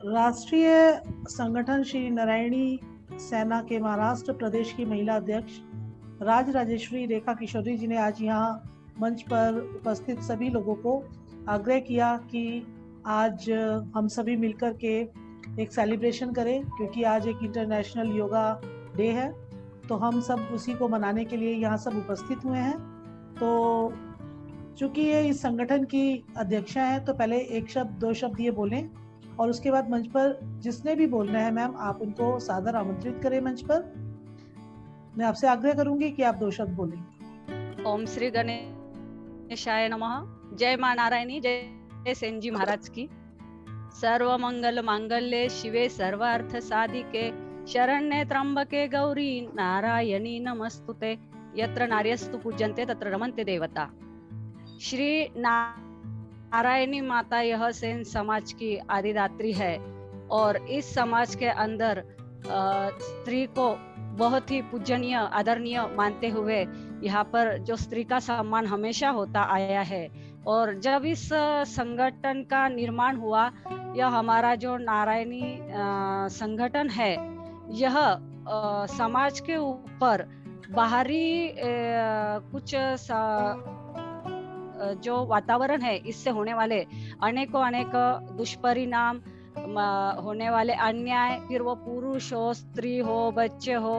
राष्ट्रीय संगठन श्री नारायणी सेना के महाराष्ट्र प्रदेश की महिला अध्यक्ष राजराजेश्वरी रेखा किशोरी जी ने आज यहाँ मंच पर उपस्थित सभी लोगों को आग्रह किया कि आज हम सभी मिलकर के एक सेलिब्रेशन करें, क्योंकि आज एक इंटरनेशनल योगा डे है। तो हम सब उसी को मनाने के लिए यहाँ सब उपस्थित हुए हैं। तो चूंकि ये इस संगठन की अध्यक्षा है, तो पहले एक शब्द दो शब्द ये बोलें और उसके बाद मंच पर जिसने भी बोलना है मैम, आप उनको सादर आमंत्रित करें मंच पर। मैं आपसे आग्रह करूंगी कि आप दो शब्द बोलें। ओम श्री गणेशाय नमः। जय मां नारायणी, जय सेनजी महाराज की। सर्व मंगल मांगल्ये शिवे सर्वार्थ साधिके शरण्ये त्र्यंबके गौरी नारायणी नमस्तुते। यत्र नार्यस्तु पूज्यन्ते तत्र रमन्ते देवता। श्री नारायणी माता यह सेन समाज की आदिदात्री है और इस समाज के अंदर स्त्री को बहुत ही पूजनीय आदरणीय मानते हुए यहाँ पर जो स्त्री का सम्मान हमेशा होता आया है। और जब इस संगठन का निर्माण हुआ, यह हमारा जो नारायणी संगठन है, यह समाज के ऊपर बाहरी कुछ जो वातावरण है, इससे होने वाले अनेक दुष्परिणाम, होने वाले अन्याय, फिर वो पुरुष हो, स्त्री हो, बच्चे हो,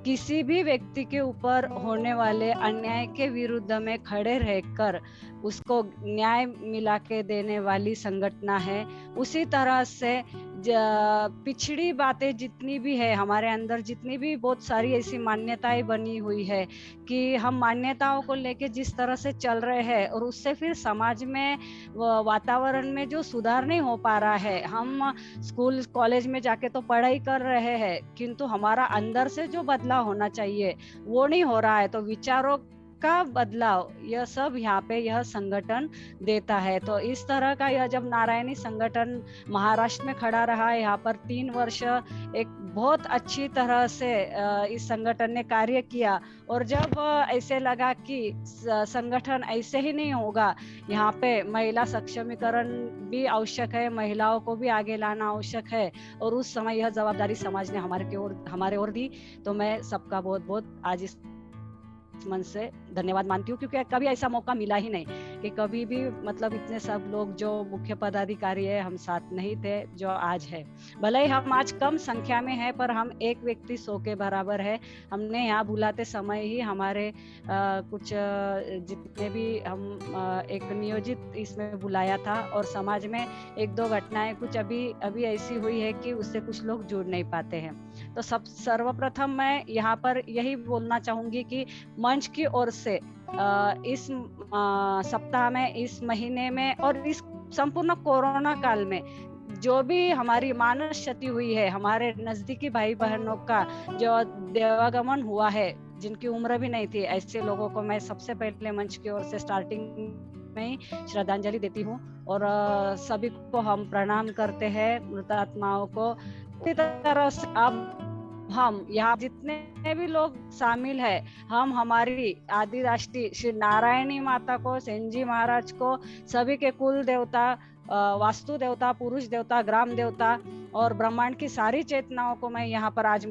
किसी भी व्यक्ति के ऊपर होने वाले अन्याय के विरुद्ध में खड़े रहकर उसको न्याय मिला के देने वाली संगठन है। उसी तरह से पिछड़ी बातें जितनी भी है हमारे अंदर, जितनी भी बहुत सारी ऐसी मान्यताएं बनी हुई है कि हम मान्यताओं को लेके जिस तरह से चल रहे हैं और उससे फिर समाज में वातावरण में जो सुधार नहीं हो पा रहा है। हम स्कूल कॉलेज में जाके तो पढ़ाई कर रहे हैं, किंतु हमारा अंदर से जो बदलाव होना चाहिए वो नहीं हो रहा है। तो विचारों का बदलाव यह सब यहाँ पे यह संगठन देता है। तो इस तरह का यह जब नारायणी संगठन महाराष्ट्र में खड़ा रहा, यहाँ पर 3 वर्ष एक बहुत अच्छी तरह से इस संगठन ने कार्य किया। और जब ऐसे लगा कि संगठन ऐसे ही नहीं होगा, यहाँ पे महिला सक्षमीकरण भी आवश्यक है, महिलाओं को भी आगे लाना आवश्यक है, और उस समय यह जवाबदारी समाज ने हमारे ओर दी। तो मैं सबका बहुत बहुत आज इस मन से धन्यवाद मानती हूँ, क्योंकि कभी ऐसा मौका मिला ही नहीं कि कभी भी मतलब इतने सब लोग जो मुख्य पदाधिकारी है हम साथ नहीं थे जो आज है। भले ही हम आज कम संख्या में है, पर हम एक व्यक्ति 100 के बराबर है। हमने यहाँ बुलाते समय ही हमारे कुछ जितने भी हम एक नियोजित इसमें बुलाया था, और समाज में 1-2 घटनाएं कुछ अभी ऐसी हुई है कि उससे कुछ लोग जुड़ नहीं पाते हैं। तो सर्वप्रथम मैं यहाँ पर यही बोलना चाहूंगी कि मंच की ओर से इस सप्ताह में, इस महीने में और इस संपूर्ण कोरोना काल में जो भी हमारी मानव क्षति हुई है, हमारे नजदीकी भाई बहनों का जो देवागमन हुआ है, जिनकी उम्र भी नहीं थी, ऐसे लोगों को मैं सबसे पहले मंच की ओर से स्टार्टिंग में श्रद्धांजलि देती हूँ। और सभी को हम प्रणाम करते हैं, मृतात्माओं को। इसी तरह से अब हम यहाँ जितने भी लोग शामिल है, हम हमारी आदि राष्ट्रीय श्री नारायणी माता को, सेनजी महाराज को, सभी के कुल देवता, वास्तु देवता, पुरुष देवता, ग्राम देवता और ब्रह्मांड की सारी चेतनाओं को मैं यहाँ पर आज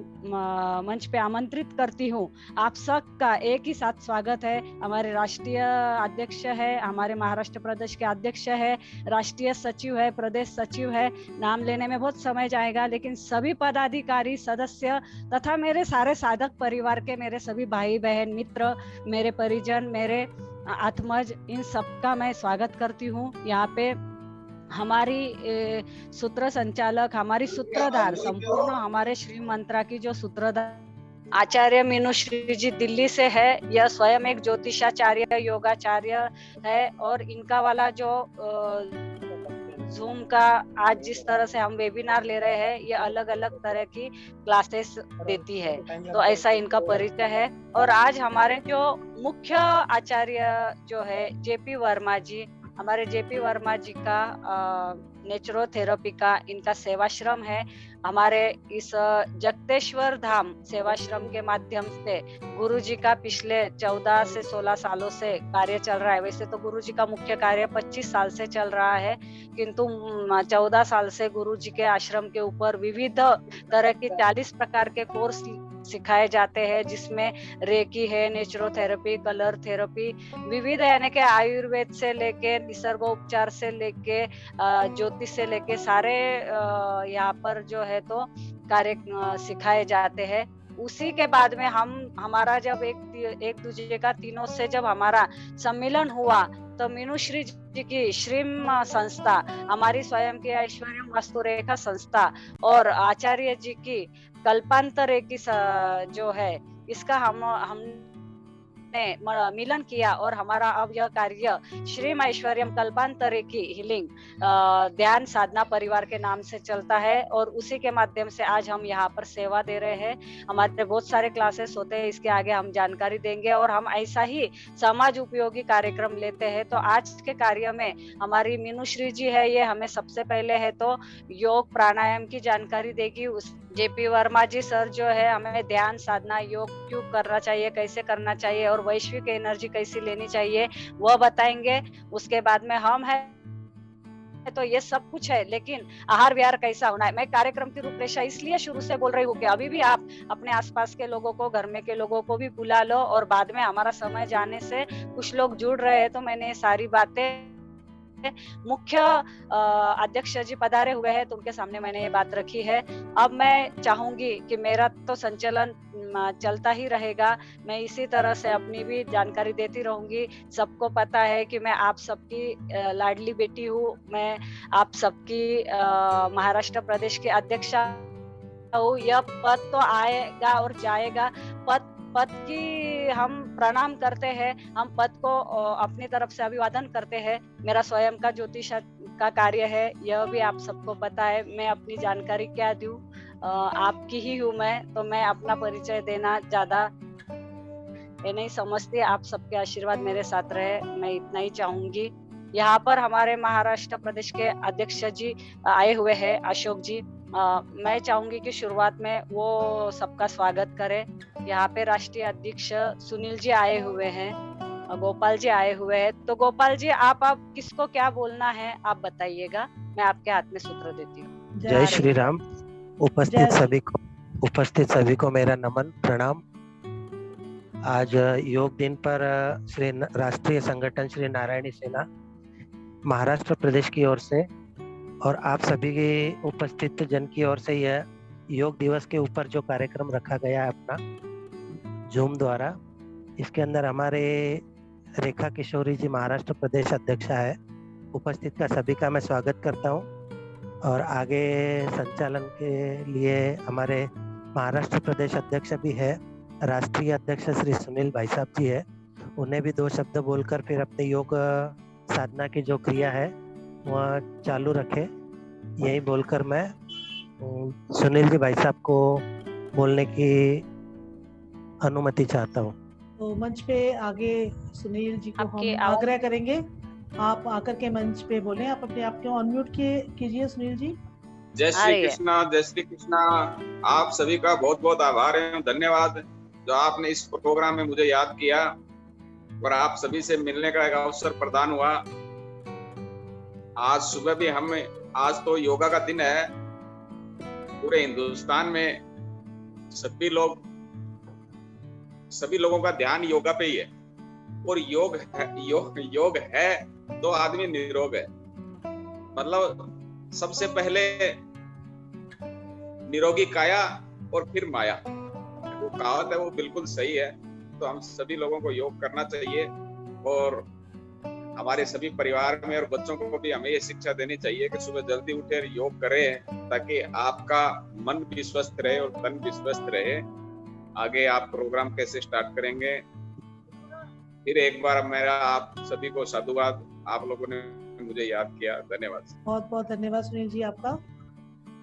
मंच पे आमंत्रित करती हूँ। आप सबका एक ही साथ स्वागत है। हमारे राष्ट्रीय अध्यक्ष है, हमारे महाराष्ट्र प्रदेश के अध्यक्ष है, राष्ट्रीय सचिव है, प्रदेश सचिव है, नाम लेने में बहुत समय जाएगा, लेकिन सभी पदाधिकारी, सदस्य तथा मेरे सारे साधक परिवार के मेरे सभी भाई बहन, मित्र, मेरे परिजन, मेरे आत्मज, इन सबका मैं स्वागत करती हूँ। यहाँ पे हमारी सूत्र संचालक, हमारी सूत्रधार, संपूर्ण हमारे श्री मंत्रा की जो सूत्रधार आचार्य मीनूश्री जी दिल्ली से है, यह स्वयं एक ज्योतिषाचार्य, योगाचार्य है, और इनका वाला जो जूम का आज जिस तरह से हम वेबिनार ले रहे हैं, ये अलग अलग तरह की क्लासेस देती है। तो ऐसा इनका परिचय है। और आज हमारे जो मुख्य आचार्य जो है JP वर्मा जी, हमारे जेपी वर्मा जी का नेचुरोथेरेपी का इनका सेवाश्रम है। हमारे इस जगतेश्वर धाम सेवाश्रम के माध्यम से गुरु जी का पिछले 14 से 16 सालों से कार्य चल रहा है। वैसे तो गुरु जी का मुख्य कार्य 25 साल से चल रहा है, किंतु 14 साल से गुरु जी के आश्रम के ऊपर विविध तरह की 40 प्रकार के कोर्स सिखाए जाते हैं, जिसमें रेकी है, नेचुरोथेरेपी, कलर थेरेपी, विविध यानी कि आयुर्वेद से लेके निसर्गोपचार से लेके ज्योतिष से लेके सारे यहाँ पर जो है तो कार्य सिखाए जाते हैं। उसी के बाद में हमारा जब एक दूसरे का तीनों से जब हमारा सम्मिलन हुआ तो मीनूश्री जी की श्रीम संस्था, हमारी स्वयं की ऐश्वर्यम वास्तुरेखा संस्था और आचार्य जी की कल्पांतरे की जो है इसका हमने मिलन किया और हमारा अब यह कार्य श्री ऐश्वर्यम कल्पांतरे की हीलिंग ध्यान साधना परिवार के नाम से चलता है और उसी के माध्यम से आज हम यहाँ पर सेवा दे रहे हैं। हमारे बहुत सारे क्लासेस होते हैं, इसके आगे हम जानकारी देंगे और हम ऐसा ही समाज उपयोगी कार्यक्रम लेते हैं। तो आज के कार्य में हमारी मीनूश्री जी है, ये हमें सबसे पहले है तो योग प्राणायाम की जानकारी देगी। उस जेपी वर्मा जी सर जो है हमें ध्यान साधना योग क्यों करना चाहिए, कैसे करना चाहिए और वैश्विक एनर्जी कैसी लेनी चाहिए वह बताएंगे। उसके बाद में हम है तो ये सब कुछ है, लेकिन आहार विहार कैसा होना है। मैं कार्यक्रम की रूपरेखा इसलिए शुरू से बोल रही हूँ कि अभी भी आप अपने आसपास के लोगों को, घर में के लोगों को भी बुला लो और बाद में हमारा समय जाने से कुछ लोग जुड़ रहे हैं तो मैंने ये सारी बातें मुख्य अध्यक्ष जी पधारे हुए हैं तो उनके सामने मैंने ये बात रखी है। अब मैं चाहूंगी कि मेरा तो संचालन चलता ही रहेगा, मैं इसी तरह से अपनी भी जानकारी देती रहूंगी। सबको पता है कि मैं आप सबकी लाडली बेटी हूँ, मैं आप सबकी महाराष्ट्र प्रदेश के अध्यक्ष हूँ। यह पद तो आएगा और जाएगा, पद की हम प्रणाम करते हैं, हम पद को अपनी तरफ से अभिवादन करते हैं। मेरा स्वयं का ज्योतिष का कार्य है, यह भी आप सबको पता है। मैं अपनी जानकारी क्या दूं, आपकी ही हूँ मैं, तो मैं अपना परिचय देना ज्यादा ये नहीं समझती। आप सबके आशीर्वाद मेरे साथ रहे, मैं इतना ही चाहूंगी। यहाँ पर हमारे महाराष्ट्र प्रदेश के अध्यक्ष जी आए हुए हैं, अशोक जी। मैं चाहूंगी कि शुरुआत में वो सबका स्वागत करें। यहाँ पे राष्ट्रीय अध्यक्ष सुनील जी आए हुए हैं, गोपाल जी आए हुए हैं। तो गोपाल जी आप किसको क्या बोलना है आप बताइएगा, मैं आपके हाथ में सूत्र देती हूँ। जय श्री राम। उपस्थित सभी को मेरा नमन प्रणाम। आज योग दिन पर श्री राष्ट्रीय संगठन श्री नारायणी सेना महाराष्ट्र प्रदेश की ओर से और आप सभी के उपस्थित जन की ओर से यह योग दिवस के ऊपर जो कार्यक्रम रखा गया है अपना जूम द्वारा, इसके अंदर हमारे रेखा किशोरी जी महाराष्ट्र प्रदेश अध्यक्ष है। उपस्थित का सभी का मैं स्वागत करता हूं और आगे संचालन के लिए हमारे महाराष्ट्र प्रदेश अध्यक्ष भी है, राष्ट्रीय अध्यक्ष श्री सुनील भाई साहब जी है। उन्हें भी 2 शब्द बोलकर फिर अपने योग साधना की जो क्रिया है वह चालू रखे, यही बोलकर मैं सुनील जी भाई साहब को बोलने की अनुमति चाहता हूँ। तो मंच पे आगे सुनील जी को हम आग्रह करेंगे, आप आकर के मंच पे बोलें। आप अपने आप को अनम्यूट कीजिए सुनील जी। जय श्री कृष्णा, जय श्री कृष्णा। आप सभी का बहुत बहुत आभार है, धन्यवाद जो आपने इस प्रोग्राम में मुझे याद किया और आप सभी से मिलने का एक अवसर प्रदान हुआ। आज सुबह भी आज तो योगा का दिन है, पूरे हिंदुस्तान में सभी लोगों का ध्यान योगा पे ही है और योग है तो आदमी निरोग है। मतलब सबसे पहले निरोगी काया और फिर माया, वो कहावत है वो बिल्कुल सही है। तो हम सभी लोगों को योग करना चाहिए और हमारे सभी परिवार में और बच्चों को भी हमें ये शिक्षा देनी चाहिए कि सुबह जल्दी उठे और योग करें ताकि आपका मन भी स्वस्थ रहे और तन भी स्वस्थ रहे। आगे आप प्रोग्राम कैसे स्टार्ट करेंगे, फिर एक बार मेरा आप सभी को साधुवाद, आप लोगों ने मुझे याद किया, धन्यवाद। बहुत बहुत धन्यवाद सुनील जी आपका।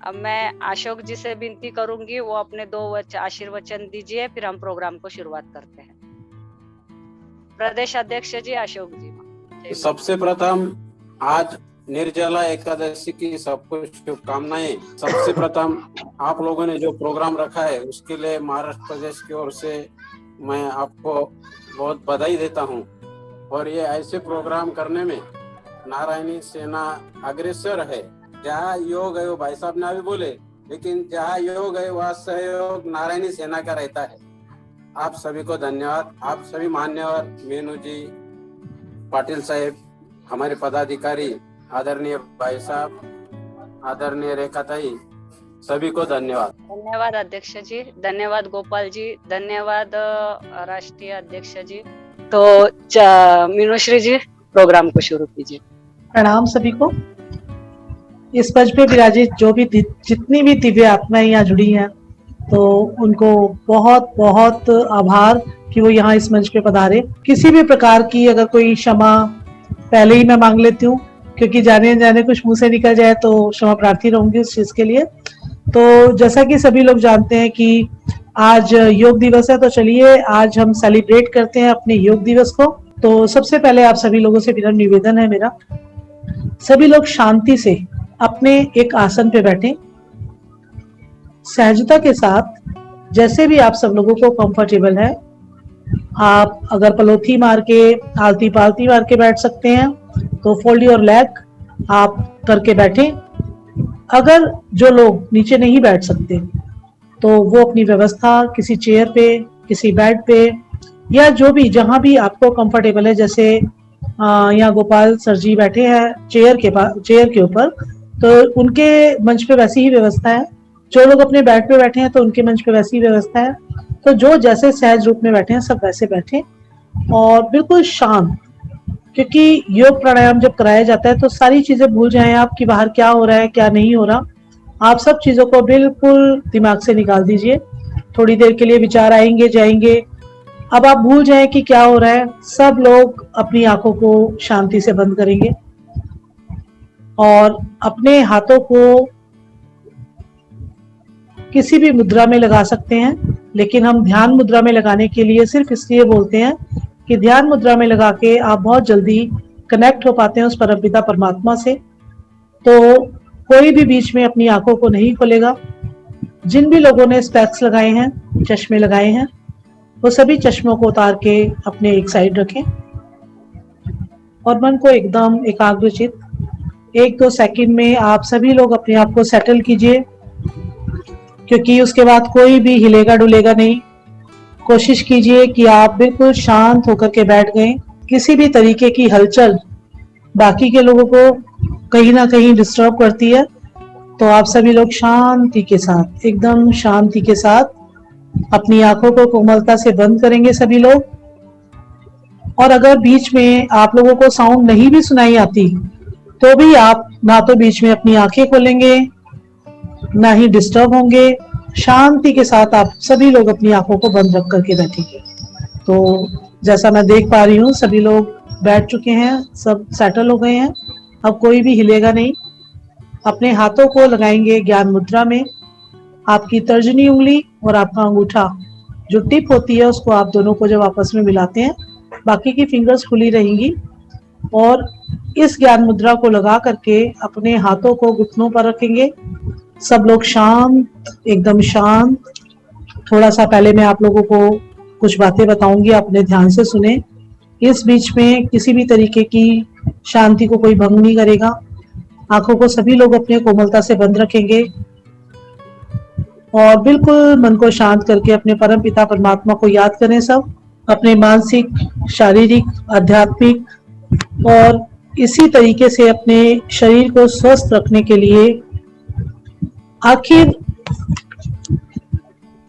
अब मैं अशोक जी से विनती करूंगी, वो अपने 2 आशीर्वचन दीजिए, फिर हम प्रोग्राम को शुरुआत करते हैं। प्रदेश अध्यक्ष जी अशोक जी। सबसे प्रथम आज निर्जला एकादशी की सबको शुभकामनाएं। सबसे प्रथम आप लोगों ने जो प्रोग्राम रखा है उसके लिए महाराष्ट्र प्रदेश की ओर से मैं आपको बहुत बधाई देता हूं। और ये ऐसे प्रोग्राम करने में नारायणी सेना अग्रसर है। जहाँ योग है वो भाई साहब ने अभी बोले, लेकिन जहाँ योग है वहाँ सहयोग नारायणी सेना का रहता है। आप सभी को धन्यवाद। आप सभी मान्यवर मीनू जी, पाटिल साहेब, हमारे पदाधिकारी, आदरणीय भाई साहब, आदरणीय रेखाताई, सभी को धन्यवाद। धन्यवाद अध्यक्ष जी, धन्यवाद गोपाल जी, धन्यवाद राष्ट्रीय अध्यक्ष जी। तो मीनूश्री जी प्रोग्राम को शुरू कीजिए। प्रणाम सभी को। इस मंच पे विराजित जो भी जितनी भी दिव्य आत्माएं यहाँ जुड़ी हैं, तो उनको बहुत बहुत आभार कि वो यहाँ इस मंच पे पधारे। किसी भी प्रकार की अगर कोई क्षमा पहले ही मैं मांग लेती हूँ, क्योंकि जाने जाने कुछ मुंह से निकल जाए तो क्षमा प्रार्थी रहूंगी उस चीज के लिए। तो जैसा कि सभी लोग जानते हैं कि आज योग दिवस है, तो चलिए आज हम सेलिब्रेट करते हैं अपने योग दिवस को। तो सबसे पहले आप सभी लोगों से विनम्र निवेदन है मेरा, सभी लोग शांति से अपने एक आसन पे बैठें, सहजता के साथ, जैसे भी आप सब लोगों को कंफर्टेबल है। आप अगर पलोथी मार के आलती पालती मार के बैठ सकते हैं तो फोल्ड योर लेग आप करके बैठें। अगर जो लोग नीचे नहीं बैठ सकते तो वो अपनी व्यवस्था किसी चेयर पे, किसी बेड पे, या जो भी जहां भी आपको कंफर्टेबल है, जैसे यहाँ गोपाल सर जी बैठे हैं चेयर के ऊपर, तो उनके मंच पे वैसी ही व्यवस्था है। जो लोग अपने बेड पे बैठे हैं तो उनके मंच पे वैसी ही व्यवस्था है। तो जो जैसे सहज रूप में बैठे हैं सब वैसे बैठे और बिल्कुल शांत, क्योंकि योग प्राणायाम जब कराया जाता है तो सारी चीजें भूल जाएं आप कि बाहर क्या हो रहा है क्या नहीं हो रहा। आप सब चीजों को बिल्कुल दिमाग से निकाल दीजिए। थोड़ी देर के लिए विचार आएंगे जाएंगे, अब आप भूल जाएं कि क्या हो रहा है। सब लोग अपनी आंखों को शांति से बंद करेंगे और अपने हाथों को किसी भी मुद्रा में लगा सकते हैं, लेकिन हम ध्यान मुद्रा में लगाने के लिए सिर्फ इसलिए बोलते हैं कि ध्यान मुद्रा में लगा के आप बहुत जल्दी कनेक्ट हो पाते हैं उस परमपिता परमात्मा से। तो कोई भी बीच में अपनी आंखों को नहीं खोलेगा। जिन भी लोगों ने स्पेक्स लगाए हैं, चश्मे लगाए हैं, वो सभी चश्मों को उतार के अपने एक साइड रखें और मन को एकदम एकाग्रचित 1-2 सेकंड में आप सभी लोग अपने आप को सेटल कीजिए, क्योंकि उसके बाद कोई भी हिलेगा डुलेगा नहीं। कोशिश कीजिए कि आप बिल्कुल शांत होकर के बैठ गए। किसी भी तरीके की हलचल बाकी के लोगों को कहीं ना कहीं डिस्टर्ब करती है, तो आप सभी लोग शांति के साथ, एकदम शांति के साथ अपनी आंखों को कोमलता से बंद करेंगे सभी लोग। और अगर बीच में आप लोगों को साउंड नहीं भी सुनाई आती तो भी आप ना तो बीच में अपनी आंखें खोलेंगे ना ही डिस्टर्ब होंगे। शांति के साथ आप सभी लोग अपनी आंखों को बंद रख करके बैठेंगे। तो जैसा मैं देख पा रही हूँ सभी लोग बैठ चुके हैं, सब सेटल हो गए हैं। अब कोई भी हिलेगा नहीं। अपने हाथों को लगाएंगे ज्ञान मुद्रा में। आपकी तर्जनी उंगली और आपका अंगूठा जो टिप होती है उसको आप दोनों को जब आपस में मिलाते हैं, बाकी की फिंगर्स खुली रहेंगी और इस ज्ञान मुद्रा को लगा करके अपने हाथों को घुटनों पर रखेंगे। सब लोग शांत, एकदम शांत। थोड़ा सा पहले मैं आप लोगों को कुछ बातें बताऊंगी, अपने ध्यान से सुने। इस बीच में किसी भी तरीके की शांति को कोई भंग नहीं करेगा। आंखों को सभी लोग अपने कोमलता से बंद रखेंगे और बिल्कुल मन को शांत करके अपने परम पिता परमात्मा को याद करें। सब अपने मानसिक, शारीरिक, आध्यात्मिक और इसी तरीके से अपने शरीर को स्वस्थ रखने के लिए आखिर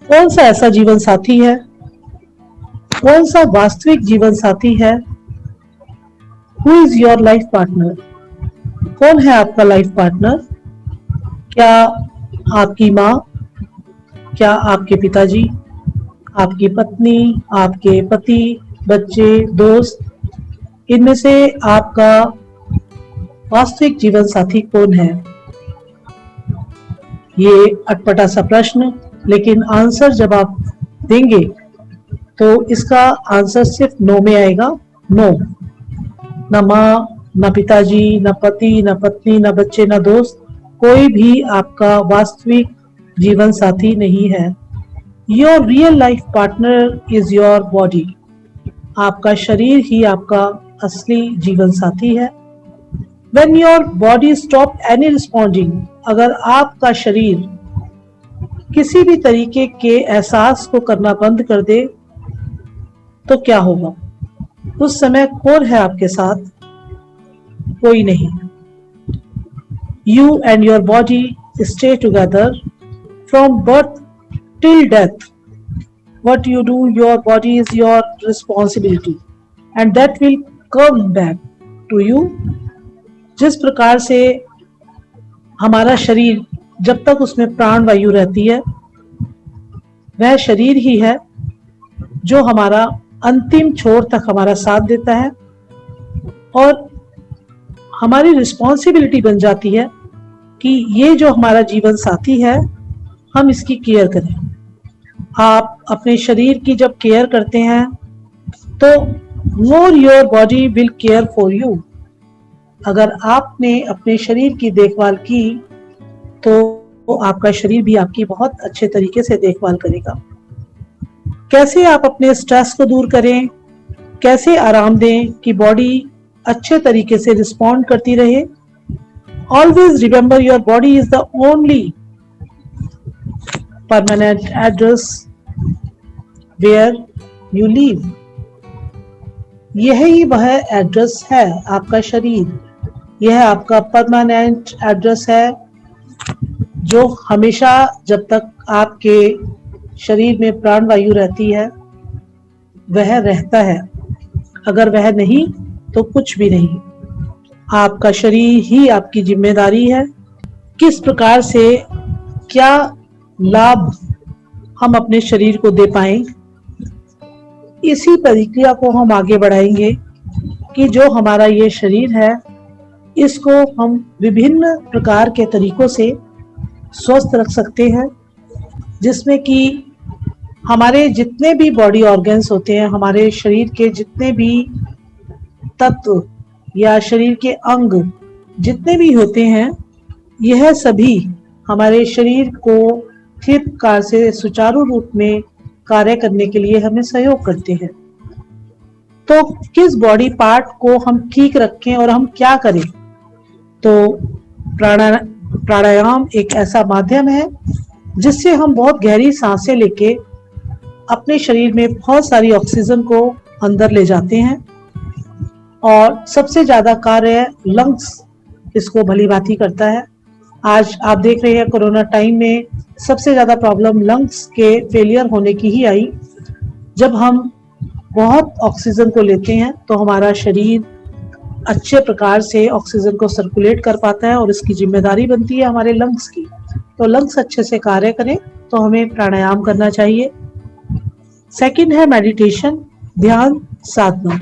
कौन सा ऐसा जीवन साथी है, कौन सा वास्तविक जीवन साथी है, who is your life partner, कौन है आपका लाइफ पार्टनर? क्या आपकी माँ, क्या आपके पिताजी, आपकी पत्नी, आपके पति, बच्चे, दोस्त, इनमें से आपका वास्तविक जीवन साथी कौन है? ये अटपटा सा प्रश्न, लेकिन आंसर जब आप देंगे तो इसका आंसर सिर्फ नो में आएगा। नो। न माँ, न पिताजी, न पति, न पत्नी, न बच्चे, न दोस्त, कोई भी आपका वास्तविक जीवन साथी नहीं है। Your real life partner is your body. आपका शरीर ही आपका असली जीवन साथी है। When your body stop any responding, अगर आपका शरीर किसी भी तरीके के एहसास को करना बंद कर दे तो क्या होगा? उस समय कौन है आपके साथ? कोई नहीं। You and your body stay together from birth till death. What you do, your body is your responsibility and that will come back to you. जिस प्रकार से हमारा शरीर जब तक उसमें प्राण वायु रहती है, वह शरीर ही है जो हमारा अंतिम छोर तक हमारा साथ देता है और हमारी रिस्पॉन्सिबिलिटी बन जाती है कि ये जो हमारा जीवन साथी है हम इसकी केयर करें। आप अपने शरीर की जब केयर करते हैं तो मोर your body will care for you. अगर आपने अपने शरीर की देखभाल की तो आपका शरीर भी आपकी बहुत अच्छे तरीके से देखभाल करेगा। कैसे आप अपने स्ट्रेस को दूर करें, कैसे आराम दें कि बॉडी अच्छे तरीके से रिस्पॉन्ड करती रहे। Always remember your body is the only permanent address where you live. यही वह एड्रेस है, आपका शरीर। यह आपका परमानेंट एड्रेस है जो हमेशा जब तक आपके शरीर में प्राण वायु रहती है वह रहता है। अगर वह नहीं तो कुछ भी नहीं। आपका शरीर ही आपकी जिम्मेदारी है। किस प्रकार से क्या लाभ हम अपने शरीर को दे पाएं, इसी प्रक्रिया को हम आगे बढ़ाएंगे कि जो हमारा ये शरीर है इसको हम विभिन्न प्रकार के तरीकों से स्वस्थ रख सकते हैं, जिसमें कि हमारे जितने भी बॉडी ऑर्गन्स होते हैं, हमारे शरीर के जितने भी तत्व या शरीर के अंग जितने भी होते हैं, यह सभी हमारे शरीर को ठीक प्रकार से सुचारू रूप में कार्य करने के लिए हमें सहयोग करते हैं। तो किस बॉडी पार्ट को हम ठीक रखें और हम क्या करें? तो प्राणायाम एक ऐसा माध्यम है जिससे हम बहुत गहरी सांसें लेके अपने शरीर में बहुत सारी ऑक्सीजन को अंदर ले जाते हैं और सबसे ज्यादा कार्य लंग्स इसको भलीभांति करता है। आज आप देख रहे हैं कोरोना टाइम में सबसे ज्यादा प्रॉब्लम लंग्स के फेलियर होने की ही आई। जब हम बहुत ऑक्सीजन को लेते हैं तो हमारा शरीर अच्छे प्रकार से ऑक्सीजन को सर्कुलेट कर पाता है और इसकी जिम्मेदारी बनती है हमारे लंग्स की। तो लंग्स अच्छे से कार्य करें तो हमें प्राणायाम करना चाहिए। सेकंड है मेडिटेशन, ध्यान साधना।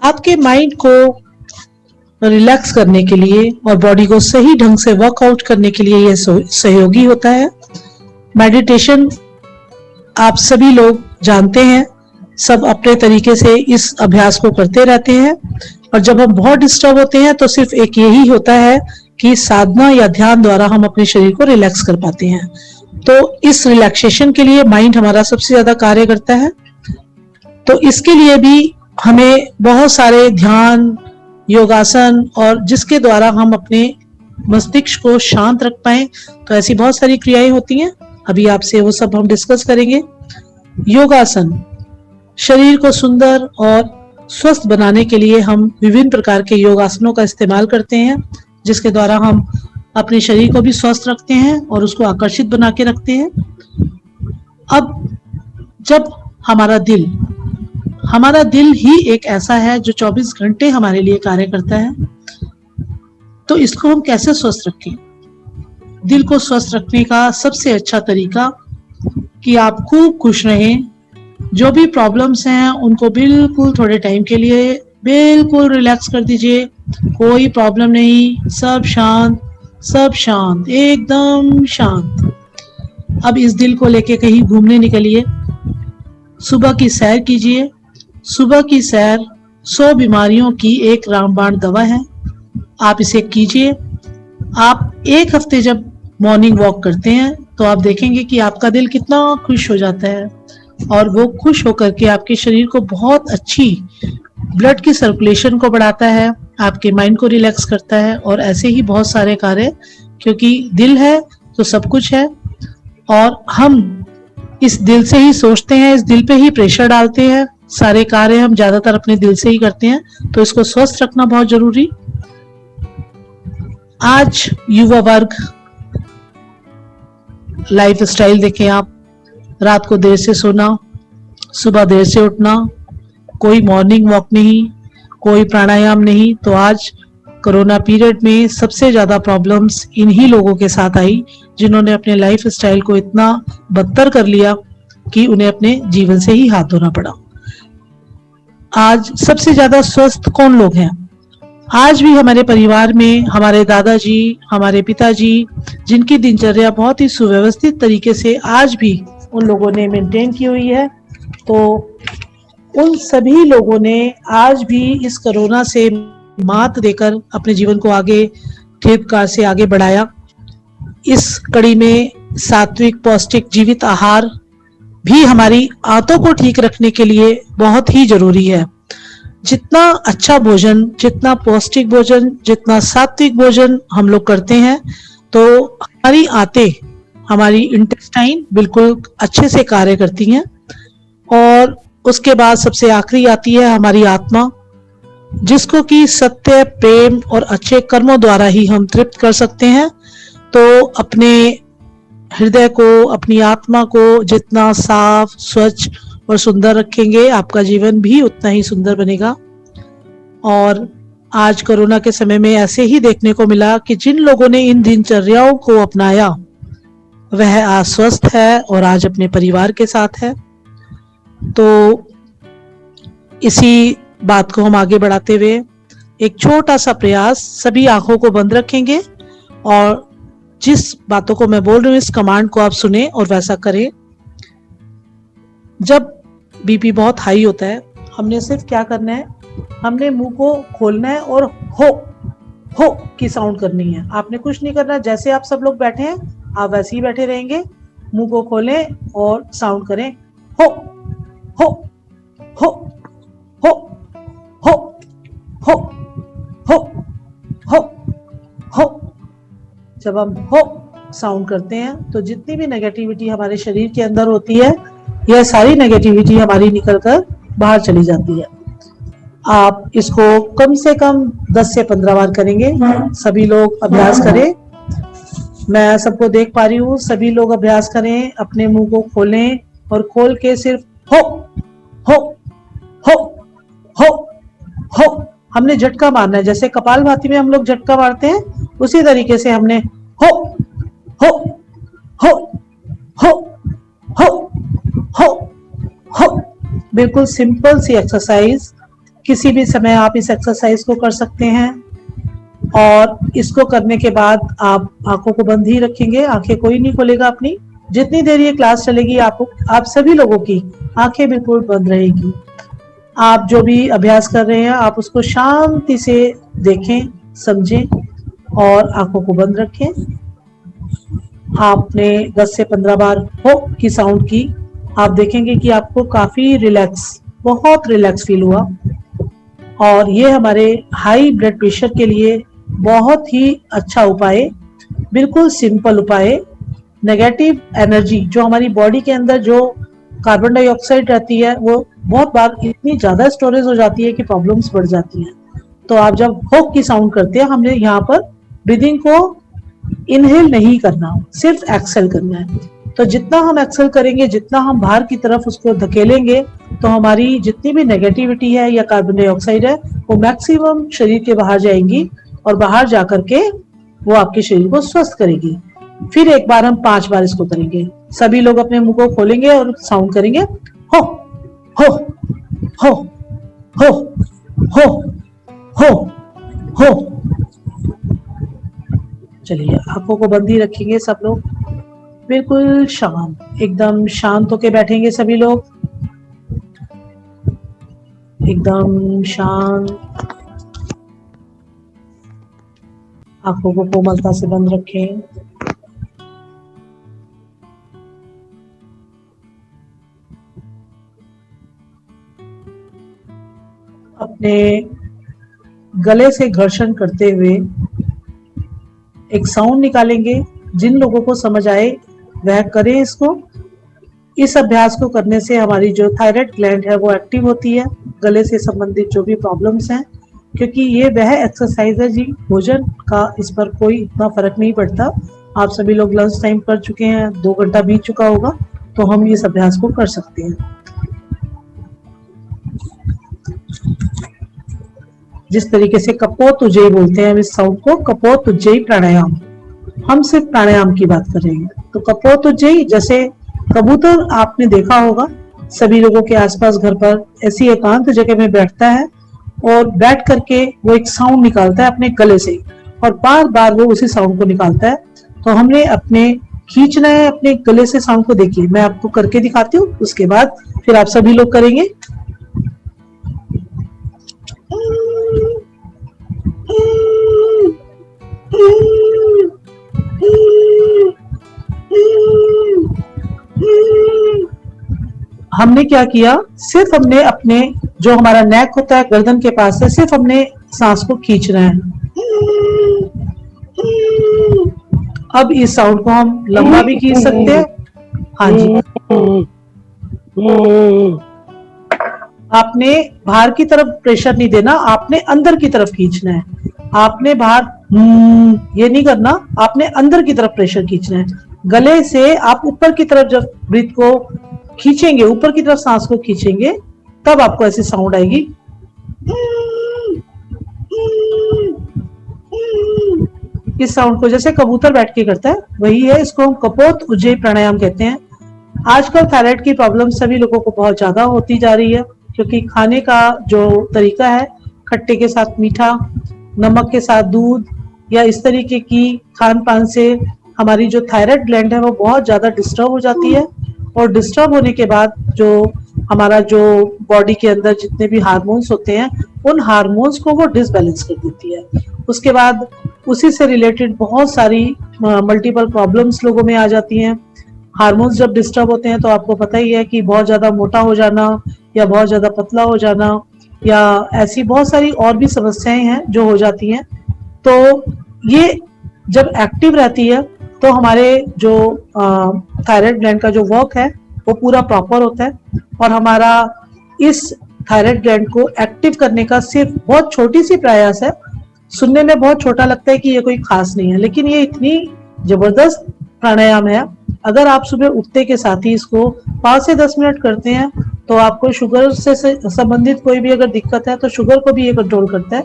आपके माइंड को रिलैक्स करने के लिए और बॉडी को सही ढंग से वर्कआउट करने के लिए यह सहयोगी होता है। मेडिटेशन आप सभी लोग जानते हैं, सब अपने तरीके से इस अभ्यास को करते रहते हैं और जब हम बहुत डिस्टर्ब होते हैं तो सिर्फ एक यही होता है कि साधना या ध्यान द्वारा हम अपने शरीर को रिलैक्स कर पाते हैं। तो इस रिलैक्सेशन के लिए माइंड हमारा सबसे ज्यादा कार्य करता है। तो इसके लिए भी हमें बहुत सारे ध्यान, योगासन और जिसके द्वारा हम अपने मस्तिष्क को शांत रख पाए, तो ऐसी बहुत सारी क्रियाएं होती हैं। अभी आपसे वो सब हम डिस्कस करेंगे। योगासन, शरीर को सुंदर और स्वस्थ बनाने के लिए हम विभिन्न प्रकार के योगासनों का इस्तेमाल करते हैं, जिसके द्वारा हम अपने शरीर को भी स्वस्थ रखते हैं और उसको आकर्षित बना के रखते हैं। अब जब हमारा दिल ही एक ऐसा है जो 24 घंटे हमारे लिए कार्य करता है, तो इसको हम कैसे स्वस्थ रखें? दिल को स्वस्थ रखने का सबसे अच्छा तरीका कि आप खूब खुश रहें। जो भी प्रॉब्लम्स हैं उनको बिल्कुल थोड़े टाइम के लिए बिल्कुल रिलैक्स कर दीजिए। कोई प्रॉब्लम नहीं, सब शांत, एकदम शांत। अब इस दिल को लेके कहीं घूमने निकलिए, सुबह की सैर कीजिए। सुबह की सैर 100 बीमारियों की एक रामबाण दवा है। आप इसे कीजिए। आप एक हफ्ते जब मॉर्निंग वॉक करते हैं तो आप देखेंगे कि आपका दिल कितना खुश हो जाता है, और वो खुश होकर के आपके शरीर को बहुत अच्छी ब्लड की सर्कुलेशन को बढ़ाता है, आपके माइंड को रिलैक्स करता है, और ऐसे ही बहुत सारे कार्य, क्योंकि दिल है तो सब कुछ है, और हम इस दिल से ही सोचते हैं, इस दिल पे ही प्रेशर डालते हैं, सारे कार्य हम ज्यादातर अपने दिल से ही करते हैं, तो इसको स्वस्थ रखना बहुत जरूरी। आज युवा वर्ग लाइफ स्टाइल देखें आप, रात को देर से सोना, सुबह देर से उठना, कोई मॉर्निंग वॉक नहीं, कोई प्राणायाम नहीं, तो आज कोरोना पीरियड में सबसे ज्यादा प्रॉब्लम्स इन्हीं लोगों के साथ आई जिन्होंने अपने लाइफ स्टाइल को इतना बदतर कर लिया कि उन्हें अपने जीवन से ही हाथ धोना पड़ा। आज सबसे ज्यादा स्वस्थ कौन लोग हैं? आज भी हमारे परिवार में हमारे दादाजी, हमारे पिताजी, जिनकी दिनचर्या बहुत ही सुव्यवस्थित तरीके से आज भी उन लोगों ने मेंटेन की हुई है, तो उन सभी लोगों ने आज भी इस कोरोना से मात देकर अपने जीवन को आगे ठेपकार से आगे बढ़ाया। इस कड़ी में सात्विक पौष्टिक जीवित आहार भी हमारी आंतों को ठीक रखने के लिए बहुत ही जरूरी है। जितना अच्छा भोजन, जितना पौष्टिक भोजन, जितना सात्विक भोजन हम लोग करते हैं, तो हमारी आंतें, हमारी इंटेस्टाइन बिल्कुल अच्छे से कार्य करती हैं। और उसके बाद सबसे आखिरी आती है हमारी आत्मा, जिसको कि सत्य, प्रेम और अच्छे कर्मों द्वारा ही हम तृप्त कर सकते हैं। तो अपने हृदय को, अपनी आत्मा को जितना साफ, स्वच्छ और सुंदर रखेंगे, आपका जीवन भी उतना ही सुंदर बनेगा। और आज कोरोना के समय में ऐसे ही देखने को मिला कि जिन लोगों ने इन दिनचर्याओं को अपनाया वह आज स्वस्थ है और आज अपने परिवार के साथ है। तो इसी बात को हम आगे बढ़ाते हुए एक छोटा सा प्रयास, सभी आंखों को बंद रखेंगे और जिस बातों को मैं बोल रही हूँ इस कमांड को आप सुने और वैसा करें। जब बीपी बहुत हाई होता है, हमने सिर्फ क्या करना है, हमने मुंह को खोलना है और हो की साउंड करनी है। आपने कुछ नहीं करना, जैसे आप सब लोग बैठे हैं आप वैसे ही बैठे रहेंगे। मुंह को खोलें और साउंड करें हो हो हो हो हो हो हो हो हो। जब हम हो साउंड करते हैं तो जितनी भी नेगेटिविटी हमारे शरीर के अंदर होती है, यह सारी नेगेटिविटी हमारी निकलकर बाहर चली जाती है। आप इसको कम से कम 10 से 15 बार करेंगे। सभी लोग अभ्यास करें। मैं सबको देख पा रही हूँ, सभी लोग अभ्यास करें। अपने मुंह को खोलें और खोल के सिर्फ हो हो हो हो हो। हमने झटका मारना है, जैसे कपालभाति में हम लोग झटका मारते हैं, उसी तरीके से हमने हो हो हो हो हो हो हो। बिल्कुल सिंपल सी एक्सरसाइज, किसी भी समय आप इस एक्सरसाइज को कर सकते हैं। और इसको करने के बाद आप आंखों को बंद ही रखेंगे, आंखें कोई नहीं खोलेगा अपनी। जितनी देर ये क्लास चलेगी आप सभी लोगों की आंखें बिल्कुल बंद रहेगी। आप जो भी अभ्यास कर रहे हैं आप उसको शांति से देखें, समझें और आंखों को बंद रखें। आपने 10 से 15 बार हो की साउंड की, आप देखेंगे कि आपको काफी रिलैक्स, बहुत रिलैक्स फील हुआ। और ये हमारे हाई ब्लड प्रेशर के लिए बहुत ही अच्छा उपाय, बिल्कुल सिंपल उपाय। नेगेटिव एनर्जी जो हमारी बॉडी के अंदर जो कार्बन डाइऑक्साइड रहती है, वो बहुत बार इतनी ज्यादा स्टोरेज हो जाती है कि प्रॉब्लम्स बढ़ जाती हैं। तो आप जब हो की साउंड करते हैं, हमने यहाँ पर ब्रीदिंग को इनहेल नहीं करना, सिर्फ एक्सेल करना है। तो जितना हम एक्सेल करेंगे, जितना हम बाहर की तरफ उसको धकेलेंगे, तो हमारी जितनी भी नेगेटिविटी है या कार्बन डाइऑक्साइड है वो मैक्सिमम शरीर के बाहर जाएंगी और बाहर जाकर के वो आपके शरीर को स्वस्थ करेगी। फिर एक बार हम 5 बार इसको करेंगे। सभी लोग अपने मुंह को खोलेंगे और साउंड करेंगे हो हो हो हो हो हो हो। चलिए आंखों को बंद ही रखेंगे सब लोग, बिल्कुल शांत, एकदम शांत होके बैठेंगे सभी लोग। एकदम शांत, आंखों को कोमलता से बंद रखें। अपने गले से घर्षण करते हुए एक साउंड निकालेंगे। जिन लोगों को समझ आए वह करें इसको। इस अभ्यास को करने से हमारी जो थायराइड ग्लैंड है वो एक्टिव होती है, गले से संबंधित जो भी प्रॉब्लम्स हैं, क्योंकि ये वह एक्सरसाइज है जी, भोजन का इस पर कोई इतना फर्क नहीं पड़ता। आप सभी लोग लंच टाइम कर चुके हैं, 2 घंटा बीत चुका होगा, तो हम इस अभ्यास को कर सकते हैं। जिस तरीके से कपोत उज्जयी बोलते हैं हम इस साउंड को, कपोत उज्जयी प्राणायाम। हम सिर्फ प्राणायाम की बात कर रहे हैं। तो कपोत उज्जयी, जैसे कबूतर आपने देखा होगा सभी लोगों के आसपास घर पर ऐसी एकांत जगह में बैठता है और बैठ करके वो एक साउंड निकालता है अपने गले से, और बार बार वो उसी साउंड को निकालता है। तो हमने अपने खींचना है अपने गले से साउंड को। देखिए मैं आपको करके दिखाती हूँ, उसके बाद फिर आप सभी लोग करेंगे। हमने क्या किया, सिर्फ हमने अपने जो हमारा नेक होता है गर्दन के पास से, सिर्फ हमने सांस को खींचना है। अब इस साउंड को हम लंबा भी खींच सकते हैं। हाँ जी, आपने बाहर की तरफ प्रेशर नहीं देना, आपने अंदर की तरफ खींचना है। आपने बाहर ये नहीं करना, आपने अंदर की तरफ प्रेशर खींचना है। गले से आप ऊपर की तरफ जब ब्रीथ को खींचेंगे, ऊपर की तरफ सांस को खींचेंगे, तब आपको ऐसी साउंड आएगी। इस साउंड को जैसे कबूतर बैठ के करता है वही है, इसको हम कपोत उज्जयी प्राणायाम कहते हैं। आजकल थायराइड की प्रॉब्लम सभी लोगों को बहुत ज्यादा होती जा रही है, क्योंकि खाने का जो तरीका है, खट्टे के साथ मीठा, नमक के साथ दूध, या इस तरीके की खान पान से हमारी जो थायराइड ग्लैंड है वो बहुत ज्यादा डिस्टर्ब हो जाती है। और डिस्टर्ब होने के बाद जो हमारा जो बॉडी के अंदर जितने भी हार्मोन्स होते हैं, उन हार्मोन्स को वो डिसबैलेंस कर देती है। उसके बाद उसी से रिलेटेड बहुत सारी मल्टीपल प्रॉब्लम्स लोगों में आ जाती हैं। हार्मोन्स जब डिस्टर्ब होते हैं तो आपको पता ही है कि बहुत ज्यादा मोटा हो जाना, या बहुत ज्यादा पतला हो जाना, या ऐसी बहुत सारी और भी समस्याएं हैं जो हो जाती हैं। तो ये जब एक्टिव रहती है तो हमारे जो थायराइड ग्लैंड का जो वर्क है वो पूरा प्रॉपर होता है, और हमारा इस थायराइड ग्लैंड को एक्टिव करने का सिर्फ बहुत छोटी सी प्रयास है। सुनने में बहुत छोटा लगता है कि ये कोई खास नहीं है, लेकिन ये इतनी जबरदस्त प्राणायाम है। अगर आप सुबह उठते के साथ ही इसको 5 से 10 मिनट करते हैं तो आपको शुगर से संबंधित कोई भी अगर दिक्कत है तो शुगर को भी ये कंट्रोल करता है।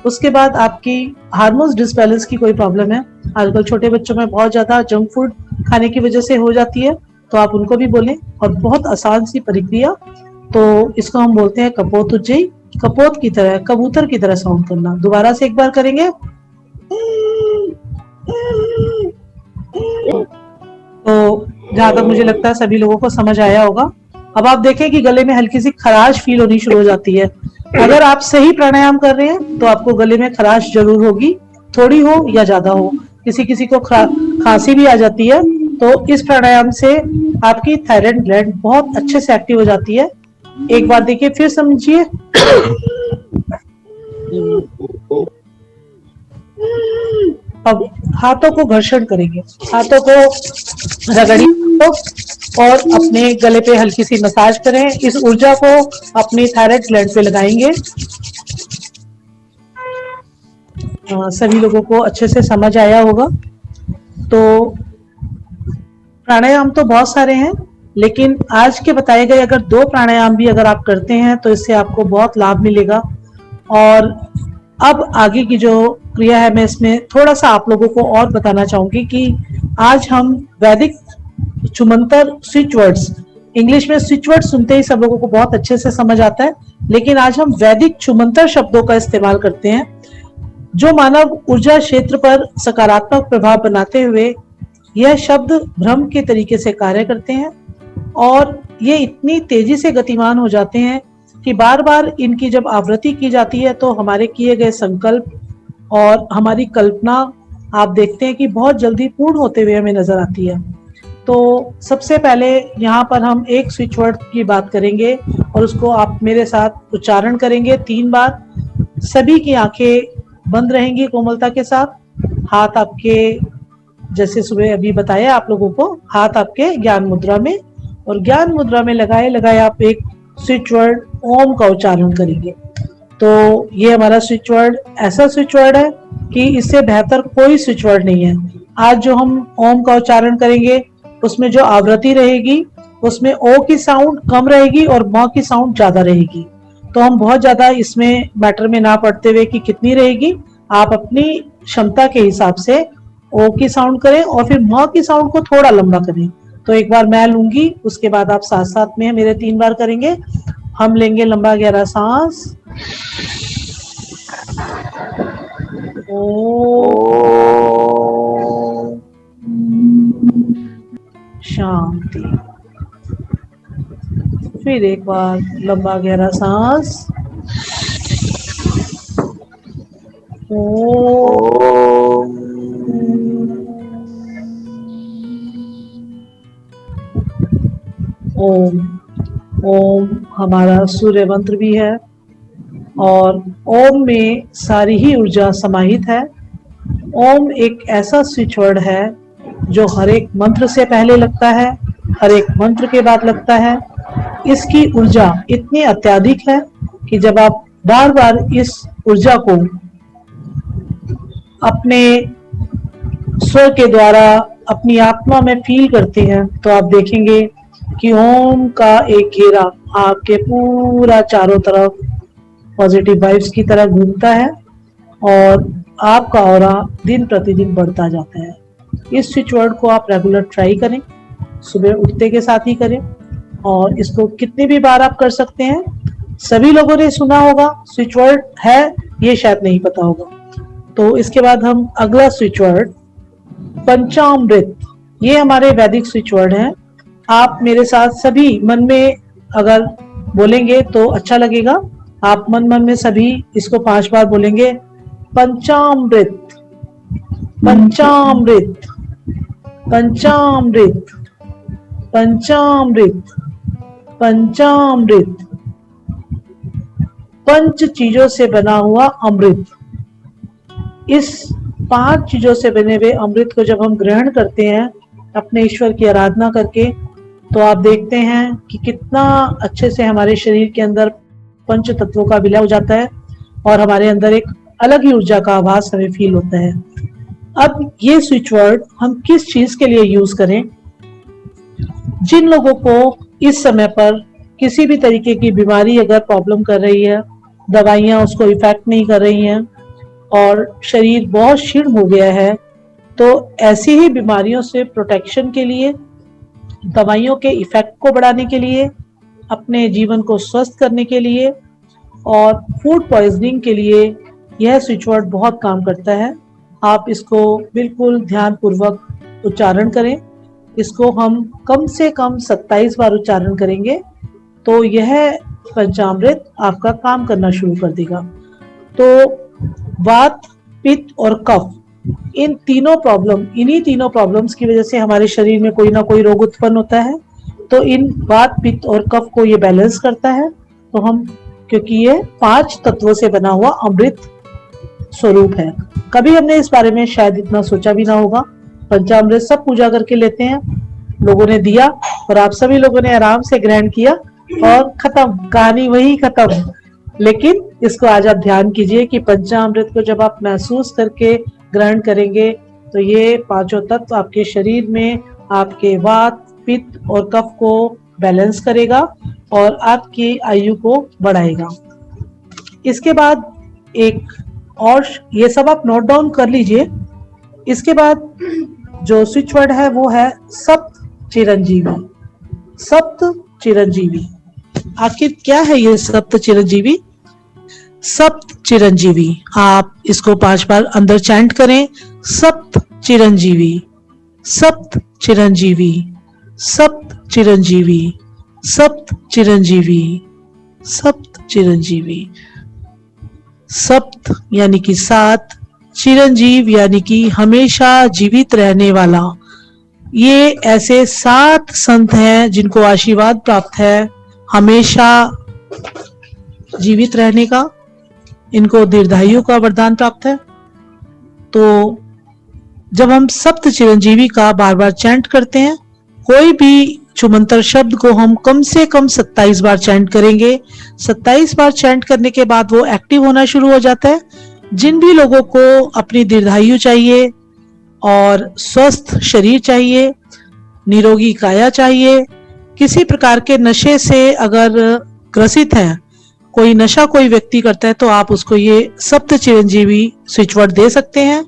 उसके बाद आपकी हार्मोन्स डिसबैलेंस की कोई प्रॉब्लम है, आजकल छोटे बच्चों में बहुत ज्यादा जंक फूड खाने की वजह से हो जाती है, तो आप उनको भी बोलें। और बहुत आसान सी प्रक्रिया, तो इसको हम बोलते हैं कपोत उज्जयी। कपोत की तरह, कबूतर की तरह साउंड करना। दोबारा से एक बार करेंगे। तो जहां तक मुझे लगता है सभी लोगों को समझ आया होगा। अब आप देखें कि गले में हल्की सी खराश फील होनी शुरू हो जाती है। अगर आप सही प्राणायाम कर रहे हैं तो आपको गले में खराश जरूर होगी, थोड़ी हो या ज्यादा हो। किसी किसी को खांसी भी आ जाती है। तो इस प्राणायाम से आपकी थायराइड ग्लैंड बहुत अच्छे से एक्टिव हो जाती है। एक बार देखिए, फिर समझिए। अब हाथों को घर्षण करेंगे, हाथों को रगड़िए और अपने गले पे हल्की सी मसाज करें। इस ऊर्जा को अपनी थायराइड ग्लैंड पे लगाएंगे। सभी लोगों को अच्छे से समझ आया होगा। तो प्राणायाम तो बहुत सारे हैं, लेकिन आज के बताए गए अगर 2 प्राणायाम भी अगर आप करते हैं तो इससे आपको बहुत लाभ मिलेगा। और अब आगे की जो क्रिया है, मैं इसमें थोड़ा सा आप लोगों को और बताना चाहूंगी कि आज हम वैदिक छुमंतर स्विच वर्ड्स, इंग्लिश में स्विच वर्ड सुनते ही सब लोगों को बहुत अच्छे से समझ आता है, लेकिन आज हम वैदिक छुमंतर शब्दों का इस्तेमाल करते हैं, जो मानव ऊर्जा क्षेत्र पर सकारात्मक प्रभाव बनाते हुए यह शब्द भ्रम के तरीके से कार्य करते हैं। और ये इतनी तेजी से गतिमान हो जाते हैं कि बार बार इनकी जब आवृत्ति की जाती है तो हमारे किए गए संकल्प और हमारी कल्पना आप देखते हैं कि बहुत जल्दी पूर्ण होते हुए हमें नजर आती है। तो सबसे पहले यहाँ पर हम एक स्विच वर्ड की बात करेंगे और उसको आप मेरे साथ उच्चारण करेंगे 3 बार। सभी की आंखें बंद रहेंगी कोमलता के साथ, हाथ आपके जैसे सुबह अभी बताया आप लोगों को, हाथ आपके ज्ञान मुद्रा में, और ज्ञान मुद्रा में लगाए लगाए आप एक स्विच वर्ड ओम का उच्चारण करेंगे। तो ये हमारा स्विच वर्ड ऐसा स्विच वर्ड है कि इससे बेहतर कोई स्विच वर्ड नहीं है। आज जो हम ओम का उच्चारण करेंगे उसमें जो आवृत्ति रहेगी उसमें ओ की साउंड कम रहेगी और म की साउंड ज्यादा रहेगी। तो हम बहुत ज्यादा इसमें मैटर में ना पड़ते हुए कि कितनी रहेगी, आप अपनी क्षमता के हिसाब से ओ की साउंड करें और फिर म की साउंड को थोड़ा लंबा करें। तो एक बार मैं लूंगी, उसके बाद आप साथ साथ में मेरे 3 बार करेंगे। हम लेंगे लंबा गहरा सांस, ओ, शांति। फिर एक बार लंबा गहरा सांस, ओम। ओम हमारा सूर्य मंत्र भी है और ओम में सारी ही ऊर्जा समाहित है। ओम एक ऐसा स्विच वर्ड है जो हर एक मंत्र से पहले लगता है, हर एक मंत्र के बाद लगता है। इसकी ऊर्जा इतनी अत्यधिक है कि जब आप बार बार इस ऊर्जा को अपने स्वर के द्वारा अपनी आत्मा में फील करते हैं तो आप देखेंगे कि ओम का एक घेरा आपके पूरा चारों तरफ पॉजिटिव वाइब्स की तरह घूमता है और आपका ऑरा दिन प्रतिदिन बढ़ता जाता है। इस स्विच वर्ड को आप रेगुलर ट्राई करें, सुबह उठते के साथ ही करें और इसको कितनी भी बार आप कर सकते हैं। सभी लोगों ने सुना होगा, स्विच वर्ड है ये शायद नहीं पता होगा। तो इसके बाद हम अगला स्विच वर्ड पंचामृत, ये हमारे वैदिक स्विच वर्ड है। आप मेरे साथ सभी मन में अगर बोलेंगे तो अच्छा लगेगा। आप मन मन में सभी इसको 5 बार बोलेंगे, पंचामृत, पंचामृत, पंचामृत, पंचामृत, पंचामृत। 5 चीजों से बना हुआ अमृत। इस 5 चीजों से बने हुए अमृत को जब हम ग्रहण करते हैं अपने ईश्वर की आराधना करके, तो आप देखते हैं कि कितना अच्छे से हमारे शरीर के अंदर पंच तत्वों का विलय हो जाता है और हमारे अंदर एक अलग ही ऊर्जा का आभास हमें फील होता है। अब ये स्विच वर्ड हम किस चीज के लिए यूज करें? जिन लोगों को इस समय पर किसी भी तरीके की बीमारी अगर प्रॉब्लम कर रही है, दवाइयां उसको इफेक्ट नहीं कर रही हैं और शरीर बहुत क्षीण हो गया है, तो ऐसी ही बीमारियों से प्रोटेक्शन के लिए, दवाइयों के इफेक्ट को बढ़ाने के लिए, अपने जीवन को स्वस्थ करने के लिए और फूड पॉइजनिंग के लिए यह स्विच वर्ड बहुत काम करता है। आप इसको बिल्कुल ध्यान पूर्वक उच्चारण करें। इसको हम कम से कम 27 बार उच्चारण करेंगे तो यह पंचामृत आपका काम करना शुरू कर देगा। तो वात, पित्त और कफ, इन्हीं तीनों प्रॉब्लम्स की वजह से हमारे शरीर में कोई ना कोई रोग उत्पन्न होता है। तो इन वात, पित्त और कफ को ये बैलेंस करता है। तो हम, क्योंकि ये 5 तत्वों से बना हुआ अमृत स्वरूप है, कभी हमने इस बारे में शायद इतना सोचा भी ना होगा। पंचामृत सब पूजा करके लेते हैं, लोगों ने दिया और आप सभी लोगों ने आराम से ग्रहण किया और खत्म, कहानी वही खत्म। लेकिन इसको आज आप ध्यान कीजिए कि पंचामृत को जब आप महसूस करके ग्रहण करेंगे तो ये 5 तत्व आपके शरीर में आपके वात, पित्त और कफ को बैलेंस करेगा और आपकी आयु को बढ़ाएगा। इसके बाद एक और, ये सब आप नोट डाउन कर लीजिए। इसके बाद जो स्विच वर्ड है वो है सप्त चिरंजीवी। सप्त चिरंजीवी, आखिर क्या है ये सप्त चिरंजीवी? सप्त चिरंजीवी, आप इसको 5 बार अंदर चैंट करें, सप्त चिरंजीवी, सप्त चिरंजीवी, सप्त चिरंजीवी, सप्त चिरंजीवी, सप्त चिरंजीवी। सप्त यानी कि 7, चिरंजीव यानी कि हमेशा जीवित रहने वाला। ये ऐसे 7 संत हैं जिनको आशीर्वाद प्राप्त है हमेशा जीवित रहने का, इनको दीर्घायु का वरदान प्राप्त है। तो जब हम सप्त चिरंजीवी का बार बार चैंट करते हैं, कोई भी छुमंतर शब्द को हम कम से कम 27 बार चैंट करेंगे। 27 बार चैंट करने के बाद वो एक्टिव होना शुरू हो जाता है। जिन भी लोगों को अपनी दीर्घायु चाहिए और स्वस्थ शरीर चाहिए, निरोगी काया चाहिए, किसी प्रकार के नशे से अगर ग्रसित हैं, कोई नशा कोई व्यक्ति करता है, तो आप उसको ये सप्त चिरंजीवी स्विच वर्ड दे सकते हैं।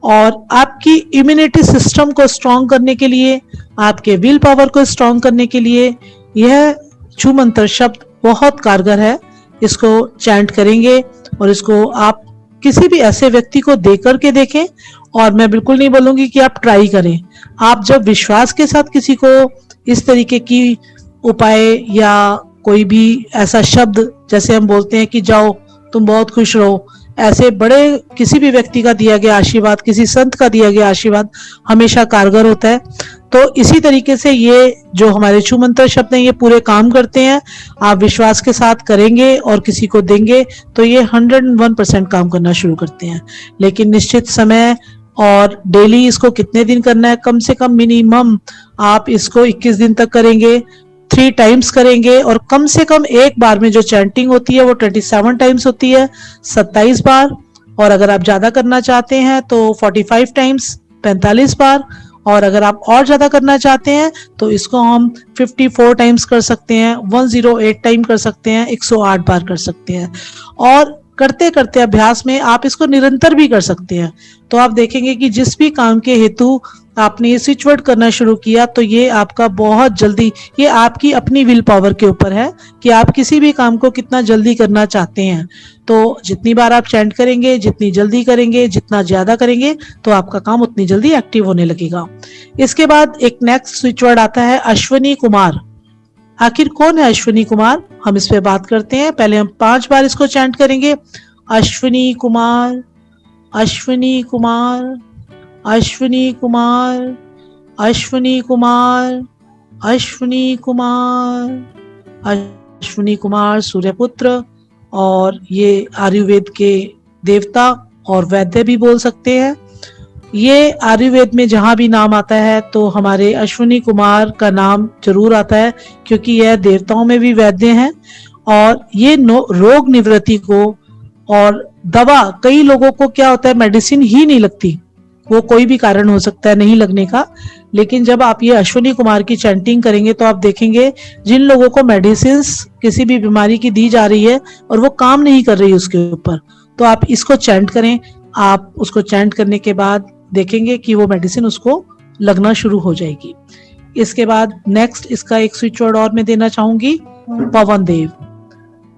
और आपकी इम्यूनिटी सिस्टम को स्ट्रॉन्ग करने के लिए, आपके विल पावर को स्ट्रॉन्ग करने के लिए यह छू मंत्र शब्द बहुत कारगर है। इसको चैंट करेंगे और इसको आप किसी भी ऐसे व्यक्ति को दे करके देखें। और मैं बिल्कुल नहीं बोलूंगी कि आप ट्राई करें। आप जब विश्वास के साथ किसी को इस तरीके की उपाय या कोई भी ऐसा शब्द, जैसे हम बोलते हैं कि जाओ तुम बहुत खुश रहो, ऐसे बड़े किसी भी व्यक्ति का दिया गया आशीर्वाद, किसी संत का दिया गया आशीर्वाद हमेशा कारगर होता है। तो इसी तरीके से ये जो हमारे छू मंत्र शब्द हैं ये पूरे काम करते हैं। आप विश्वास के साथ करेंगे और किसी को देंगे तो ये 101% काम करना शुरू करते हैं। लेकिन निश्चित समय और डेली इसको कितने दिन करना है, कम से कम मिनिमम आप इसको 21 दिन तक करेंगे, 3 टाइम्स करेंगे। और कम से कम एक बार में जो चैंटिंग होती है वो 27 टाइम्स होती है, 27 बार। और अगर आप ज्यादा करना चाहते हैं तो 45 टाइम्स, 45 बार। और अगर आप और ज्यादा करना चाहते हैं तो इसको हम 54 टाइम्स कर सकते हैं, 108 टाइम कर सकते हैं, 108 बार कर सकते हैं। और करते करते अभ्यास में आप इसको निरंतर भी कर सकते हैं। तो आप देखेंगे कि जिस भी काम के हेतु आपने ये स्विच वर्ड करना शुरू किया तो ये आपका बहुत जल्दी, ये आपकी अपनी विल पावर के ऊपर है कि आप किसी भी काम को कितना जल्दी करना चाहते हैं। तो जितनी बार आप चैंट करेंगे, जितनी जल्दी करेंगे, जितना ज्यादा करेंगे, तो आपका काम उतनी जल्दी एक्टिव होने लगेगा। इसके बाद एक नेक्स्ट स्विच वर्ड आता है अश्विनी कुमार। आखिर कौन है अश्विनी कुमार, हम इस पे बात करते हैं। पहले हम 5 बार इसको चैंट करेंगे। अश्विनी कुमार, अश्विनी कुमार, अश्विनी कुमार, अश्विनी कुमार, अश्विनी कुमार, अश्विनी कुमार सूर्यपुत्र। और ये आयुर्वेद के देवता और वैद्य भी बोल सकते हैं। ये आयुर्वेद में जहां भी नाम आता है तो हमारे अश्विनी कुमार का नाम जरूर आता है, क्योंकि यह देवताओं में भी वैद्य हैं। और ये रोग निवृत्ति को और दवा, कई लोगों को क्या होता है मेडिसिन ही नहीं लगती, वो कोई भी कारण हो सकता है नहीं लगने का। लेकिन जब आप ये अश्विनी कुमार की चैंटिंग करेंगे तो आप देखेंगे जिन लोगों को मेडिसिन किसी भी बीमारी की दी जा रही है और वो काम नहीं कर रही उसके ऊपर, तो आप इसको चैंट करें। आप उसको चैंट करने के बाद देखेंगे कि वो मेडिसिन उसको लगना शुरू हो जाएगी। इसके बाद नेक्स्ट इसका एक स्विच वर्ड और मैं देना चाहूंगी, पवन देव।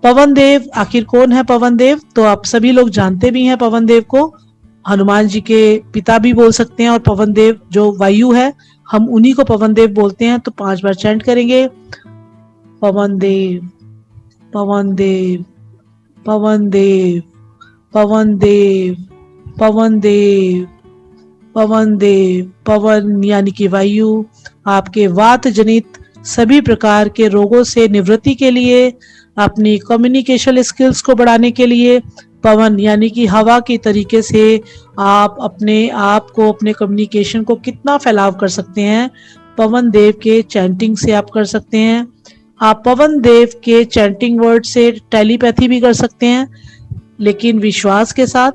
पवन देव, आखिर कौन है पवन देव, तो आप सभी लोग जानते भी हैं पवन देव को, हनुमान जी के पिता भी बोल सकते हैं। और पवन देव जो वायु है, हम उन्हीं को पवन देव बोलते हैं। तो 5 बार चैंट करेंगे, पवन देव, पवन देव, पवन देव, पवन देव, पवन देव, पवन देव। पवन यानी कि वायु, आपके वात जनित सभी प्रकार के रोगों से निवृत्ति के लिए, अपनी कम्युनिकेशन स्किल्स को बढ़ाने के लिए, पवन यानी कि हवा के तरीके से आप अपने आप को, अपने कम्युनिकेशन को कितना फैलाव कर सकते हैं, पवन देव के चैंटिंग से आप कर सकते हैं। आप पवन देव के चैंटिंग वर्ड से टेलीपैथी भी कर सकते हैं। लेकिन विश्वास के साथ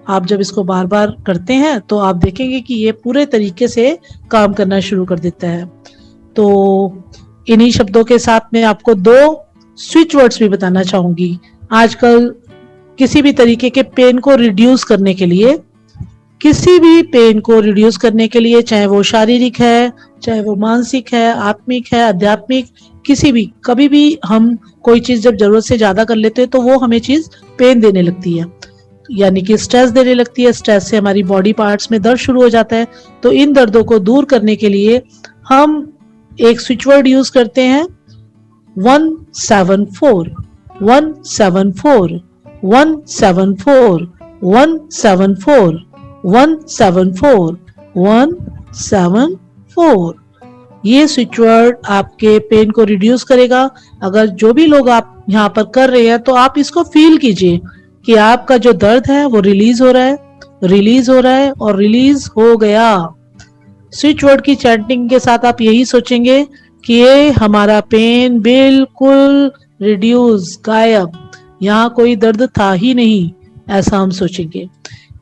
आप जब इसको बार बार करते हैं तो आप देखेंगे कि ये पूरे तरीके से काम करना शुरू कर देता है। तो इन्हीं शब्दों के साथ मैं आपको 2 स्विच वर्ड्स भी बताना चाहूंगी। आजकल किसी भी तरीके के पेन को रिड्यूस करने के लिए, किसी भी पेन को रिड्यूस करने के लिए, चाहे वो शारीरिक है, चाहे वो मानसिक है, आत्मिक है, आध्यात्मिक, किसी भी, कभी भी हम कोई चीज जब जरूरत से ज्यादा कर लेते हैं तो वो हमें चीज पेन देने लगती है, यानी कि स्ट्रेस देने लगती है। स्ट्रेस से हमारी बॉडी पार्ट्स में दर्द शुरू हो जाता है। तो इन दर्दों को दूर करने के लिए हम एक स्विच वर्ड यूज करते हैं 174। 174 174 174 174 174। ये स्विच वर्ड आपके पेन को रिड्यूस करेगा। अगर जो भी लोग आप यहाँ पर कर रहे हैं तो आप इसको फील कीजिए कि आपका जो दर्द है वो रिलीज हो रहा है, रिलीज हो रहा है और रिलीज हो गया। स्विच वर्ड की चैंटिंग के साथ आप यही सोचेंगे कि ये हमारा पेन बिल्कुल रिड्यूस, गायब, यहाँ कोई दर्द था ही नहीं, ऐसा हम सोचेंगे।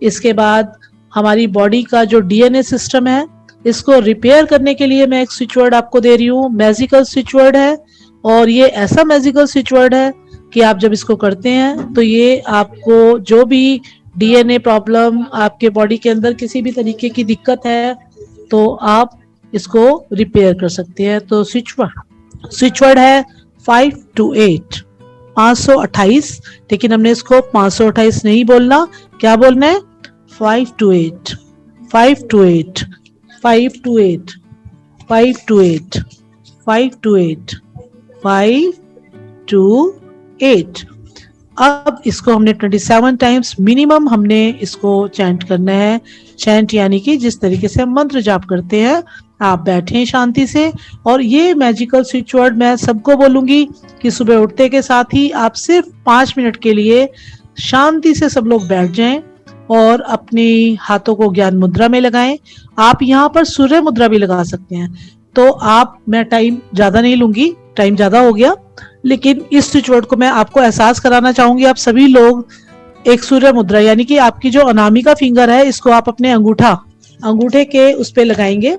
इसके बाद हमारी बॉडी का जो डीएनए सिस्टम है, इसको रिपेयर करने के लिए मैं एक स्विच वर्ड आपको दे रही हूँ। मैजिकल स्विच वर्ड है और ये ऐसा मैजिकल स्विच वर्ड है कि आप जब इसको करते हैं तो ये आपको जो भी डीएनए प्रॉब्लम, आपके बॉडी के अंदर किसी भी तरीके की दिक्कत है तो आप इसको रिपेयर कर सकते हैं। तो स्विच वर्ड है 528 528, लेकिन हमने इसको 528 नहीं बोलना, क्या बोलना है? 528 528 528 528 528 528। अब इसको हमने 27 टाइम्स मिनिमम हमने इसको चैंट करना है। चैंट यानी कि जिस तरीके से हम मंत्र जाप करते हैं, आप बैठें शांति से। और ये मैजिकल स्विच वर्ड मैं सबको बोलूंगी कि सुबह उठते के साथ ही आप सिर्फ 5 मिनट के लिए शांति से सब लोग बैठ जाएं और अपने हाथों को ज्ञान मुद्रा में लगाएं। आप यहाँ पर सूर्य मुद्रा भी लगा सकते हैं। तो मैं टाइम ज्यादा नहीं लूंगी, टाइम ज्यादा हो गया, लेकिन इस स्विच वर्ड को मैं आपको एहसास कराना चाहूंगी। आप सभी लोग एक सूर्य मुद्रा यानी कि आपकी जो अनामिका फिंगर है, इसको आप अपने अंगूठे के उस पे लगाएंगे,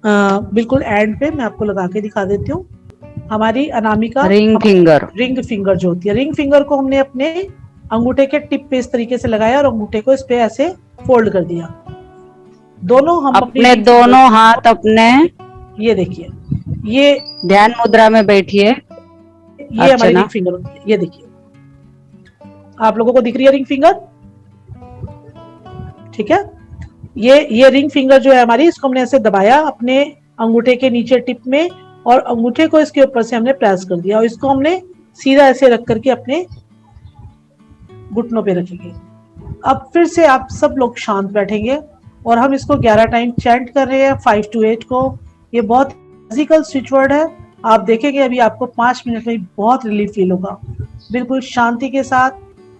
बिल्कुल एंड पे। मैं आपको लगा के दिखा देती हूँ। हमारी अनामिका रिंग फिंगर जो होती है, रिंग फिंगर को हमने अपने अंगूठे के टिप पे इस तरीके से लगाया और अंगूठे को इस पे ऐसे फोल्ड कर दिया। दोनों हम अपने दोनों हाथ अपने, ये देखिए, ये ध्यान मुद्रा में बैठिए। ये हमारी रिंग फिंगर होती है। ये देखिए, आप लोगों को दिख रही है रिंग फिंगर? ठीक है। ये रिंग फिंगर जो है हमारी, इसको हमने ऐसे दबाया अपने अंगूठे के नीचे टिप में और अंगूठे को इसके ऊपर से हमने प्रेस कर दिया और इसको हमने सीधा ऐसे रख करके अपने घुटनों पे रखेंगे। अब फिर से आप सब लोग शांत बैठेंगे और हम इसको 11 टाइम चैंट कर रहे हैं 528 को। ये बहुत मैजिकल स्विच वर्ड है। आप देखेंगे अभी आपको 5 मिनट में बहुत रिलीफ फील होगा। बिल्कुल शांति के साथ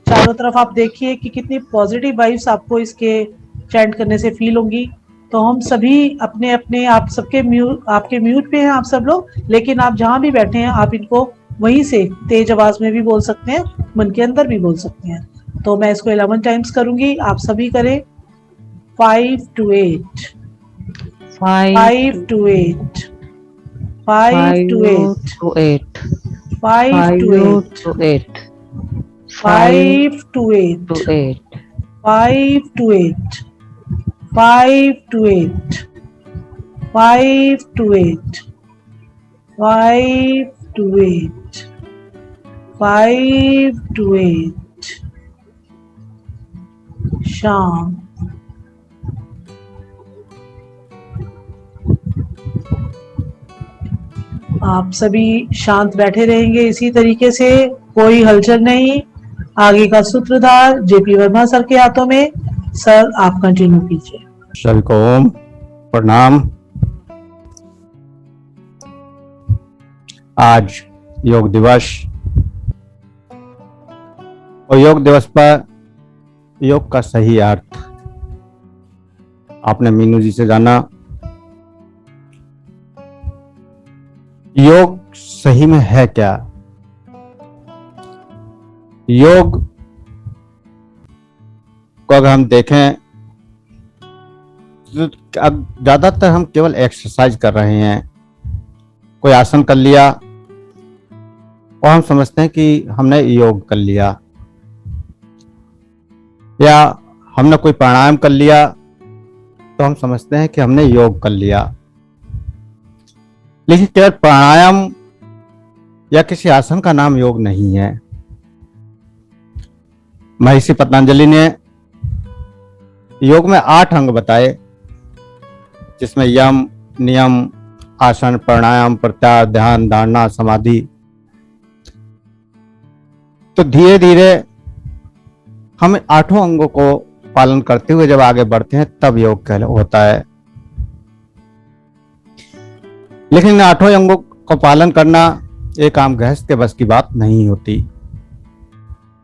चारों तरफ आप देखिए कि कितनी पॉजिटिव वाइब्स आपको इसके चैंट करने से फील होंगी। तो हम सभी अपने अपने, आप सबके आपके म्यूट पे हैं आप सब लोग, लेकिन आप जहां भी बैठे हैं आप इनको वहीं से तेज आवाज में भी बोल सकते हैं, मन के अंदर भी बोल सकते हैं। तो मैं इसको 11 टाइम्स करूंगी, आप सभी करें। 528 528 528 528 528 528 528 528 528 528। शाम। आप सभी शांत बैठे रहेंगे इसी तरीके से, कोई हलचल नहीं। आगे का सूत्रधार जेपी वर्मा सर के हाथों में। सर आप कंटिन्यू कीजिए। सभी को ओम प्रणाम। आज योग दिवस और योग दिवस पर योग का सही अर्थ आपने मीनू जी से जाना। योग सही में है क्या? योग को अगर हम देखें तो अब ज्यादातर हम केवल एक्सरसाइज कर रहे हैं। कोई आसन कर लिया और हम समझते हैं कि हमने योग कर लिया, या हमने कोई प्राणायाम कर लिया तो हम समझते हैं कि हमने योग कर लिया। लेकिन केवल प्राणायाम या किसी आसन का नाम योग नहीं है। महर्षि पतंजलि ने योग में 8 अंग बताए, जिसमें यम, नियम, आसन, प्राणायाम, प्रत्याहार, ध्यान, धारणा, समाधि। तो धीरे धीरे हम 8 अंगों को पालन करते हुए जब आगे बढ़ते हैं तब योग होता है। लेकिन इन 8 अंगों का पालन करना एक आम गृहस्थ के बस की बात नहीं होती।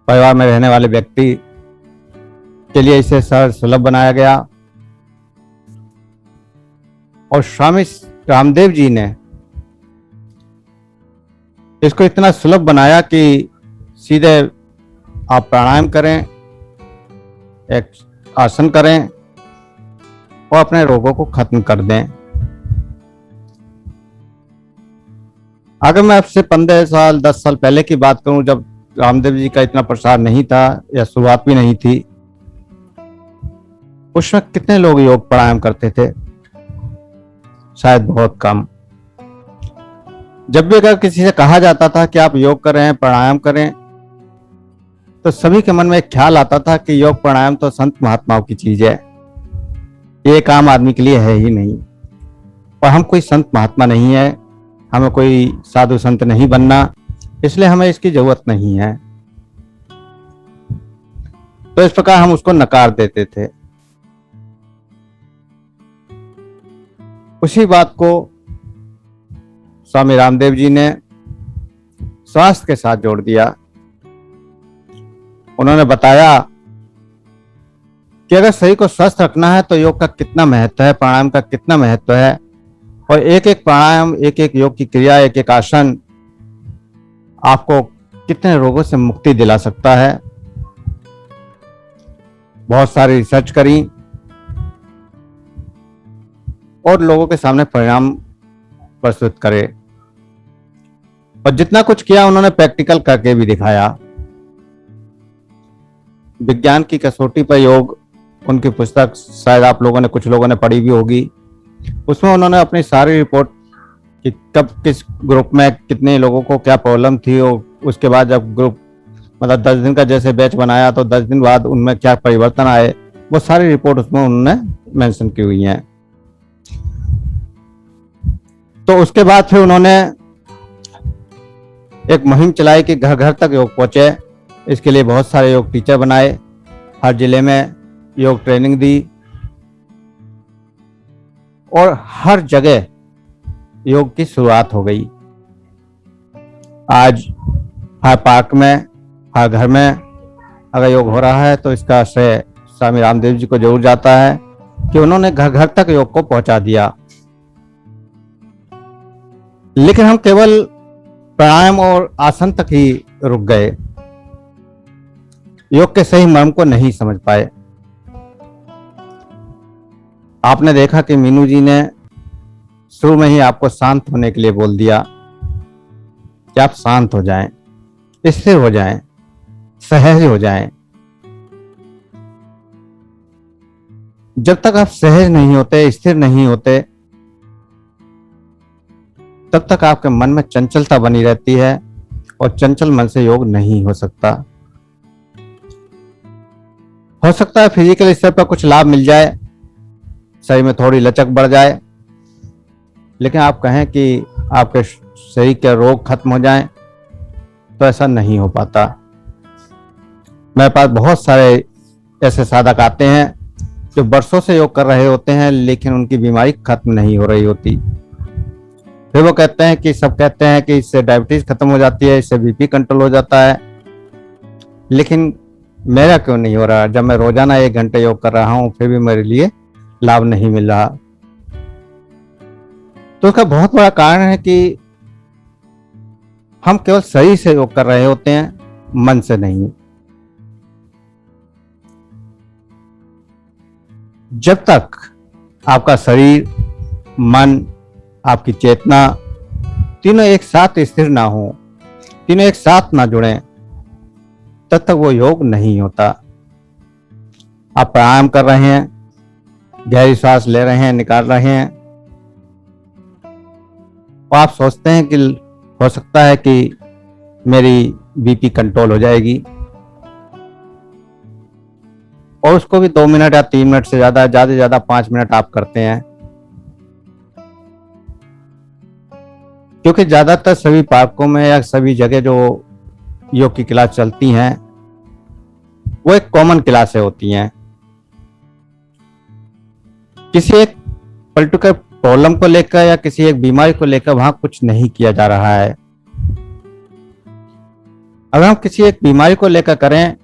परिवार में रहने वाले व्यक्ति के लिए इसे सहज सुलभ बनाया गया और स्वामी रामदेव जी ने इसको इतना सुलभ बनाया कि सीधे आप प्राणायाम करें, एक आसन करें और अपने रोगों को खत्म कर दें। अगर मैं आपसे 15 साल 10 साल पहले की बात करूं, जब रामदेव जी का इतना प्रसार नहीं था या शुरुआत भी नहीं थी, उस वक्त कितने लोग योग प्राणायाम करते थे? शायद बहुत कम। जब भी अगर किसी से कहा जाता था कि आप योग कर रहे हैं, प्राणायाम करें, तो सभी के मन में एक ख्याल आता था कि योग प्राणायाम तो संत महात्माओं की चीज है, ये एक आम आदमी के लिए है ही नहीं। और हम कोई संत महात्मा नहीं है, हमें कोई साधु संत नहीं बनना, इसलिए हमें इसकी जरूरत नहीं है। तो इस प्रकार हम उसको नकार देते थे। उसी बात को स्वामी रामदेव जी ने स्वास्थ्य के साथ जोड़ दिया। उन्होंने बताया कि अगर शरीर को स्वस्थ रखना है तो योग का कितना महत्व है, प्राणायाम का कितना महत्व है, और एक एक प्राणायाम, एक एक योग की क्रिया, एक एक आसन आपको कितने रोगों से मुक्ति दिला सकता है। बहुत सारी रिसर्च करी और लोगों के सामने परिणाम प्रस्तुत करे, और जितना कुछ किया उन्होंने प्रैक्टिकल करके भी दिखाया। विज्ञान की कसौटी पर योग, उनकी पुस्तक शायद आप लोगों ने, कुछ लोगों ने पढ़ी भी होगी। उसमें उन्होंने अपनी सारी रिपोर्ट कि कब किस ग्रुप में कितने लोगों को क्या प्रॉब्लम थी, और उसके बाद जब ग्रुप मतलब 10 दिन का जैसे बैच बनाया तो 10 दिन बाद उनमें क्या परिवर्तन आए, वो सारी रिपोर्ट उसमें उन्होंने मेंशन की हुई है। तो उसके बाद फिर उन्होंने एक मुहिम चलाई कि घर घर तक योग पहुंचे। इसके लिए बहुत सारे योग टीचर बनाए, हर जिले में योग ट्रेनिंग दी, और हर जगह योग की शुरुआत हो गई। आज हर पार्क में, हर घर में अगर योग हो रहा है तो इसका श्रेय स्वामी रामदेव जी को जरूर जाता है कि उन्होंने घर घर तक योग को पहुंचा दिया। लेकिन हम केवल प्राणायाम और आसन तक ही रुक गए, योग के सही मर्म को नहीं समझ पाए। आपने देखा कि मीनू जी ने शुरू में ही आपको शांत होने के लिए बोल दिया कि आप शांत हो जाएं, स्थिर हो जाएं, सहज हो जाएं। जब तक आप सहज नहीं होते, स्थिर नहीं होते, तब तक आपके मन में चंचलता बनी रहती है, और चंचल मन से योग नहीं हो सकता। हो सकता है फिजिकल स्तर पर कुछ लाभ मिल जाए, शरीर में थोड़ी लचक बढ़ जाए, लेकिन आप कहें कि आपके शरीर के रोग खत्म हो जाएं, तो ऐसा नहीं हो पाता। मेरे पास बहुत सारे ऐसे साधक आते हैं जो वर्षों से योग कर रहे होते हैं, लेकिन उनकी बीमारी खत्म नहीं हो रही होती। फिर वो कहते हैं कि सब कहते हैं कि इससे डायबिटीज खत्म हो जाती है, इससे बीपी कंट्रोल हो जाता है, लेकिन मेरा क्यों नहीं हो रहा? जब मैं रोजाना 1 घंटे योग कर रहा हूं, फिर भी मेरे लिए लाभ नहीं मिल रहा। तो उसका बहुत बड़ा कारण है कि हम केवल शरीर से योग कर रहे होते हैं, मन से नहीं। जब तक आपका शरीर, मन, आपकी चेतना तीनों एक साथ स्थिर ना हो, तीनों एक साथ ना जुड़े, तब तक वो योग नहीं होता। आप प्राणायाम कर रहे हैं, गहरी सांस ले रहे हैं, निकाल रहे हैं, और आप सोचते हैं कि हो सकता है कि मेरी बीपी कंट्रोल हो जाएगी, और उसको भी 2 मिनट या 3 मिनट से ज्यादा 5 मिनट आप करते हैं। क्योंकि ज्यादातर सभी पार्कों में या सभी जगह जो योग की क्लास चलती हैं वो एक कॉमन क्लासें होती हैं। किसी एक पर्टिकुलर प्रॉब्लम को लेकर या किसी एक बीमारी को लेकर वहां कुछ नहीं किया जा रहा है। अगर हम किसी एक बीमारी को लेकर करें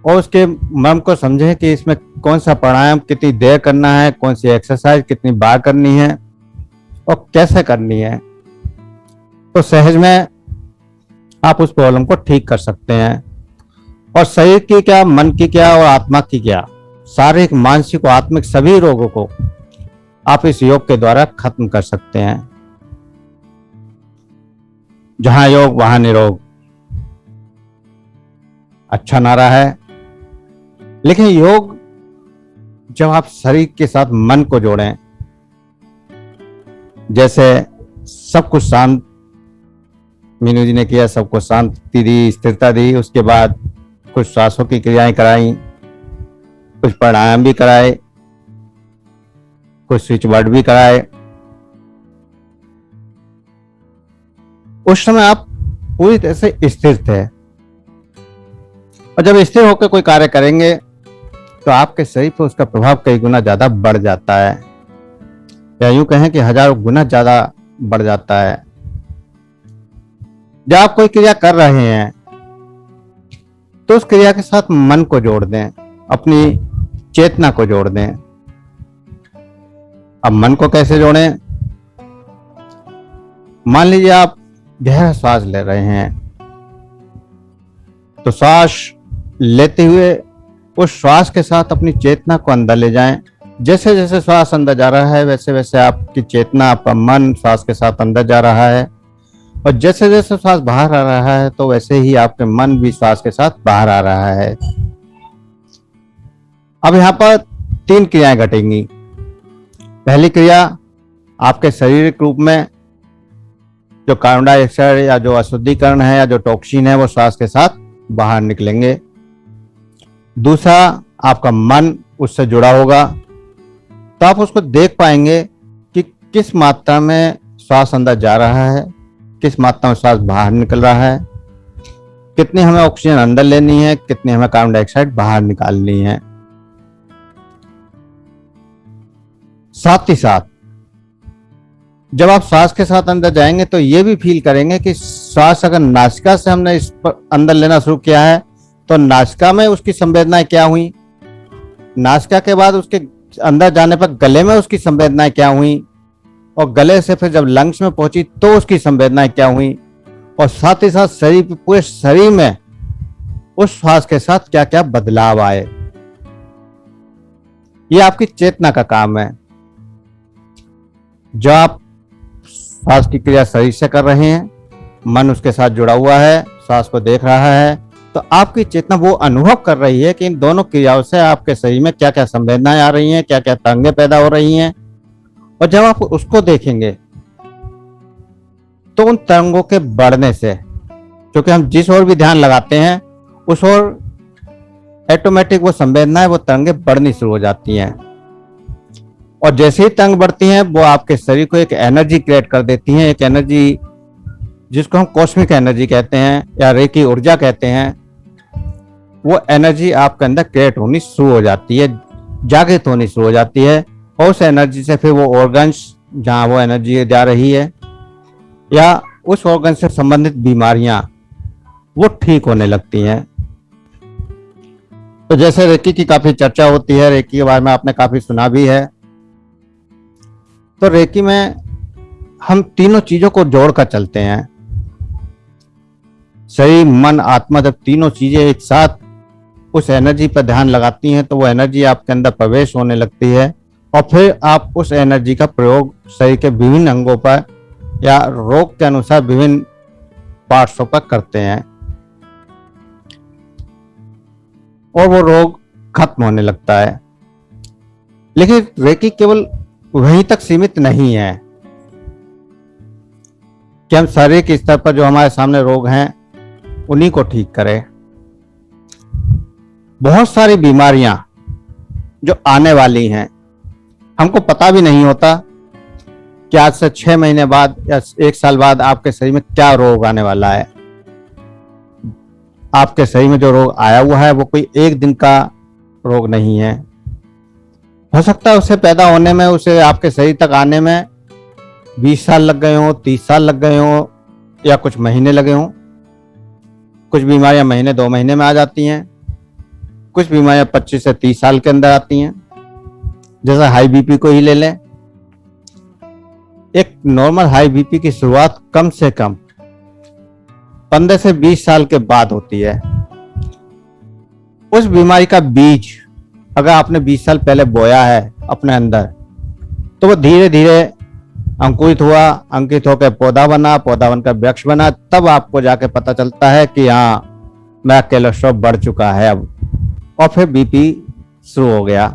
और उसके मर्म को समझें कि इसमें कौन सा प्राणायाम कितनी देर करना है, कौन सी एक्सरसाइज कितनी बार करनी है और कैसे करनी है, तो सहज में आप उस प्रॉब्लम को ठीक कर सकते हैं। और शरीर की क्या, मन की क्या और आत्मा की क्या, शारीरिक, मानसिक और आत्मिक सभी रोगों को आप इस योग के द्वारा खत्म कर सकते हैं। जहां योग वहां निरोग, अच्छा नारा है। लेकिन योग जब आप शरीर के साथ मन को जोड़ें, जैसे सब कुछ शांत मीनू जी ने किया, सबको शांति दी, स्थिरता दी, उसके बाद कुछ श्वासों की क्रियाएं कराई, कुछ प्राणायाम भी कराए, कुछ स्विच वर्ड भी कराए। उस समय आप पूरी तरह से स्थिर थे और जब स्थिर होकर कोई कार्य करेंगे तो आपके शरीर पर उसका प्रभाव कई गुना ज्यादा बढ़ जाता है, या यूं कहें कि हजारों गुना ज्यादा बढ़ जाता है। जब आप कोई क्रिया कर रहे हैं तो उस क्रिया के साथ मन को जोड़ दें, अपनी चेतना को जोड़ दें। अब मन को कैसे जोड़ें? मान लीजिए आप गहरा श्वास ले रहे हैं, तो श्वास लेते हुए उस श्वास के साथ अपनी चेतना को अंदर ले जाएं। जैसे जैसे श्वास अंदर जा रहा है वैसे वैसे आपकी चेतना, आपका मन श्वास के साथ अंदर जा रहा है, और जैसे जैसे श्वास बाहर आ रहा है तो वैसे ही आपके मन भी श्वास के साथ बाहर आ रहा है। अब यहाँ पर 3 क्रियाएं घटेंगी। पहली क्रिया, आपके शारीरिक रूप में जो कार्बन डाइऑक्साइड या जो अशुद्धिकरण है या जो टॉक्सिन है वो श्वास के साथ बाहर निकलेंगे। दूसरा, आपका मन उससे जुड़ा होगा, तो आप उसको देख पाएंगे कि किस मात्रा में श्वास अंदर जा रहा है, किस मात्रा में श्वास बाहर निकल रहा है, कितनी हमें ऑक्सीजन अंदर लेनी है, कितनी हमें कार्बन डाइऑक्साइड बाहर निकालनी है। साथ ही साथ जब आप श्वास के साथ अंदर जाएंगे तो ये भी फील करेंगे कि श्वास अगर नासिका से हमने इस पर अंदर लेना शुरू किया है तो नासिका में उसकी संवेदनाएं क्या हुई, नासिका के बाद उसके अंदर जाने पर गले में उसकी संवेदनाएं क्या हुई, और गले से फिर जब लंग्स में पहुंची तो उसकी संवेदनाएं क्या हुई, और साथ ही साथ शरीर, पूरे शरीर में उस श्वास के साथ क्या क्या बदलाव आए। ये आपकी चेतना का काम है। जो आप श्वास की क्रिया शरीर से कर रहे हैं, मन उसके साथ जुड़ा हुआ है, श्वास को देख रहा है, तो आपकी चेतना वो अनुभव कर रही है कि इन दोनों क्रियाओं से आपके शरीर में क्या क्या संवेदनाएं आ रही हैं, क्या क्या तरंगें पैदा हो रही हैं। और जब आप उसको देखेंगे तो उन तरंगों के बढ़ने से, क्योंकि हम जिस ओर भी ध्यान लगाते हैं उस ओर ऑटोमेटिक वो संवेदनाएं, वो तरंगें बढ़नी शुरू हो जाती हैं, और जैसे ही तरंग बढ़ती हैं वो आपके शरीर को एक एनर्जी क्रिएट कर देती हैं, एक एनर्जी जिसको हम कॉस्मिक एनर्जी कहते हैं या रेकी ऊर्जा कहते हैं। वो एनर्जी आपके अंदर क्रिएट होनी शुरू हो जाती है, जागृत होनी शुरू हो जाती है, और उस एनर्जी से फिर वो ऑर्गन्स जहाँ वो एनर्जी जा रही है या उस ऑर्गन से संबंधित बीमारियां वो ठीक होने लगती हैं। तो जैसे रेकी की काफी चर्चा होती है, रेकी के बारे में आपने काफी सुना भी है। तो रेकी में हम तीनों चीजों को जोड़कर चलते हैं। शरीर, मन, आत्मा, जब तीनों चीजें एक साथ उस एनर्जी पर ध्यान लगाती हैं तो वो एनर्जी आपके अंदर प्रवेश होने लगती है, और फिर आप उस एनर्जी का प्रयोग शरीर के विभिन्न अंगों पर या रोग के अनुसार विभिन्न पार्ट्सों पर करते हैं, और वो रोग खत्म होने लगता है। लेकिन रेकी केवल वहीं तक सीमित नहीं है कि हम शारीरिक स्तर पर जो हमारे सामने रोग हैं उन्हीं को ठीक करें। बहुत सारी बीमारियां जो आने वाली हैं, हमको पता भी नहीं होता कि आज से 6 महीने बाद या 1 साल बाद आपके शरीर में क्या रोग आने वाला है। आपके शरीर में जो रोग आया हुआ है वो कोई एक दिन का रोग नहीं है। हो सकता है उसे पैदा होने में, उसे आपके शरीर तक आने में 20 साल लग गए हों, 30 साल लग गए हों, या कुछ महीने लगे हों। कुछ बीमारियां महीने 2 महीने में आ जाती हैं, कुछ बीमारियां 25 से 30 साल के अंदर आती हैं। जैसा हाई बीपी को ही ले लें। एक नॉर्मल हाई बीपी की शुरुआत कम से कम 15 से 20 साल के बाद होती है। उस बीमारी का बीज अगर आपने 20 साल पहले बोया है अपने अंदर, तो वो धीरे धीरे अंकुरित हुआ, अंकित होकर पौधा बना, पौधा बनकर वृक्ष बना। तब आपको जाके पता चलता है कि हाँ, मेरा कोलेस्ट्रॉल बढ़ चुका है अब, और फिर बीपी शुरू हो गया।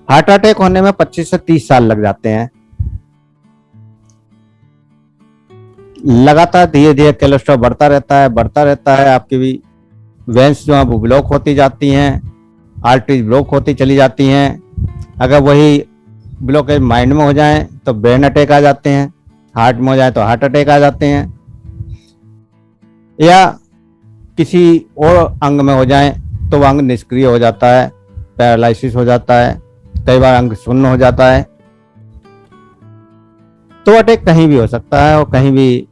हार्ट अटैक होने में 25 से 30 साल लग जाते हैं। लगातार धीरे धीरे कोलेस्ट्रॉल बढ़ता रहता है। आपकी भी वेंस जो है वो ब्लॉक होती जाती हैं, आर्टरीज ब्लॉक होती चली जाती हैं। अगर वही ब्लॉकेज माइंड में हो जाए तो ब्रेन अटैक आ जाते हैं, हार्ट में हो जाए तो हार्ट अटैक आ जाते हैं, या किसी और अंग में हो जाए तो वह अंग निष्क्रिय हो जाता है, पैरालिसिस हो जाता है, कई बार अंग शून्य हो जाता है। तो अटैक कहीं भी हो सकता है और कहीं भी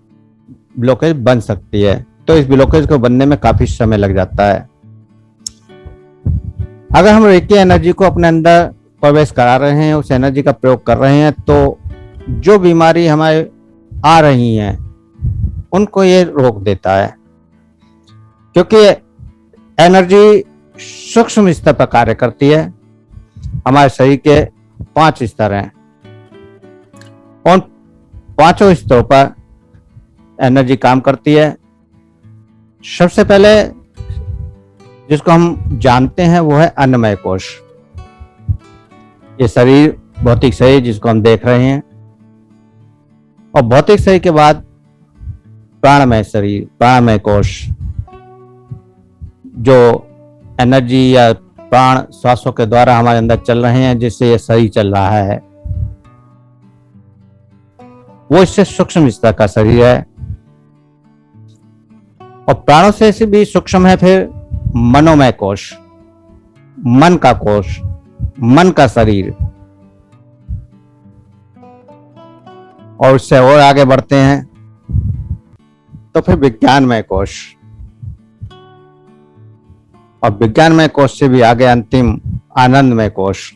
ब्लॉकेज बन सकती है। तो इस ब्लॉकेज को बनने में काफी समय लग जाता है। अगर हम रेकी एनर्जी को अपने अंदर प्रवेश करा रहे हैं, उस एनर्जी का प्रयोग कर रहे हैं, तो जो बीमारी हमारे आ रही हैं उनको ये रोक देता है। क्योंकि एनर्जी सूक्ष्म स्तर पर कार्य करती है। हमारे शरीर के 5 स्तर हैं, उन 5 स्तरों पर एनर्जी काम करती है। सबसे पहले जिसको हम जानते हैं वो है अन्नमय कोश। ये शरीर, भौतिक शरीर जिसको हम देख रहे हैं, और भौतिक शरीर के बाद प्राणमय शरीर, प्राणमय कोश, जो एनर्जी या प्राण श्वासों के द्वारा हमारे अंदर चल रहे हैं, जिससे ये शरीर चल रहा है, वो इससे सूक्ष्म स्तर का शरीर है। और प्राणों से भी सूक्ष्म है फिर मनोमय कोश, मन का कोश, मन का शरीर। और उससे और आगे बढ़ते हैं तो फिर विज्ञानमय कोश, और विज्ञानमय कोश से भी आगे अंतिम आनंदमय कोश।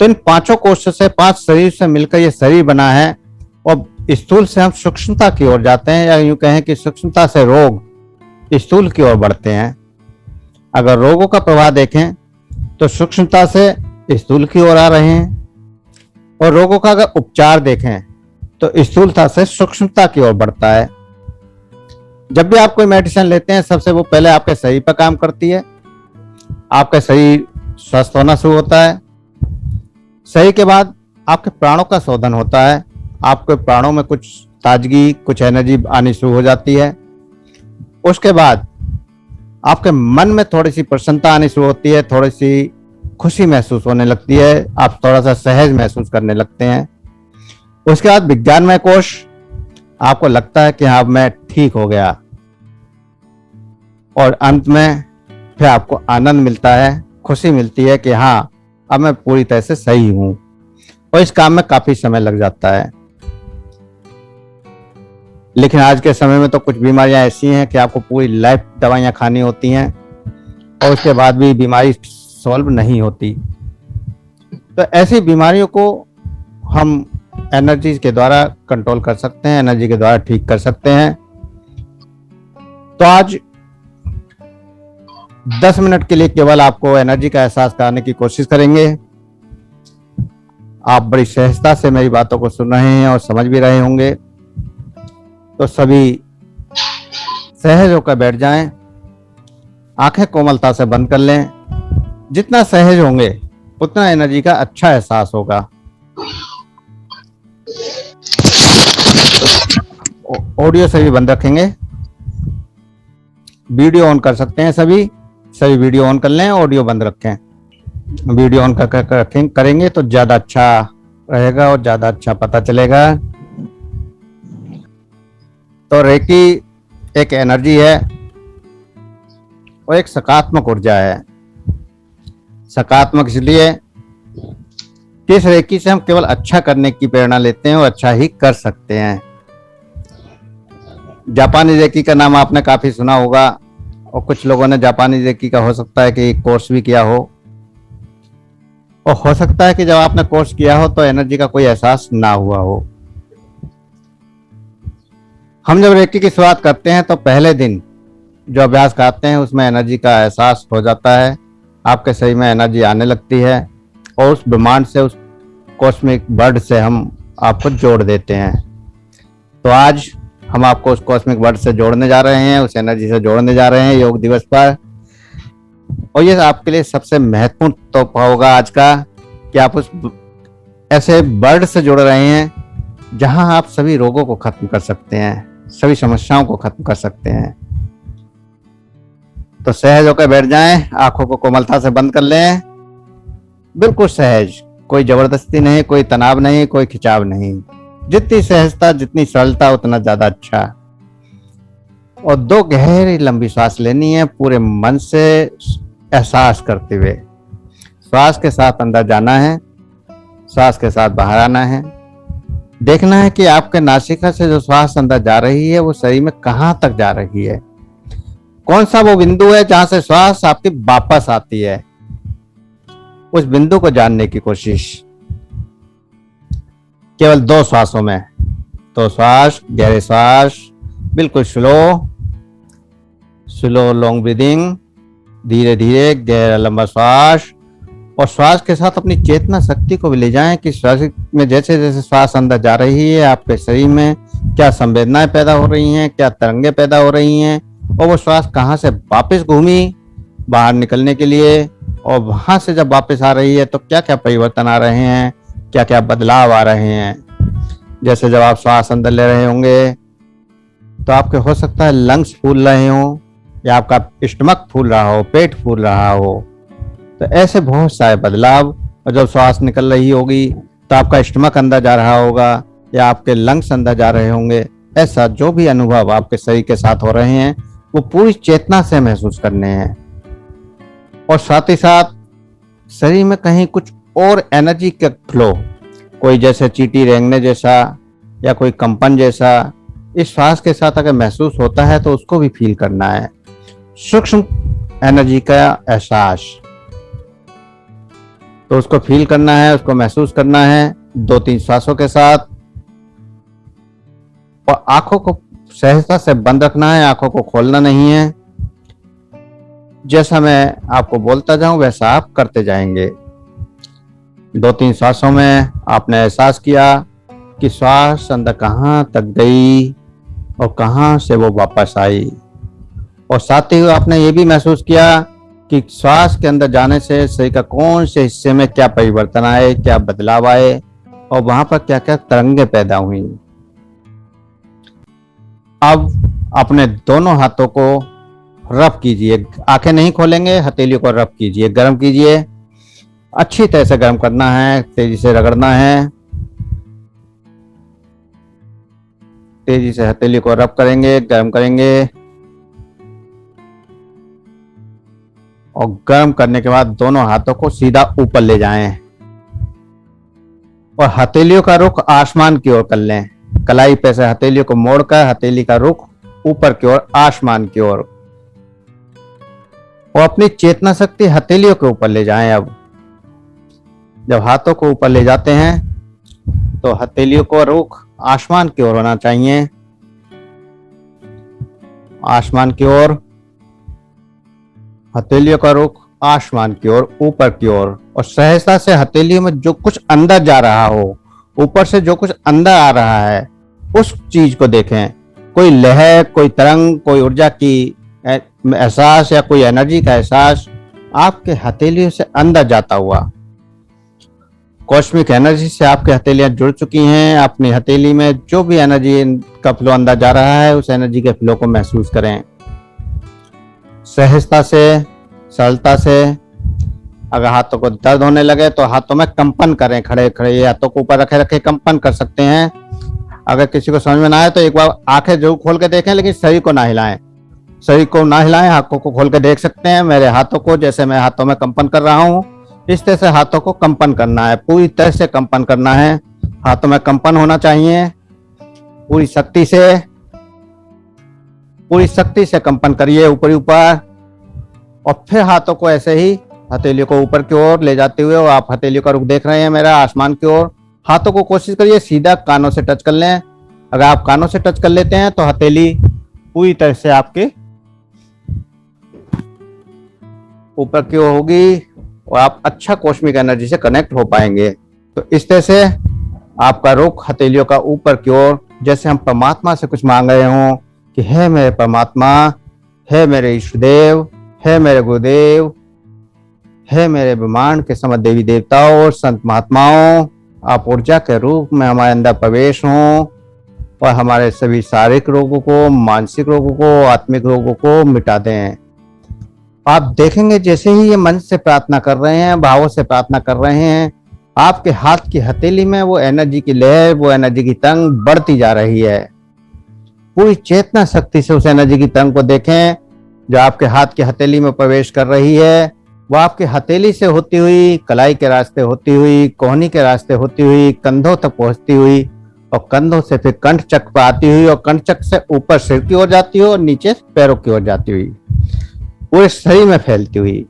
तो इन 5 कोशों से, 5 शरीर से मिलकर ये शरीर बना है। और स्थूल से हम सूक्ष्मता की ओर जाते हैं, या यूं कहें कि सूक्ष्मता से रोग स्थूल की ओर बढ़ते हैं। अगर रोगों का प्रभाव देखें तो सूक्ष्मता से स्थूल की ओर आ रहे हैं, और रोगों का अगर उपचार देखें तो स्थूलता से सूक्ष्मता की ओर बढ़ता है। जब भी आप कोई मेडिसिन लेते हैं, सबसे वो पहले आपके शरीर पर काम करती है, आपका शरीर स्वस्थ होना शुरू होता है। शरीर के बाद आपके प्राणों का शोधन होता है, आपके प्राणों में कुछ ताजगी, कुछ एनर्जी आनी शुरू हो जाती है। उसके बाद आपके मन में थोड़ी सी प्रसन्नता आनी शुरू होती है, थोड़ी सी खुशी महसूस होने लगती है, आप थोड़ा सा सहज महसूस करने लगते हैं। उसके बाद विज्ञानमय कोश, आपको लगता है कि हाँ मैं ठीक हो गया, और अंत में फिर आपको आनंद मिलता है, खुशी मिलती है कि हाँ अब मैं पूरी तरह से सही हूं। और इस काम में काफी समय लग जाता है। लेकिन आज के समय में तो कुछ बीमारियां ऐसी हैं कि आपको पूरी लाइफ दवाइयां खानी होती हैं, और उसके बाद भी बीमारी सॉल्व नहीं होती। तो ऐसी बीमारियों को हम एनर्जी के द्वारा कंट्रोल कर सकते हैं, एनर्जी के द्वारा ठीक कर सकते हैं। तो आज 10 मिनट के लिए केवल आपको एनर्जी का एहसास कराने की कोशिश करेंगे। आप बड़ी सहजता से मेरी बातों को सुन रहे हैं और समझ भी रहे होंगे। तो सभी सहज होकर बैठ जाएं, आंखें कोमलता से बंद कर लें। जितना सहज होंगे उतना एनर्जी का अच्छा एहसास होगा। ऑडियो सभी बंद रखेंगे, वीडियो ऑन कर सकते हैं, सभी वीडियो ऑन कर लें, ऑडियो बंद रखें। वीडियो ऑन करेंगे तो ज्यादा अच्छा रहेगा और ज्यादा अच्छा पता चलेगा। तो रेकी एक एनर्जी है और एक सकारात्मक ऊर्जा है। सकारात्मक इसलिए कि इस रेकी से हम केवल अच्छा करने की प्रेरणा लेते हैं और अच्छा ही कर सकते हैं। जापानी रेकी का नाम आपने काफी सुना होगा और कुछ लोगों ने जापानी रेकी का हो सकता है कि कोर्स भी किया हो, और हो सकता है कि जब आपने कोर्स किया हो तो एनर्जी का कोई एहसास ना हुआ हो। हम जब रेकी की शुरुआत करते हैं तो पहले दिन जो अभ्यास करते हैं उसमें एनर्जी का एहसास हो जाता है, आपके शरीर में एनर्जी आने लगती है और उस ब्रह्मांड से, उस कॉस्मिक बर्ड से हम आपको जोड़ देते हैं। तो आज हम आपको उस कॉस्मिक बर्ड से जोड़ने जा रहे हैं, उस एनर्जी से जोड़ने जा रहे हैं योग दिवस पर। और ये आपके लिए सबसे महत्वपूर्ण तोहफा होगा आज का कि आप उस ऐसे बर्ड से जुड़ रहे हैं जहां आप सभी रोगों को खत्म कर सकते हैं, सभी समस्याओं को खत्म कर सकते हैं। तो सहज होकर बैठ जाएं, आंखों को कोमलता से बंद कर लें, बिल्कुल सहज, कोई जबरदस्ती नहीं, कोई तनाव नहीं, कोई खिंचाव नहीं। जितनी सहजता, जितनी सरलता, उतना ज्यादा अच्छा। और 2 गहरी लंबी सांस लेनी है पूरे मन से एहसास करते हुए। श्वास के साथ अंदर जाना है, श्वास के साथ बाहर आना है। देखना है कि आपके नासिका से जो श्वास अंदर जा रही है वो शरीर में कहां तक जा रही है, कौन सा वो बिंदु है जहां से श्वास आपकी वापस आती है। उस बिंदु को जानने की कोशिश केवल 2 श्वासों में। तो श्वास, गहरे श्वास, बिल्कुल स्लो लॉन्ग ब्रीदिंग, धीरे धीरे गहरा लंबा श्वास। और श्वास के साथ अपनी चेतना शक्ति को भी ले जाएं कि श्वास में जैसे जैसे श्वास अंदर जा रही है आपके शरीर में क्या संवेदनाएं पैदा हो रही हैं, क्या तरंगे पैदा हो रही हैं, और वो श्वास कहाँ से वापस घूमी बाहर निकलने के लिए, और वहां से जब वापस आ रही है तो क्या क्या परिवर्तन आ रहे हैं, क्या क्या बदलाव आ रहे हैं। जैसे जब आप श्वास अंदर ले रहे होंगे तो आपके हो सकता है लंग्स फूल रहे हो, या आपका स्टमक फूल रहा हो, पेट फूल रहा हो। तो ऐसे बहुत सारे बदलाव। और जब श्वास निकल रही होगी तो आपका स्टमक अंदर जा रहा होगा या आपके लंग्स अंदर जा रहे होंगे। ऐसा जो भी अनुभव आपके शरीर के साथ हो रहे हैं वो पूरी चेतना से महसूस करने हैं। और साथ ही साथ शरीर में कहीं कुछ और एनर्जी का फ्लो, कोई जैसे चींटी रेंगने जैसा या कोई कंपन जैसा इस श्वास के साथ अगर महसूस होता है तो उसको भी फील करना है। सूक्ष्म एनर्जी का एहसास, तो उसको फील करना है, उसको महसूस करना है 2-3 श्वासों के साथ। और आंखों को सहजता से बंद रखना है, आंखों को खोलना नहीं है। जैसा मैं आपको बोलता जाऊं वैसा आप करते जाएंगे। 2-3 श्वासों में आपने एहसास किया कि श्वास अंदर कहाँ तक गई और कहाँ से वो वापस आई। और साथ ही आपने ये भी महसूस किया कि श्वास के अंदर जाने से शरीर का कौन से हिस्से में क्या परिवर्तन आए, क्या बदलाव आए, और वहां पर क्या क्या तरंगे पैदा हुई। अब अपने दोनों हाथों को रब कीजिए, आंखें नहीं खोलेंगे, हथेलियों को रब कीजिए, गर्म कीजिए। अच्छी तरह से गर्म करना है, तेजी से रगड़ना है। तेजी से हथेली को रब करेंगे, गर्म करेंगे। और गर्म करने के बाद दोनों हाथों को सीधा ऊपर ले जाएं और हथेलियों का रुख आसमान की ओर कर लें। कलाई पे से हथेलियों को मोड़कर हथेली का रुख ऊपर की ओर, आसमान की ओर। और अपनी चेतना शक्ति हथेलियों के ऊपर ले जाएं। अब जब हाथों को ऊपर ले जाते हैं तो हथेलियों को रुख आसमान की ओर होना चाहिए, आसमान की ओर। हथेलियों का रुख आसमान की ओर, ऊपर की ओर। और सहजता से हथेलियों में जो कुछ अंदर जा रहा हो, ऊपर से जो कुछ अंदर आ रहा है उस चीज को देखें। कोई लहर, कोई तरंग, कोई ऊर्जा की एहसास या कोई एनर्जी का एहसास आपके हथेलियों से अंदर जाता हुआ। कॉस्मिक एनर्जी से आपकी हथेलियां जुड़ चुकी हैं। अपनी हथेली में जो भी एनर्जी का फ्लो अंदर जा रहा है उस एनर्जी के फ्लो को महसूस करें। सहजता से, सरलता से अगर हाथों को दर्द होने लगे तो हाथों में कंपन करें, खड़े खड़े ये हाथों को ऊपर रखे रखे कंपन कर सकते हैं। अगर किसी को समझ में ना आए तो एक बार आंखें जरूर खोल के देखें, लेकिन शरीर को ना हिलाएं, शरीर को ना हिलाएं, आंखों को खोल के देख सकते हैं मेरे हाथों को। जैसे मैं हाथों में कंपन कर रहा हूँ, इस तरह से हाथों को कंपन करना है, पूरी तरह से कंपन करना है। हाथों में कंपन होना चाहिए, पूरी शक्ति से कंपन करिए ऊपर ऊपर। और फिर हाथों को ऐसे ही हथेलियों को ऊपर की ओर ले जाते हुए, और आप हथेलियों का रुख देख रहे हैं मेरा आसमान की ओर। हाथों को कोशिश करिए सीधा कानों से टच कर लें। अगर आप कानों से टच कर लेते हैं तो हथेली पूरी तरह से आपके ऊपर की ओर होगी और आप अच्छा कॉस्मिक एनर्जी से कनेक्ट हो पाएंगे। तो इस तरह से आपका रुख हथेलियों का ऊपर की ओर, जैसे हम परमात्मा से कुछ मांग रहे हों कि हे मेरे परमात्मा, हे मेरे ईष्ट देव, हे मेरे गुरुदेव, हे मेरे ब्रह्मांड के समस्त देवी देवताओं और संत महात्माओं, आप ऊर्जा के रूप में हमारे अंदर प्रवेश हों और हमारे सभी शारीरिक रोगों को, मानसिक रोगों को, आत्मिक रोगों को मिटा दें। आप देखेंगे जैसे ही ये मन से प्रार्थना कर रहे हैं, भावों से प्रार्थना कर रहे हैं, आपके हाथ की हथेली में वो एनर्जी की लहर, वो एनर्जी की तरंग बढ़ती जा रही है। पूरी चेतना शक्ति से उस एनर्जी की तरंग को देखें जो आपके हाथ की हथेली में प्रवेश कर रही है। वो आपकी हथेली से होती हुई, कलाई के रास्ते होती हुई, कोहनी के रास्ते होती हुई, कंधों तक पहुंचती हुई, और कंधों से फिर कंठ चक्र पर आती हुई, और कंठ चक्र से ऊपर सिर की ओर जाती हुई और नीचे पैरों की ओर जाती हुई, पूरे शरीर में फैलती हुई।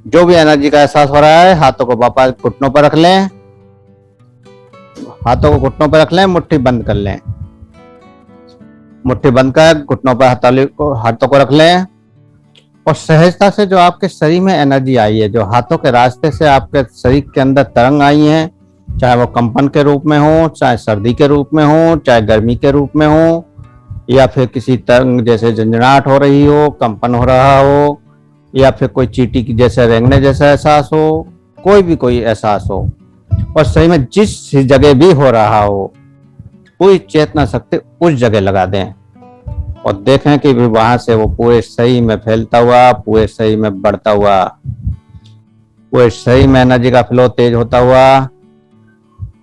जो भी एनर्जी का एहसास हो रहा है, हाथों को वापस घुटनों पर रख लें, हाथों को घुटनों पर रख लें, मुट्ठी बंद कर लें, मुट्ठी बंद कर घुटनों पर हाथों को रख लें। और सहजता से जो आपके शरीर में एनर्जी आई है, जो हाथों के रास्ते से आपके शरीर के अंदर तरंग आई है, चाहे वो कंपन के रूप में हो, चाहे सर्दी के रूप में हो, चाहे गर्मी के रूप में हो, या फिर किसी तरंग जैसे झंझनाहट हो रही हो, कंपन हो रहा हो, या फिर कोई चींटी की जैसे रेंगने जैसा एहसास हो, कोई एहसास हो, और सही में जिस जगह भी हो रहा हो, पूरी चेतना शक्ति उस जगह लगा दें और देखें कि भी वहां से वो पूरे सही में फैलता हुआ, पूरे सही में बढ़ता हुआ, पूरे सही में एनर्जी का फ्लो तेज होता हुआ।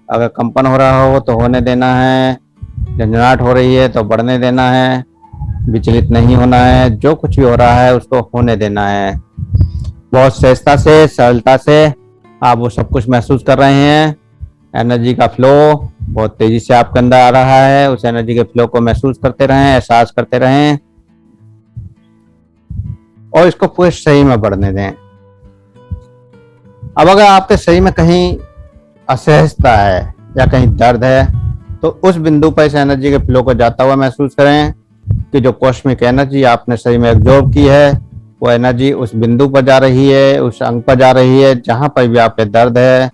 अगर कंपन हो रहा हो तो होने देना है, झंझनाहट हो रही है तो बढ़ने देना है, विचलित नहीं होना है, जो कुछ भी हो रहा है उसको होने देना है। बहुत सहजता से, सरलता से आप वो सब कुछ महसूस कर रहे हैं। एनर्जी का फ्लो बहुत तेजी से आपके अंदर आ रहा है, उस एनर्जी के फ्लो को महसूस करते रहें, एहसास करते रहें और इसको पूरे शरीर में बढ़ने दें। अब अगर आपके शरीर में कहीं असहजता है या कहीं दर्द है तो उस बिंदु पर इस एनर्जी के फ्लो को जाता हुआ महसूस करें कि जो कॉस्मिक एनर्जी आपने शरीर में एब्जॉर्ब की है, वो एनर्जी उस बिंदु पर जा रही है, उस अंग पर जा रही है जहां पर भी आपके दर्द है।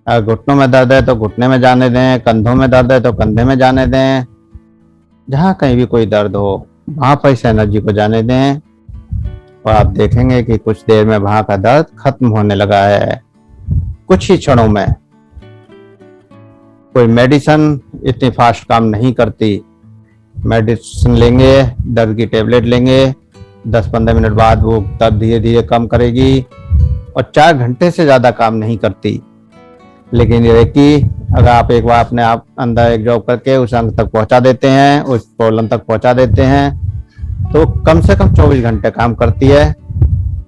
अगर घुटनों में दर्द है तो घुटने में जाने दें, कंधों में दर्द है तो कंधे में जाने दें, जहां कहीं भी कोई दर्द हो वहां पर इस एनर्जी को जाने दें और आप देखेंगे कि कुछ देर में वहां का दर्द खत्म होने लगा है, कुछ ही क्षणों में। कोई मेडिसिन इतनी फास्ट काम नहीं करती। मेडिसिन लेंगे, दर्द की टेबलेट लेंगे, 10-15 मिनट बाद वो दर्द धीरे धीरे कम करेगी और 4 घंटे से ज्यादा काम नहीं करती। लेकिन ये कि अगर आप एक बार अपने आप अंदर एक जॉब करके उस अंग तक पहुंचा देते हैं, उस प्रॉब्लम तक पहुंचा देते हैं, तो कम से कम 24 घंटे काम करती है।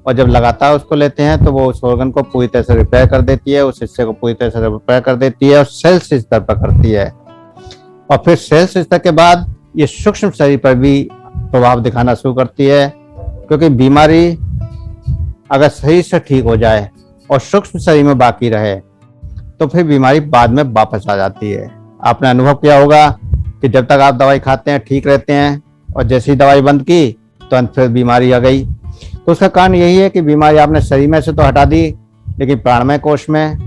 और जब लगातार उसको लेते हैं तो वो उस ऑर्गन को पूरी तरह से रिपेयर कर देती है, उस हिस्से को पूरी तरह से रिपेयर कर देती है और सेल्स स्तर पर करती है। और फिर सेल्स स्तर के बाद ये सूक्ष्म शरीर पर भी प्रभाव दिखाना शुरू करती है, क्योंकि बीमारी अगर सही से ठीक हो जाए और सूक्ष्म शरीर में बाकी रहे तो फिर बीमारी बाद में वापस आ जाती है। आपने अनुभव किया होगा कि जब तक आप दवाई खाते हैं ठीक रहते हैं और जैसी दवाई बंद की तो फिर बीमारी आ गई। तो उसका कारण यही है कि बीमारी आपने शरीर में से तो हटा दी, लेकिन प्राणमय कोश में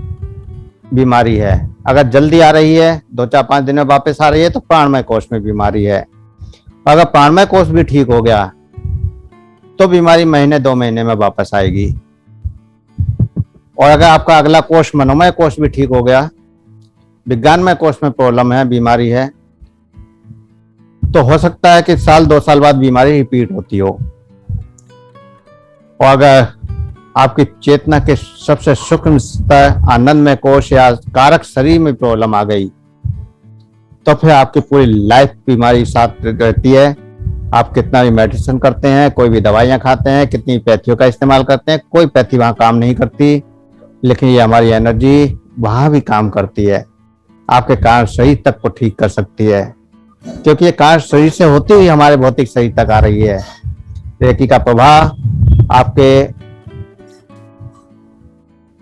बीमारी है। अगर जल्दी आ रही है, 2-4-5 दिन में वापस आ रही है, तो प्राणमय कोश में बीमारी है। अगर प्राणमय कोश भी ठीक हो गया तो बीमारी महीने 2 महीने में वापस आएगी। और अगर आपका अगला कोश मनोमय कोश भी ठीक हो गया, विज्ञानमय कोश में प्रॉब्लम है, बीमारी है, तो हो सकता है कि 1-2 साल बाद बीमारी रिपीट होती हो। और अगर आपकी चेतना के सबसे सूक्ष्म स्तर आनंदमय कोश या कारक शरीर में प्रॉब्लम आ गई तो फिर आपकी पूरी लाइफ बीमारी साथ रहती है। आप कितना भी मेडिसिन करते हैं, कोई भी दवाइयां खाते हैं, कितनी पैथियों का इस्तेमाल करते हैं, कोई पैथी वहां काम नहीं करती, लेकिन ये हमारी एनर्जी वहां भी काम करती है। आपके कारण शरीर तक को ठीक कर सकती है, क्योंकि ये कारण शरीर से होती हुई हमारे भौतिक शरीर तक आ रही है। रेकी का प्रभाव आपके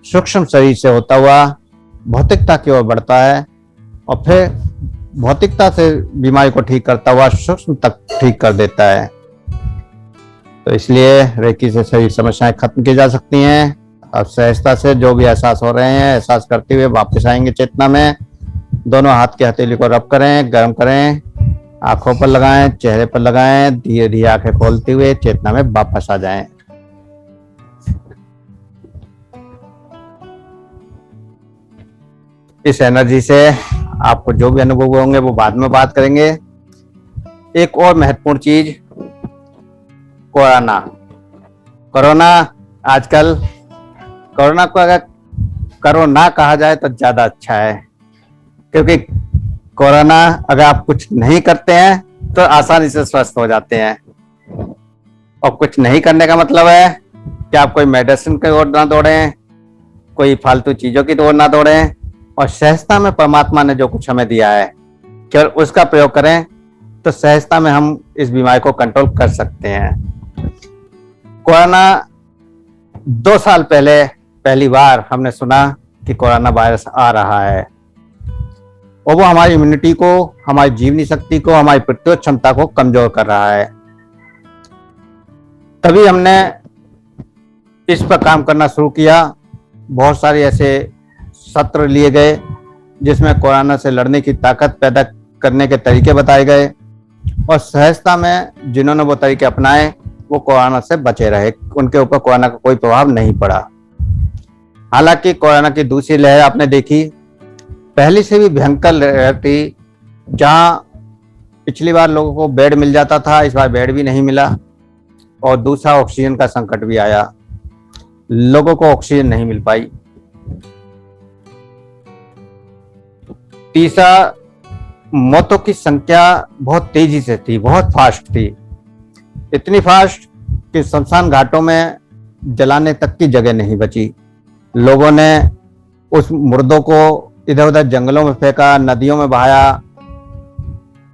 सूक्ष्म शरीर से होता हुआ भौतिकता की ओर बढ़ता है और फिर भौतिकता से बीमारी को ठीक करता हुआ सूक्ष्म तक ठीक कर देता है। तो इसलिए रेकी से शरीर समस्याएं खत्म की जा सकती हैं। अब सहजता से जो भी एहसास हो रहे हैं एहसास करते हुए वापस आएंगे चेतना में। दोनों हाथ की हथेली को रब करें, गर्म करें, आंखों पर लगाएं, चेहरे पर लगाएं, धीरे धीरे आंखें खोलते हुए चेतना में वापस आ जाएं। इस एनर्जी से आपको जो भी अनुभव होंगे वो बाद में बात करेंगे। एक और महत्वपूर्ण चीज, कोरोना आजकल, कोरोना को अगर कोरोना कहा जाए तो ज्यादा अच्छा है, क्योंकि कोरोना अगर आप कुछ नहीं करते हैं तो आसानी से स्वस्थ हो जाते हैं। और कुछ नहीं करने का मतलब है कि आप कोई मेडिसिन की ओर ना दौड़ें, कोई फालतू चीजों की ओर ना दौड़ें, और सहजता में परमात्मा ने जो कुछ हमें दिया है केवल उसका प्रयोग करें तो सहजता में हम इस बीमारी को कंट्रोल कर सकते हैं। कोरोना 2 साल पहले पहली बार हमने सुना कि कोरोना वायरस आ रहा है और वो हमारी इम्यूनिटी को, हमारी जीवनी शक्ति को, हमारी प्रतिरोध क्षमता को कमजोर कर रहा है। तभी हमने इस पर काम करना शुरू किया। बहुत सारे ऐसे सत्र लिए गए जिसमें कोरोना से लड़ने की ताकत पैदा करने के तरीके बताए गए और सहजता में जिन्होंने वो तरीके अपनाए वो कोरोना से बचे रहे, उनके ऊपर कोरोना का कोई प्रभाव नहीं पड़ा। हालांकि कोरोना की दूसरी लहर आपने देखी, पहले से भी भयंकर लहर थी, जहां पिछली बार लोगों को बेड मिल जाता था, इस बार बेड भी नहीं मिला और दूसरा ऑक्सीजन का संकट भी आया, लोगों को ऑक्सीजन नहीं मिल पाई। तीसरा, मौतों की संख्या बहुत तेजी से थी, बहुत फास्ट थी, इतनी फास्ट कि शमशान घाटों में जलाने तक की जगह नहीं बची। लोगों ने उस मुर्दों को इधर उधर जंगलों में फेंका, नदियों में बहाया।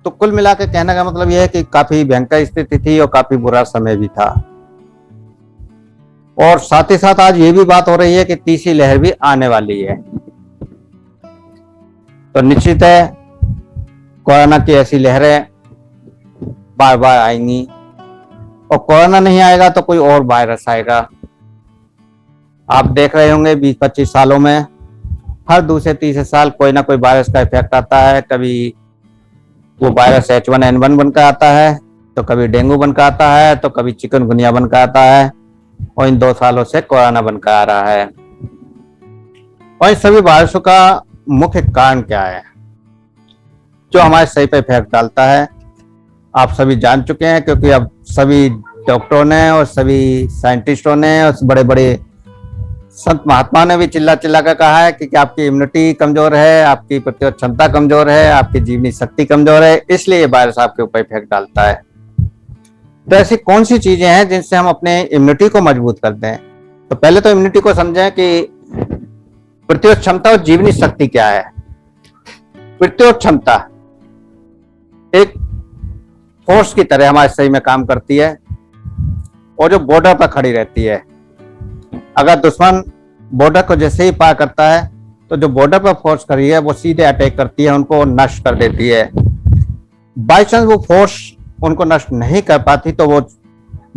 तो कुल मिला के कहने का मतलब यह है कि काफी भयंकर स्थिति थी और काफी बुरा समय भी था। और साथ ही साथ आज ये भी बात हो रही है कि तीसरी लहर भी आने वाली है। तो निश्चित है कोरोना की ऐसी लहरें बार बार आएंगी और कोरोना नहीं आएगा तो कोई और वायरस आएगा। आप देख रहे होंगे 20-25 सालों में हर दूसरे तीसरे साल कोई ना कोई वायरस का इफेक्ट आता है। कभी वो वायरस H1N1 बनकर आता है, तो कभी डेंगू बनकर आता है, तो कभी चिकनगुनिया बनकर आता है और इन 2 सालों से कोरोना बनकर आ रहा है। और इन सभी वायरसों का मुख्य कारण क्या है जो हमारे शरीर पर इफेक्ट डालता है, आप सभी जान चुके हैं, क्योंकि अब सभी डॉक्टरों ने और सभी साइंटिस्टों ने और बड़े बड़े संत महात्मा ने भी चिल्ला चिल्ला कर कहा है कि आपकी इम्यूनिटी कमजोर है, आपकी प्रतिरोध क्षमता कमजोर है, आपकी जीवनी शक्ति कमजोर है, इसलिए ये वायरस आपके ऊपर इफेक्ट डालता है। तो ऐसी कौन सी चीजें हैं जिनसे हम अपने इम्यूनिटी को मजबूत करते हैं? तो पहले तो इम्यूनिटी को समझें कि प्रतिरोध क्षमता और जीवनी शक्ति क्या है। प्रतिरोध क्षमता एक फोर्स की तरह हमारे शरीर में काम करती है और जो बॉर्डर पर खड़ी रहती है। अगर दुश्मन बॉर्डर को जैसे ही पार करता है तो जो बॉर्डर पर फोर्स खड़ी है वो सीधे अटैक करती है, उनको नष्ट कर देती है। बाई चांस वो फोर्स उनको नष्ट नहीं कर पाती तो वो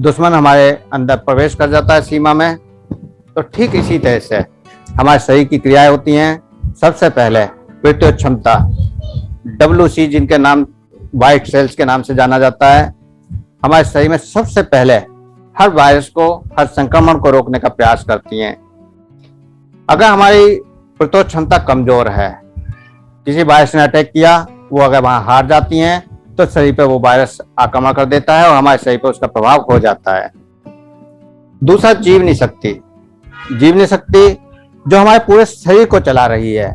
दुश्मन हमारे अंदर प्रवेश कर जाता है सीमा में। तो ठीक इसी तरह से हमारे शरीर की क्रियाएं होती हैं। सबसे पहले प्रतिरोध क्षमता, WC जिनके नाम व्हाइट सेल्स के नाम से जाना जाता है, हमारे शरीर में सबसे पहले हर वायरस को, हर संक्रमण को रोकने का प्रयास करती हैं। अगर हमारी प्रतिरोध क्षमता कमजोर है, किसी वायरस ने अटैक किया, वो अगर वहां हार जाती हैं तो शरीर पे वो वायरस आक्रमण कर देता है और हमारे शरीर पे उसका प्रभाव हो जाता है। दूसरा, जीवनी शक्ति। जीवनी शक्ति जो हमारे पूरे शरीर को चला रही है,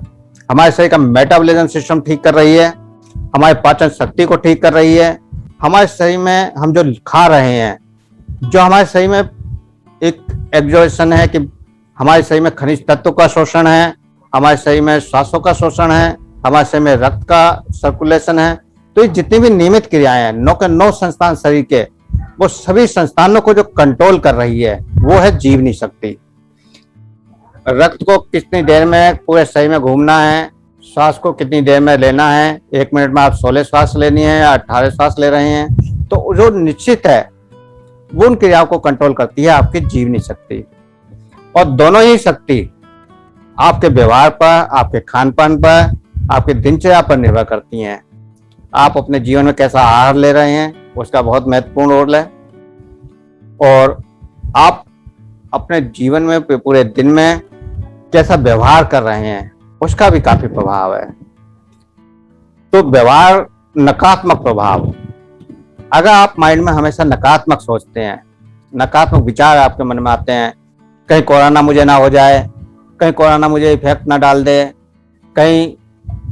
हमारे शरीर का मेटाबॉलिज्म सिस्टम ठीक कर रही है, हमारे पाचन शक्ति को ठीक कर रही है, हमारे शरीर में हम जो खा रहे हैं, जो हमारे शरीर में एक एग्जॉर्शन है कि हमारे शरीर में खनिज तत्व का शोषण है, हमारे शरीर में श्वासों का शोषण है, हमारे शरीर में रक्त का सर्कुलेशन है। तो ये जितनी भी नियमित क्रियाएं हैं, 9 के 9 संस्थान शरीर के, वो सभी संस्थानों को जो कंट्रोल कर रही है वो है जीवनी शक्ति। रक्त को कितनी देर में पूरे शरीर में घूमना है, श्वास को कितनी देर में लेना है, 1 मिनट में आप 16 श्वास लेनी है या 18 श्वास ले रहे हैं, तो जो निश्चित है वो उन क्रियाओं को कंट्रोल करती है आपकी जीवनी शक्ति। और दोनों ही शक्ति आपके व्यवहार पर, आपके खान पान पर, आपके दिनचर्या पर निर्भर करती हैं। आप अपने जीवन में कैसा आहार ले रहे हैं उसका बहुत महत्वपूर्ण रोल है, और आप अपने जीवन में पूरे दिन में कैसा व्यवहार कर रहे हैं उसका भी काफी प्रभाव है। तो व्यवहार, नकारात्मक प्रभाव, अगर आप माइंड में हमेशा नकारात्मक सोचते हैं, नकारात्मक विचार आपके मन में आते हैं, कहीं कोरोना मुझे ना हो जाए, कहीं कोरोना मुझे इफेक्ट ना डाल दे, कहीं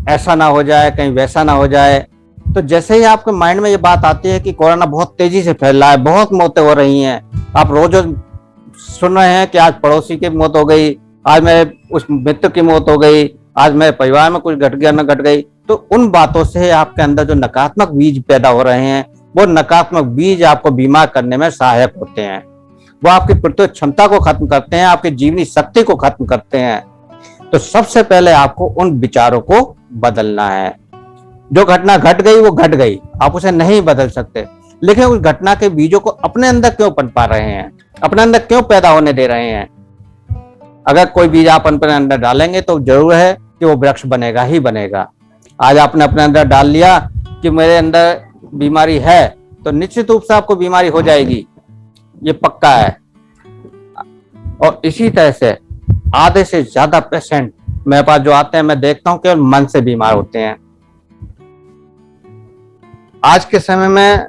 ऐसा ना हो जाए, कहीं वैसा ना हो जाए, तो जैसे ही आपके माइंड में ये बात आती है कि कोरोना बहुत तेजी से फैल रहा है, बहुत मौतें हो रही हैं, आप रोज सुन रहे हैं कि आज पड़ोसी की मौत हो गई, आज मेरे उस मित्र की मौत हो गई, आज मेरे परिवार में कुछ घट गया ना घट गई, तो उन बातों से आपके अंदर जो नकारात्मक बीज पैदा हो रहे हैं वो नकारात्मक बीज आपको बीमार करने में सहायक होते हैं। वो आपकी प्रतिरोधक क्षमता को खत्म करते हैं, आपकी जीवनी शक्ति को खत्म करते हैं। तो सबसे पहले आपको उन विचारों को बदलना है। जो घटना घट गई वो घट गई, आप उसे नहीं बदल सकते, लेकिन उस घटना के बीजों को अपने अंदर क्यों पनपा रहे हैं, अपने अंदर क्यों पैदा होने दे रहे हैं। अगर कोई बीज आप अपने अंदर डालेंगे तो जरूर है कि वो वृक्ष बनेगा ही बनेगा। आज आपने अपने अंदर डाल लिया कि मेरे अंदर बीमारी है, तो निश्चित रूप से आपको बीमारी हो जाएगी, ये पक्का है। और इसी तरह से आधे से ज्यादा पेशेंट मेरे पास जो आते हैं, मैं देखता हूं केवल मन से बीमार होते हैं। आज के समय में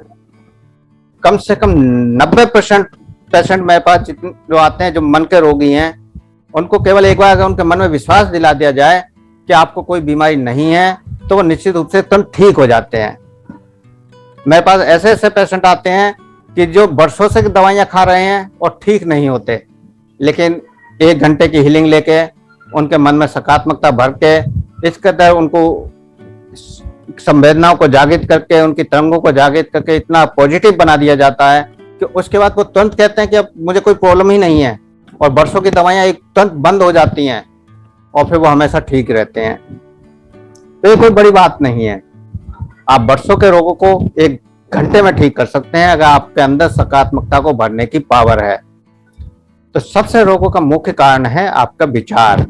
कम से कम 90% पेशेंट मेरे पास जितने जो आते हैं, जो मन के रोगी हैं, उनको केवल एक बार अगर उनके मन में विश्वास दिला दिया जाए कि आपको कोई बीमारी नहीं है, तो वो निश्चित रूप से तुरंत ठीक हो जाते हैं। मेरे पास ऐसे ऐसे पेशेंट आते हैं कि जो वर्षों से दवाइयां खा रहे हैं और ठीक नहीं होते, लेकिन 1 घंटे की हीलिंग लेके उनके मन में सकारात्मकता भर के, इस कदर उनको संवेदनाओं को जागृत करके, उनकी तरंगों को जागृत करके इतना पॉजिटिव बना दिया जाता है कि उसके बाद वो तुरंत कहते हैं कि अब मुझे कोई प्रॉब्लम ही नहीं है, और वर्षों की दवाइयां एक तुरंत बंद हो जाती हैं और फिर वो हमेशा ठीक रहते हैं। तो ये कोई बड़ी बात नहीं है। आप वर्षों के रोगों को 1 घंटे में ठीक कर सकते हैं अगर आपके अंदर सकारात्मकता को भरने की पावर है। तो सबसे रोगों का मुख्य कारण है आपका विचार।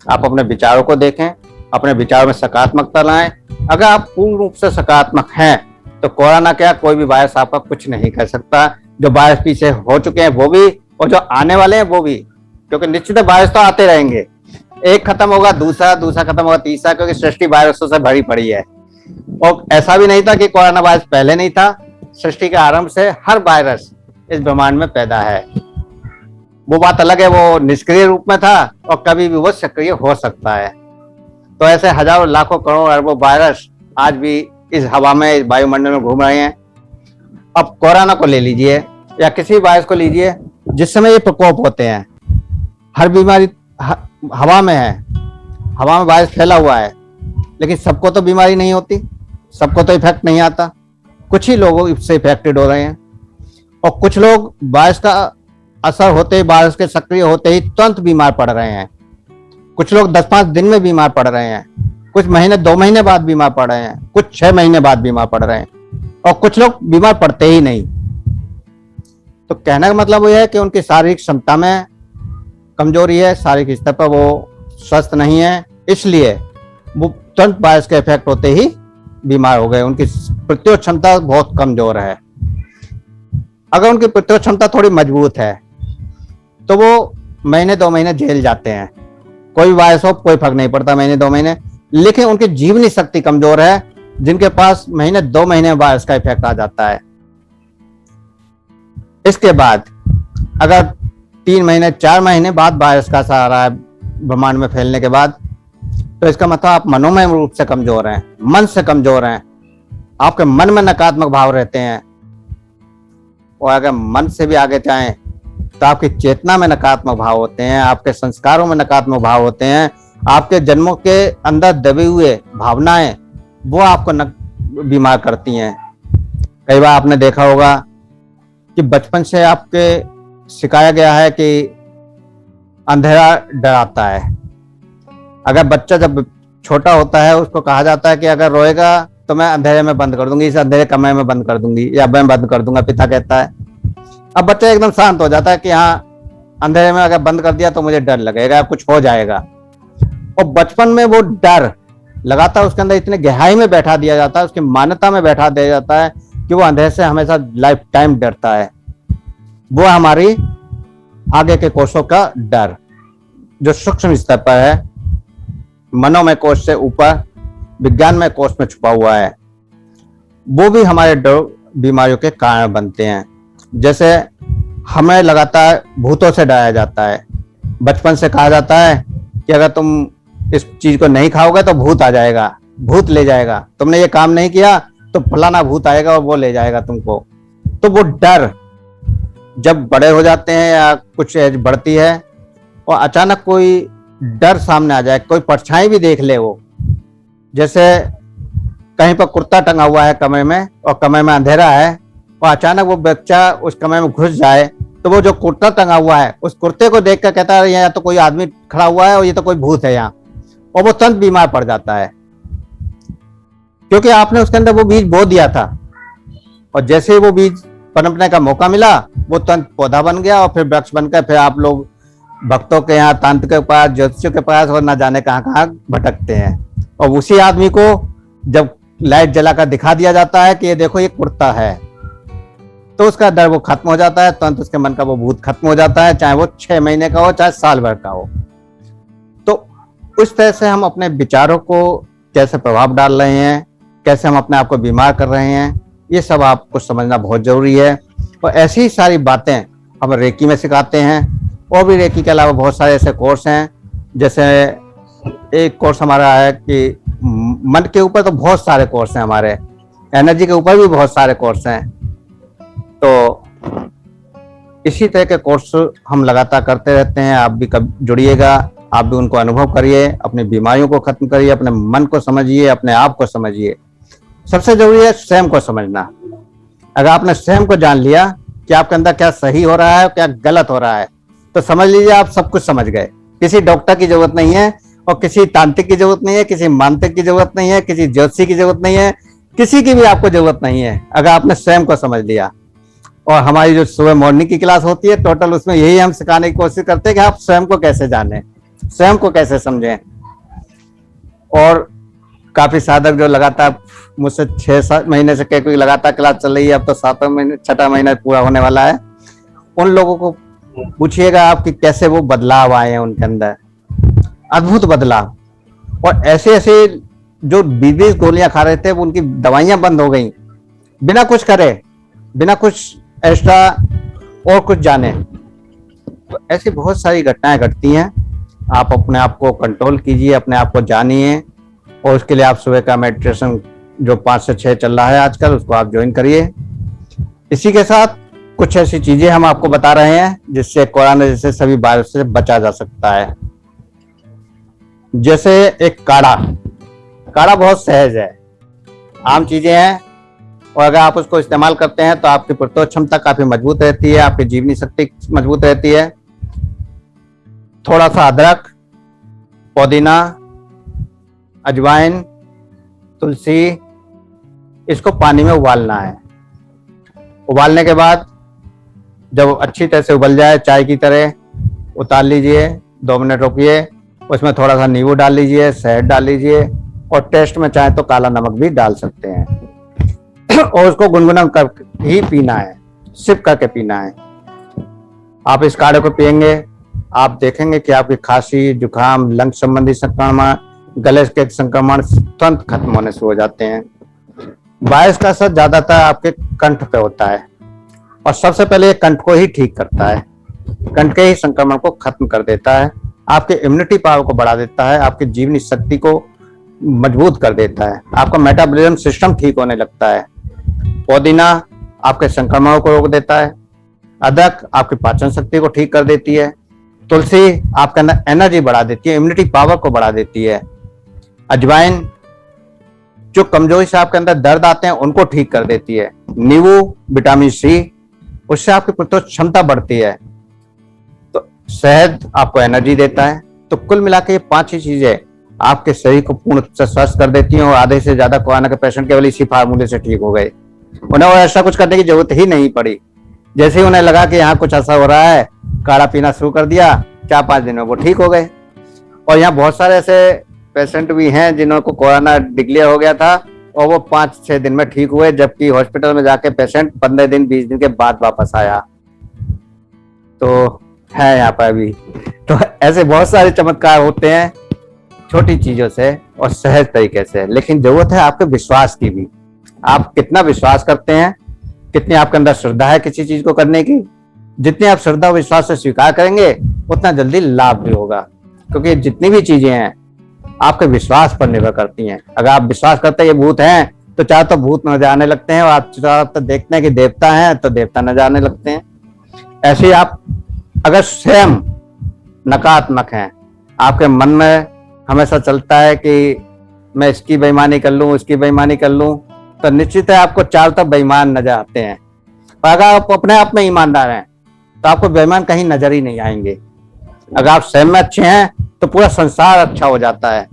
आप अपने विचारों को देखें, अपने विचारों में सकारात्मकता लाएं। अगर आप पूर्ण रूप से सकारात्मक हैं तो कोरोना क्या, कोई भी वायरस आपका कुछ नहीं कर सकता। जो वायरस पीछे हो चुके हैं वो भी, और जो आने वाले हैं वो भी, क्योंकि निश्चित वायरस तो आते रहेंगे। एक खत्म होगा दूसरा, दूसरा खत्म होगा तीसरा, क्योंकि सृष्टि वायरसों से भरी पड़ी है। और ऐसा भी नहीं था कि कोरोना वायरस पहले नहीं था, सृष्टि के आरंभ से हर वायरस इस ब्रह्मांड में पैदा है। वो बात अलग है, वो निष्क्रिय रूप में था और कभी भी वो सक्रिय हो सकता है। तो ऐसे हजारों लाखों करोड़ अरबों वायरस आज भी इस हवा में, इस वायुमंडल में घूम रहे हैं। अब कोरोना को ले लीजिए या किसी वायरस को लीजिए, जिस समय ये प्रकोप होते हैं, हर बीमारी हवा में है, हवा में वायरस फैला हुआ है, लेकिन सबको तो बीमारी नहीं होती, सबको तो इफेक्ट नहीं आता। कुछ ही लोग इससे इफेक्टेड हो रहे हैं, और कुछ लोग वायरस का असर होते ही, वायरस के सक्रिय होते ही तुरंत बीमार पड़ रहे हैं। कुछ लोग 10-5 दिन में बीमार पड़ रहे हैं, कुछ महीने 2 महीने बाद बीमार पड़ रहे हैं, कुछ 6 महीने बाद बीमार पड़ रहे हैं, और कुछ लोग बीमार पड़ते ही नहीं। तो कहने का मतलब यह है कि उनकी शारीरिक क्षमता में कमजोरी है, शारीरिक स्तर पर वो स्वस्थ नहीं है, इसलिए वो तुरंत वायरस के इफेक्ट होते ही बीमार हो गए। उनकी प्रतिरोध क्षमता बहुत कमजोर है। अगर उनकी प्रतिरोध क्षमता थोड़ी मजबूत है तो वो महीने 2 महीने झेल जाते हैं, कोई वायरस हो कोई फर्क नहीं पड़ता, महीने 2 महीने। लेकिन उनकी जीवनी शक्ति कमजोर है, जिनके पास महीने 2 महीने वायरस का इफेक्ट आ जाता है। इसके बाद अगर 3 महीने 4 महीने बाद वायरस का सहारा है ब्रह्मांड में फैलने के बाद, तो इसका मतलब आप मनोमय रूप से कमजोर हैं, मन से कमजोर हैं, आपके मन में नकारात्मक भाव रहते हैं। और अगर मन से भी आगे जाएं तो आपकी चेतना में नकारात्मक भाव होते हैं, आपके संस्कारों में नकारात्मक भाव होते हैं, आपके जन्मों के अंदर दबे हुए भावनाएं वो आपको बीमार करती हैं। कई बार आपने देखा होगा कि बचपन से आपके सिखाया गया है कि अंधेरा डराता है। अगर बच्चा जब छोटा होता है उसको कहा जाता है कि अगर रोएगा तो मैं अंधेरे में बंद कर दूंगी, इस अंधेरे कमरे में बंद कर दूंगी या मैं बंद कर दूंगा, पिता कहता है। अब बच्चा एकदम शांत हो जाता है कि हाँ अंधेरे में अगर बंद कर दिया तो मुझे डर लगेगा, कुछ हो जाएगा। और बचपन में वो डर लगातार उसके अंदर इतने गहराई में बैठा दिया जाता है, उसकी मान्यता में बैठा दिया जाता है कि वो अंधेरे से हमेशा लाइफ टाइम डरता है। वो हमारी आगे के कोषों का डर जो सूक्ष्म स्तर पर है, मनोमय कोष से ऊपर विज्ञानमय कोष में छुपा हुआ है, वो भी हमारे बीमारियों के कारण बनते हैं। जैसे हमें लगातार भूतों से डराया जाता है। बचपन से कहा जाता है कि अगर तुम इस चीज को नहीं खाओगे तो भूत आ जाएगा, भूत ले जाएगा, तुमने ये काम नहीं किया तो फलाना भूत आएगा और वो ले जाएगा तुमको। तो वो डर जब बड़े हो जाते हैं या कुछ एज बढ़ती है और अचानक कोई डर सामने आ जाए, कोई परछाई भी देख ले, वो जैसे कहीं पर कुर्ता टंगा हुआ है कमरे में और कमरे में अंधेरा है और अचानक वो बच्चा उस कमरे में घुस जाए तो वो जो कुर्ता टंगा हुआ है उस कुर्ते को देख कर कहता है यहाँ तो कोई आदमी खड़ा हुआ है और ये तो कोई भूत है यहाँ, और वो तुरंत बीमार पड़ जाता है क्योंकि आपने उसके अंदर वो बीज बो दिया था। और जैसे ही वो बीज पनपने का मौका मिला वो तुरंत पौधा बन गया और फिर वृक्ष बनकर फिर आप लोग भक्तों के यहाँ, तांत्रिक के पास, ज्योतिषियों के पास और न जाने कहाँ कहाँ भटकते हैं। और उसी आदमी को जब लाइट जलाकर दिखा दिया जाता है कि ये देखो ये कुर्ता है, तो उसका डर वो खत्म हो जाता है, तुरंत उसके मन का वो भूत खत्म हो जाता है, चाहे वो 6 महीने का हो चाहे साल भर का हो। तो उस तरह से हम अपने विचारों को कैसे प्रभाव डाल रहे हैं, कैसे हम अपने आप को बीमार कर रहे हैं, ये सब आपको समझना बहुत जरूरी है। और ऐसी ही सारी बातें हम रेकी में सिखाते हैं। और भी रेकी के अलावा बहुत सारे ऐसे कोर्स हैं, जैसे एक कोर्स हमारा है कि मन के ऊपर तो बहुत सारे कोर्स हैं हमारे, एनर्जी के ऊपर भी बहुत सारे कोर्स हैं। तो इसी तरह के कोर्स हम लगातार करते रहते हैं। आप भी कभी जुड़िएगा, आप भी उनको अनुभव करिए, अपनी बीमारियों को खत्म करिए, अपने मन को समझिए, अपने आप को समझिए। सबसे जरूरी है स्वयं को समझना। अगर आपने स्वयं को जान लिया कि आपके अंदर क्या सही हो रहा है क्या गलत हो रहा है, तो समझ लीजिए आप सब कुछ समझ गए। किसी डॉक्टर की जरूरत नहीं है और किसी तांत्रिक की जरूरत नहीं है, किसी मांत्रिक की जरूरत नहीं है, किसी ज्योतिषी की जरूरत नहीं है, किसी की भी आपको जरूरत नहीं है अगर आपने स्वयं को समझ लिया। और हमारी जो सुबह मॉर्निंग की क्लास होती है टोटल, उसमें यही हम सिखाने की कोशिश करते हैं कि आप स्वयं को कैसे जानें, स्वयं को कैसे समझें। और काफी साधक जो लगातार मुझसे 6-7 महीने से कोई लगातार क्लास चल रही है, अब तो 7वां महीने 6ठा महीना पूरा होने वाला है, उन लोगों को पूछिएगा आप कि कैसे वो बदलाव आए हैं उनके अंदर, अद्भुत बदलाव। और ऐसे ऐसे जो 20 गोलियां खा रहे थे वो उनकी दवाइयां बंद हो गई बिना कुछ करे, बिना कुछ एक्स्ट्रा और कुछ जाने। तो ऐसी बहुत सारी घटनाएं घटती हैं। आप अपने आप को कंट्रोल कीजिए, अपने आप को जानिए, और उसके लिए आप सुबह का मेडिटेशन जो 5 से 6 चल रहा है आजकल, उसको आप ज्वाइन करिए। इसी के साथ कुछ ऐसी चीजें हम आपको बता रहे हैं जिससे कोरोना जैसे सभी वायरस से बचा जा सकता है। जैसे एक काढ़ा बहुत सहज है, आम चीजें हैं, और अगर आप उसको इस्तेमाल करते हैं तो आपकी प्रतिरोधक क्षमता काफी मजबूत रहती है, आपकी जीवनी शक्ति मजबूत रहती है। थोड़ा सा अदरक, पुदीना, अजवाइन, तुलसी, इसको पानी में उबालना है। उबालने के बाद जब अच्छी तरह से उबल जाए चाय की तरह, उतार लीजिए, 2 मिनट रोकिए, उसमें थोड़ा सा नींबू डाल लीजिए, शहद डाल लीजिए, और टेस्ट में चाहे तो काला नमक भी डाल सकते हैं। और उसको गुनगुना कर ही पीना है, सिप करके पीना है। आप इस काढ़े को पिएंगे, आप देखेंगे कि आपकी खांसी, जुकाम, लंग संबंधी संक्रमण, गले के संक्रमण तुरंत खत्म होने शुरू हो जाते हैं। वायरस का असर ज्यादातर आपके कंठ पे होता है, और सबसे पहले ये कंठ को ही ठीक करता है। कंठ के ही संक्रमण को खत्म कर देता है, आपके इम्यूनिटी पावर को बढ़ा देता है, आपकी जीवनी शक्ति को मजबूत कर देता है, आपका मेटाबॉलिज्म सिस्टम ठीक होने लगता है। पुदीना आपके संक्रमणों को रोक देता है। अदरक आपकी पाचन शक्ति को ठीक कर देती है। तुलसी आपके अंदर एनर्जी बढ़ा देती है, इम्यूनिटी पावर को बढ़ा देती है। अजवाइन जो कमजोरी से आपके अंदर दर्द आते हैं उनको ठीक कर देती है। नींबू विटामिन सी, उससे आपकी प्रतिरोध क्षमता बढ़ती है। तो शहद आपको एनर्जी देता है। तो कुल मिला के ये 5 ही चीजें आपके शरीर को पूर्ण रूप से स्वस्थ कर देती हैं और आधे से ज्यादा कोरोना के पेशेंट केवल इसी फार्मूले से ठीक हो गए। उन्हें और ऐसा कुछ करने की जरूरत ही नहीं पड़ी। जैसे ही उन्हें लगा कि यहाँ कुछ ऐसा हो रहा है, काढ़ा पीना शुरू कर दिया, 4-5 दिन में वो ठीक हो गए। और यहाँ बहुत सारे ऐसे पेशेंट भी हैं जिनको कोरोना डिक्लेयर हो गया था और वो 5-6 दिन में ठीक हुए, जबकि हॉस्पिटल में जाके पेशेंट 15 दिन 20 दिन के बाद वापस आया। तो है यहाँ पर अभी तो ऐसे बहुत सारे चमत्कार होते हैं छोटी चीजों से और सहज तरीके से। लेकिन जरूरत है आपके विश्वास की भी। आप कितना विश्वास करते हैं, कितनी आपके अंदर श्रद्धा है किसी चीज को करने की। जितनी आप श्रद्धा और विश्वास से स्वीकार करेंगे उतना जल्दी लाभ भी होगा, क्योंकि जितनी भी चीजें हैं आपके विश्वास पर निर्भर करती हैं। अगर आप विश्वास करते हैं ये भूत हैं तो चाहे तो भूत नजर आने लगते हैं, और आप चाहे तो देखते हैं कि देवता हैं तो देवता नजर आने लगते हैं। ऐसे ही आप अगर स्वयं नकारात्मक हैं, आपके मन में हमेशा चलता है कि मैं इसकी बेईमानी कर लूं, उसकी बेईमानी कर लूं, तो निश्चित है आपको चारों तरफ बेईमान नजर आते हैं। और अगर आप अपने आप में ईमानदार हैं तो आपको बेईमान कहीं नजर ही नहीं आएंगे। अगर आप स्वयं में अच्छे हैं तो पूरा संसार अच्छा हो जाता है।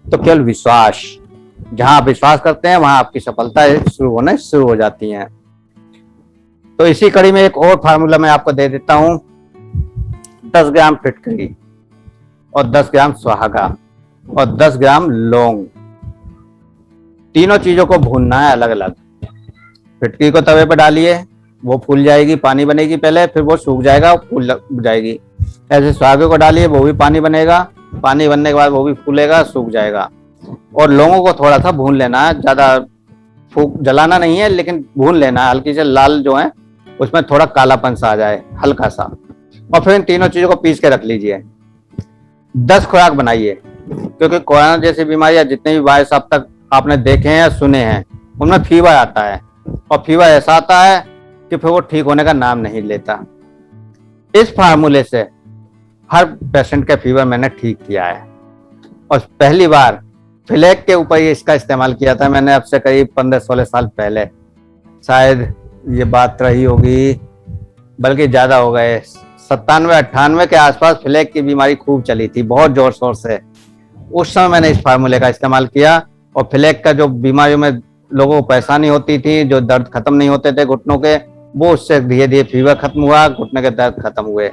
तो केवल विश्वास, जहां आप विश्वास करते हैं वहां आपकी सफलता शुरू होने शुरू हो जाती है। तो इसी कड़ी में एक और फार्मूला मैं आपको दे देता हूं। 10 ग्राम फिटकरी और 10 ग्राम सुहागा और 10 ग्राम लौंग, तीनों चीजों को भूनना है अलग अलग। फिटकरी को तवे पर डालिए, वो फूल जाएगी, पानी बनेगी पहले, फिर वो सूख जाएगा, फूल जाएगी। ऐसे सुहागे को डालिए, वो भी पानी बनेगा, पानी बनने के बाद वो भी फूलेगा, सूख जाएगा। और लौंगों को थोड़ा सा भून लेना है, ज्यादा फूक जलाना नहीं है, लेकिन भून लेना है, हल्की से लाल जो है उसमें थोड़ा कालापन सा आ जाए हल्का सा। और फिर इन तीनों चीजों को पीस के रख लीजिए। 10 खुराक बनाइए, क्योंकि कोरोना जैसी बीमारियां जितने भी वायरस अब तक आपने देखे हैं या सुने हैं उनमें फीवर आता है, और फीवर ऐसा आता है कि फिर वो ठीक होने का नाम नहीं लेता। इस फार्मूले से हर पेशेंट का फीवर मैंने ठीक किया है। और पहली बार फ्लैग के ऊपर इसका इस्तेमाल किया था मैंने, अब से करीब 15-16 साल पहले, शायद ये बात रही होगी, बल्कि ज्यादा हो गए, 97-98 के आसपास फ्लैग की बीमारी खूब चली थी, बहुत जोर शोर से। उस समय मैंने इस फार्मूले का इस्तेमाल किया, और फ्लैग का जो बीमारियों में लोगों को परेशानी होती थी, जो दर्द खत्म नहीं होते थे घुटनों के, वो उससे धीरे धीरे फीवर खत्म हुआ, घुटने के दर्द खत्म हुए।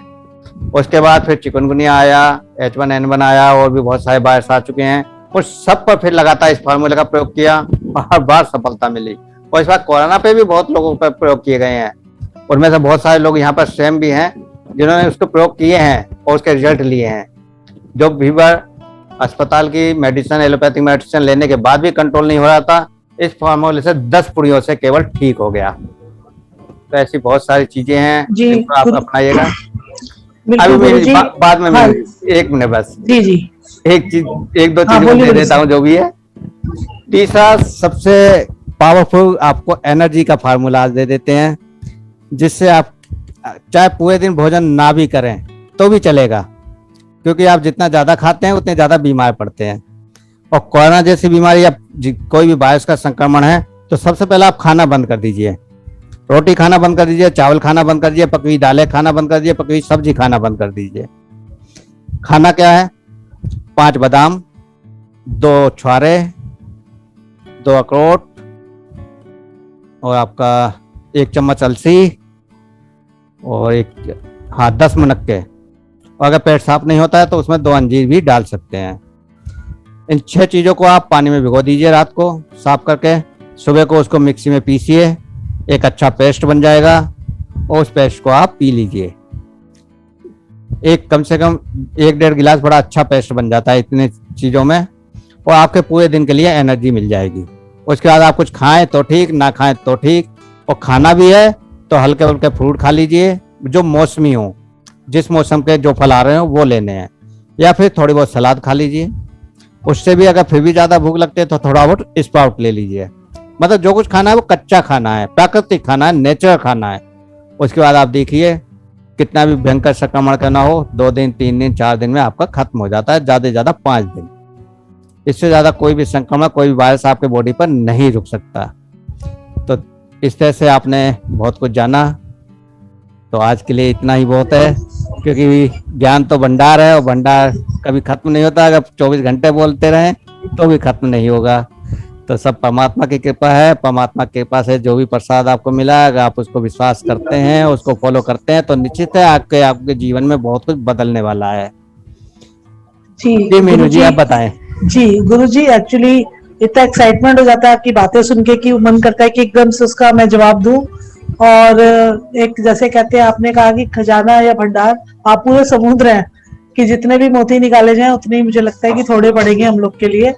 उसके बाद फिर चिकनगुनिया आया, H1N1 आया, और भी बहुत सारे वायरस आ चुके हैं। उस सब पर फिर लगातार इस फार्मूले का प्रयोग किया और हर बार सफलता मिली। और इस बार कोरोना पे भी बहुत लोगों पर प्रयोग किए गए हैं, उनमें से बहुत सारे लोग यहाँ पर स्वयं भी हैं जिन्होंने उसको प्रयोग किए हैं और उसके रिजल्ट लिए हैं। जो फीवर अस्पताल की मेडिसिन, एलोपैथिक मेडिसिन लेने के बाद भी कंट्रोल नहीं हो रहा था, इस फार्मूले से 10 पुड़ियों से केवल ठीक हो गया। तो ऐसी बहुत सारी चीजें हैं जिनको आप अपनाइएगा। अभी मेरी बाद में हाँ, 1 मिनट बस जी एक दो चीजें दे देता हूँ जो भी है। तीसरा सबसे पावरफुल आपको एनर्जी का फार्मूला दे देते हैं, जिससे आप चाहे पूरे दिन भोजन ना भी करें तो भी चलेगा, क्योंकि आप जितना ज्यादा खाते हैं उतने ज्यादा बीमार पड़ते हैं। और कोरोना जैसी बीमारी या कोई भी वायरस का संक्रमण है तो सबसे पहले आप खाना बंद कर दीजिए। रोटी खाना बंद कर दीजिए, चावल खाना बंद कर दीजिए, पकी दालें खाना बंद कर दीजिए, पकी सब्जी खाना बंद कर दीजिए। खाना क्या है? 5 बादाम, 2 छुहारे, 2 अखरोट, और आपका 1 चम्मच अलसी, और 10 मुनक्के। और अगर पेट साफ नहीं होता है तो उसमें 2 अंजीर भी डाल सकते हैं। इन 6 चीजों को आप पानी में भिगो दीजिए रात को साफ करके, सुबह को उसको मिक्सी में पीसिए, एक अच्छा पेस्ट बन जाएगा, और उस पेस्ट को आप पी लीजिए। एक कम से कम 1-1.5 गिलास बड़ा अच्छा पेस्ट बन जाता है इतने चीजों में, और आपके पूरे दिन के लिए एनर्जी मिल जाएगी। उसके बाद आप कुछ खाएं तो ठीक, ना खाएं तो ठीक। और खाना भी है तो हल्के हल्के फ्रूट खा लीजिए जो मौसमी हो, जिस मौसम के जो फल आ रहे हो वो लेने हैं, या फिर थोड़ी बहुत सलाद खा लीजिए। उससे भी अगर फिर भी ज्यादा भूख लगती है तो थोड़ा बहुत स्प्राउट ले लीजिए। मतलब जो कुछ खाना है वो कच्चा खाना है, प्राकृतिक खाना है, नेचर खाना है। उसके बाद आप देखिए कितना भी भयंकर संक्रमण का ना हो, 2 दिन 3 दिन 4 दिन में आपका खत्म हो जाता है, ज्यादा से ज्यादा 5 दिन। इससे ज्यादा कोई भी संक्रमण, कोई भी वायरस आपके बॉडी पर नहीं रुक सकता। तो इस तरह से आपने बहुत कुछ जाना, तो आज के लिए इतना ही बहुत है, क्योंकि ज्ञान तो भंडार है और भंडार कभी खत्म नहीं होता। अगर 24 घंटे बोलते रहें तो भी खत्म नहीं होगा। तो सब परमात्मा की कृपा है। परमात्मा की कृपा से जो भी प्रसाद आपको मिला, अगर आप उसको विश्वास करते हैं, उसको फॉलो करते हैं, तो निश्चित है आपके जीवन में बहुत कुछ बदलने वाला है। जी मीनू जी, आप बताएं। जी गुरुजी, एक्चुअली इतना एक्साइटमेंट हो जाता है आपकी बातें सुन के कि मन करता है कि एकदम से उसका मैं जवाब दूं। और एक जैसे कहते हैं, आपने कहा कि खजाना या भंडार, आप पूरे समुद्र हैं कि जितने भी मोती निकाले जाएं उतने ही मुझे लगता है कि थोड़े पड़ेंगे हम लोग के लिए।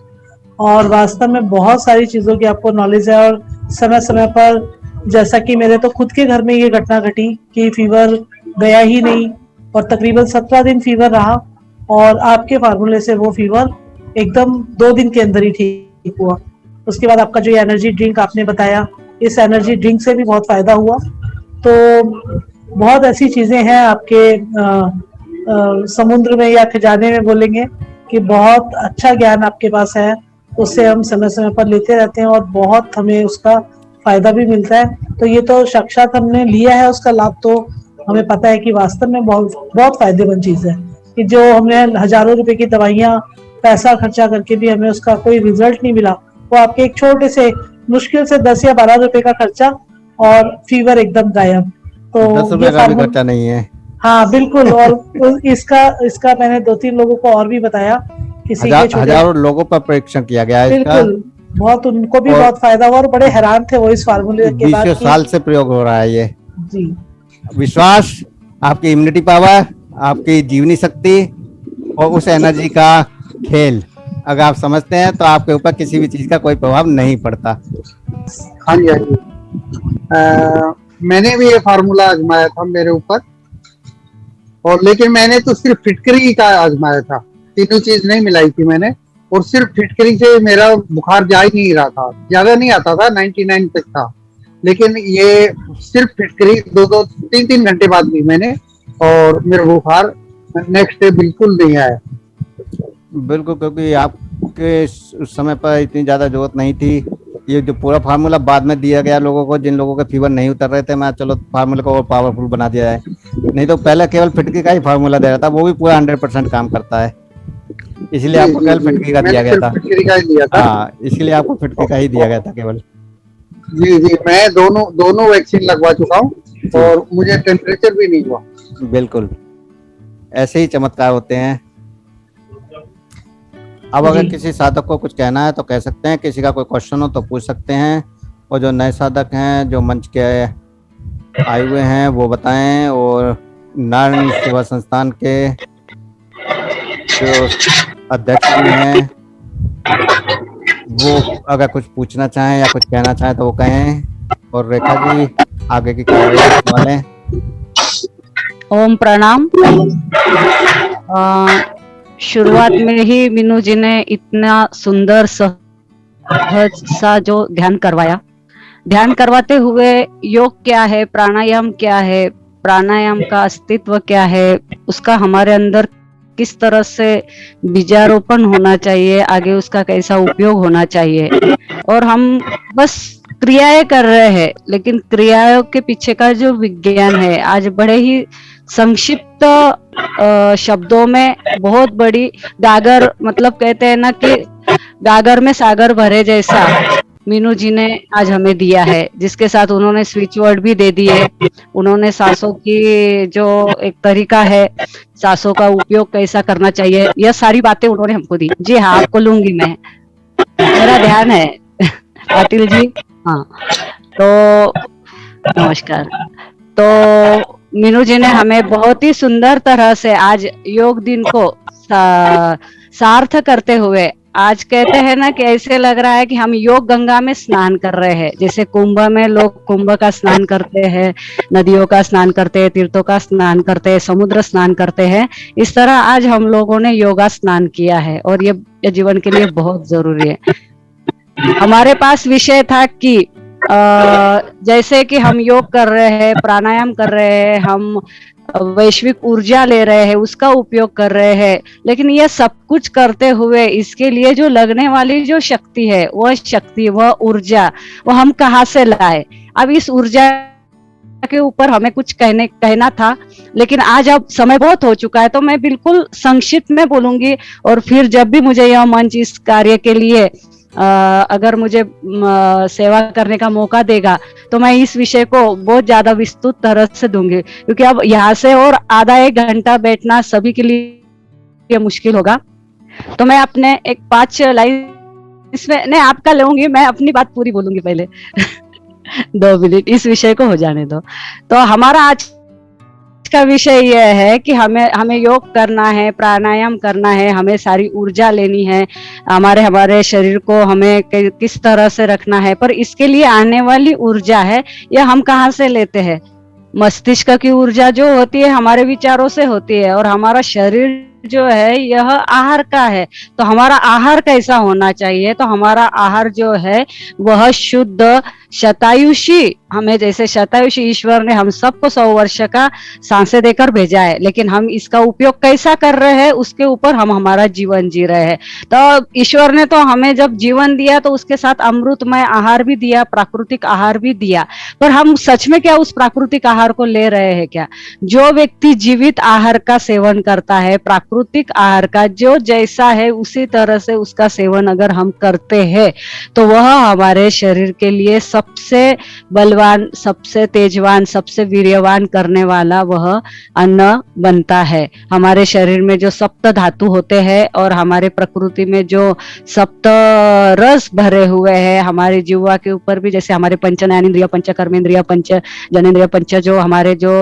और वास्तव में बहुत सारी चीजों की आपको नॉलेज है। और समय समय पर, जैसा कि मेरे तो खुद के घर में ये घटना घटी कि फीवर गया ही नहीं और तकरीबन 17 दिन फीवर रहा, और आपके फार्मूले से वो फीवर एकदम 2 दिन के अंदर ही ठीक हुआ। उसके बाद आपका जो एनर्जी ड्रिंक आपने बताया, इस एनर्जी ड्रिंक से भी बहुत फायदा हुआ। तो बहुत ऐसी चीजें हैं आपके समुद्र में या खजाने में बोलेंगे कि बहुत अच्छा ज्ञान आपके पास है। उससे हम समय समय पर लेते रहते हैं और बहुत हमें उसका फायदा भी मिलता है। तो ये तो साक्षात हमने लिया है उसका लाभ, तो हमें पता है कि वास्तव में बहुत बहुत फायदेमंद चीज है कि जो हमने हजारों रुपए की दवाइयाँ पैसा खर्चा करके भी हमें उसका कोई रिजल्ट नहीं मिला, वो आपके एक छोटे से मुश्किल से 10 या 12 रुपए का खर्चा और फीवर एकदम गायब। तो 10 रुपए का भी खर्चा नहीं है। हाँ बिल्कुल। और इसका मैंने 2-3 लोगों को और भी बताया, किसी के हजारों लोगों पर परीक्षण किया गया है। बिल्कुल, बहुत उनको भी बहुत फायदा हुआ और बड़े हैरान थे वो इस फार्मूले के बाद। 20 साल से प्रयोग हो रहा है ये। जी, विश्वास, आपकी इम्यूनिटी पावर, आपकी जीवनी शक्ति और उस एनर्जी का खेल अगर आप समझते हैं तो आपके ऊपर किसी भी चीज का कोई प्रभाव नहीं पड़ता। हाँ जी, हाँ जी। मैंने भी ये फार्मूला आजमाया था मेरे ऊपर, और लेकिन मैंने तो सिर्फ फिटकरी का आजमाया था, तीनों चीज नहीं मिलाई थी मैंने। और सिर्फ फिटकरी से मेरा बुखार जा ही नहीं रहा था, ज्यादा नहीं आता था, 99 तक था। लेकिन ये सिर्फ फिटकरी 2-3 घंटे बाद ली मैंने, और मेरा बुखार नेक्स्ट डे बिल्कुल नहीं आया। बिल्कुल, क्योंकि आपके उस समय पर इतनी ज्यादा जरूरत नहीं थी। ये जो पूरा फार्मूला बाद में दिया गया लोगों को, जिन लोगों के फीवर नहीं उतर रहे थे, मैं चलो फार्मूला को और पावरफुल बना दिया है। नहीं तो पहले केवल फिटकी का ही फार्मूला दे रहा था, वो भी पूरा 100% काम करता है। इसलिए आपको केवल फिटकी का दिया गया था। हाँ, इसलिए आपको फिटकी का ही दिया गया था केवल। जी जी, मैं दोनों वैक्सीन लगवा चुका हूँ और मुझे टेम्परेचर भी नहीं हुआ। बिल्कुल, ऐसे ही चमत्कार होते हैं। अब अगर किसी साधक को कुछ कहना है तो कह सकते हैं, किसी का कोई क्वेश्चन हो तो पूछ सकते हैं। और जो नए साधक हैं, जो मंच के आए हुए हैं, वो बताएं। और नारायण सेवा संस्थान के जो अध्यक्ष भी हैं, वो अगर कुछ पूछना चाहें या कुछ कहना चाहें तो वो कहें। और रेखा जी आगे की कार्रवाई करने वाले हैं। ओम प्रणाम। शुरुआत में ही मीनू जी ने इतना सुंदर सहज सा जो ध्यान करवाया, ध्यान करवाते हुए योग क्या है, प्राणायाम क्या है, प्राणायाम का अस्तित्व क्या है, उसका हमारे अंदर किस तरह से बीजारोपण होना चाहिए, आगे उसका कैसा उपयोग होना चाहिए। और हम बस क्रियाएं कर रहे हैं, लेकिन क्रियाओं के पीछे का जो विज्ञान है आज बड़े ही संक्षिप्त शब्दों में बहुत बड़ी गागर, मतलब कहते हैं ना कि गागर में सागर भरे जैसा मीनू जी ने आज हमें दिया है, जिसके साथ उन्होंने स्विच वर्ड भी दे दिए। उन्होंने सांसों की जो एक तरीका है, सांसों का उपयोग कैसा करना चाहिए, यह सारी बातें उन्होंने हमको दी। जी हाँ, आपको लूंगी मैं, मेरा ध्यान है पाटिल जी। हाँ, तो नमस्कार। तो मीनू जी ने हमें बहुत ही सुंदर तरह से आज योग दिन को सार्थ करते हुए आज कहते हैं ना कि ऐसे लग रहा है कि हम योग गंगा में स्नान कर रहे हैं। जैसे कुंभ में लोग कुंभ का स्नान करते हैं, नदियों का स्नान करते हैं, तीर्थों का स्नान करते हैं, समुद्र स्नान करते हैं, इस तरह आज हम लोगों ने योगा स्नान किया है और ये जीवन के लिए बहुत जरूरी है। हमारे पास विषय था कि जैसे कि हम योग कर रहे हैं, प्राणायाम कर रहे हैं, हम वैश्विक ऊर्जा ले रहे हैं, उसका उपयोग कर रहे हैं, लेकिन ये सब कुछ करते हुए इसके लिए जो लगने वाली जो शक्ति है, वह शक्ति, वह ऊर्जा, वो हम कहाँ से लाए। अब इस ऊर्जा के ऊपर हमें कुछ कहना था, लेकिन आज अब समय बहुत हो चुका है, तो मैं बिल्कुल संक्षिप्त में बोलूंगी। और फिर जब भी मुझे यह मंच इस कार्य के लिए अगर मुझे सेवा करने का मौका देगा, तो मैं इस विषय को बहुत ज्यादा विस्तृत तरह से दूंगी, क्योंकि अब यहाँ से और आधा एक घंटा बैठना सभी के लिए मुश्किल होगा। तो मैं अपने एक 5 लाइन इसमें नहीं आपका लूंगी, मैं अपनी बात पूरी बोलूंगी पहले 2 मिनट इस विषय को हो जाने दो। तो हमारा आज का विषय यह है कि हमें योग करना है, प्राणायाम करना है, हमें सारी ऊर्जा लेनी है, हमारे शरीर को हमें किस तरह से रखना है। पर इसके लिए आने वाली ऊर्जा है, यह हम कहाँ से लेते हैं। मस्तिष्क की ऊर्जा जो होती है हमारे विचारों से होती है, और हमारा शरीर जो है यह आहार का है। तो हमारा आहार कैसा होना चाहिए, तो हमारा आहार जो है वह शुद्ध शतायुषी, हमें जैसे शतायुषी ईश्वर ने हम सबको 100 वर्ष का सांसें देकर भेजा है, लेकिन हम इसका उपयोग कैसा कर रहे हैं उसके ऊपर हम हमारा जीवन जी रहे हैं। तो ईश्वर ने तो हमें जब जीवन दिया तो उसके साथ अमृतमय आहार भी दिया, प्राकृतिक आहार भी दिया, पर हम सच में क्या उस प्राकृतिक आहार को ले रहे हैं क्या। जो व्यक्ति जीवित आहार का सेवन करता है, प्राकृतिक आहार का, जो जैसा है उसी तरह से उसका सेवन अगर हम करते हैं, तो वह हमारे शरीर के लिए सबसे बलवान, सबसे तेजवान, सबसे वीर्यवान करने वाला वह अन्न बनता है। हमारे शरीर में जो सप्त धातु होते हैं और हमारे प्रकृति में जो सप्त रस भरे हुए हैं, हमारी जीवा के ऊपर भी, जैसे हमारे पंच ज्ञानेंद्रिय, पंच कर्मेंद्रिय, पंच जनेंद्रिय, पंच जो हमारे जो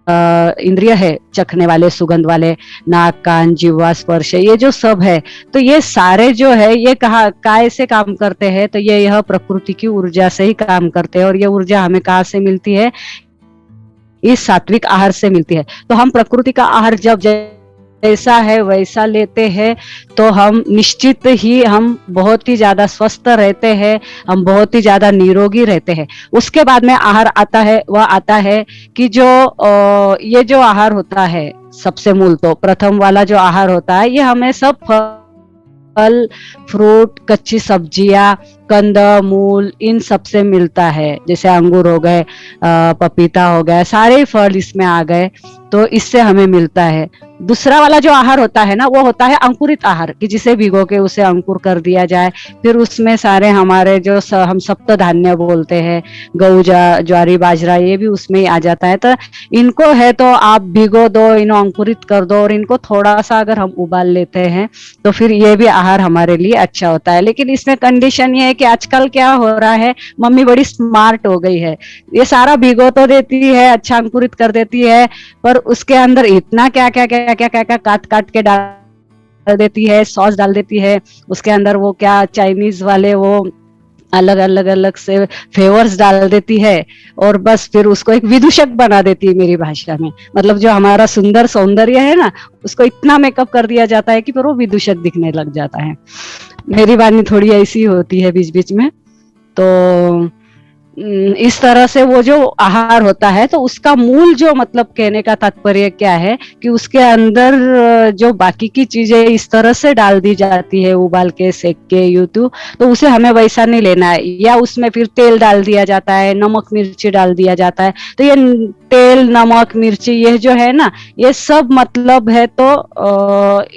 इंद्रिय है, चखने वाले, सुगंध वाले, नाक, कान, जीवा, स्पर्श, ये जो सब है, तो ये सारे जो है ये काय से काम करते हैं, तो ये यह प्रकृति की ऊर्जा से ही काम करते हैं। और ये ऊर्जा हमें कहाँ से मिलती है, इस सात्विक आहार से मिलती है। तो हम प्रकृति का आहार जब जैसा है वैसा लेते हैं, तो हम निश्चित ही हम बहुत ही ज्यादा स्वस्थ रहते हैं, हम बहुत ही ज्यादा निरोगी रहते हैं। उसके बाद में आहार आता है, वह आता है कि जो ये जो आहार होता है, सबसे मूल तो प्रथम वाला जो आहार होता है, ये हमें सब फल, फ्रूट, कच्ची सब्जियां, कंद, मूल, इन सब से मिलता है। जैसे अंगूर हो गए, पपीता हो गया, सारे फल इसमें आ गए, तो इससे हमें मिलता है। दूसरा वाला जो आहार होता है ना, वो होता है अंकुरित आहार, कि जिसे भिगो के उसे अंकुर कर दिया जाए, फिर उसमें सारे हमारे जो हम सप्त धान्य बोलते हैं, गऊ, ज्वारी, बाजरा, ये भी उसमें ही आ जाता है। तो इनको है तो आप भिगो दो, इनको अंकुरित कर दो, और इनको थोड़ा सा अगर हम उबाल लेते हैं तो फिर ये भी आहार हमारे लिए अच्छा होता है। लेकिन इसमें कंडीशन ये है कि आजकल क्या हो रहा है, मम्मी बड़ी स्मार्ट हो गई है, ये सारा भिगो तो देती है, अच्छा अंकुरित कर देती है, पर उसके अंदर इतना क्या क्या क्या क्या क्या क्या काट काट के डाल देती है, सॉस डाल देती है, उसके अंदर वो क्या चाइनीज वाले वो अलग अलग अलग से फ्लेवर्स डाल देती है, और बस फिर उसको एक विदूषक बना देती है मेरी भाषा में। मतलब जो हमारा सुंदर सौंदर्य है ना, उसको इतना मेकअप कर दिया जाता है कि फिर वो विदूषक दिखने लग जाता है। मेरी वाणी थोड़ी ऐसी होती है बीच बीच में। तो इस तरह से वो जो आहार होता है, तो उसका मूल जो मतलब कहने का तात्पर्य क्या है कि उसके अंदर जो बाकी की चीजें इस तरह से डाल दी जाती है, उबाल के, सेक के, यूट्यूब, तो उसे हमें वैसा नहीं लेना है। या उसमें फिर तेल डाल दिया जाता है, नमक मिर्ची डाल दिया जाता है, तो ये तेल, नमक, मिर्ची, ये जो है ना, ये सब मतलब है तो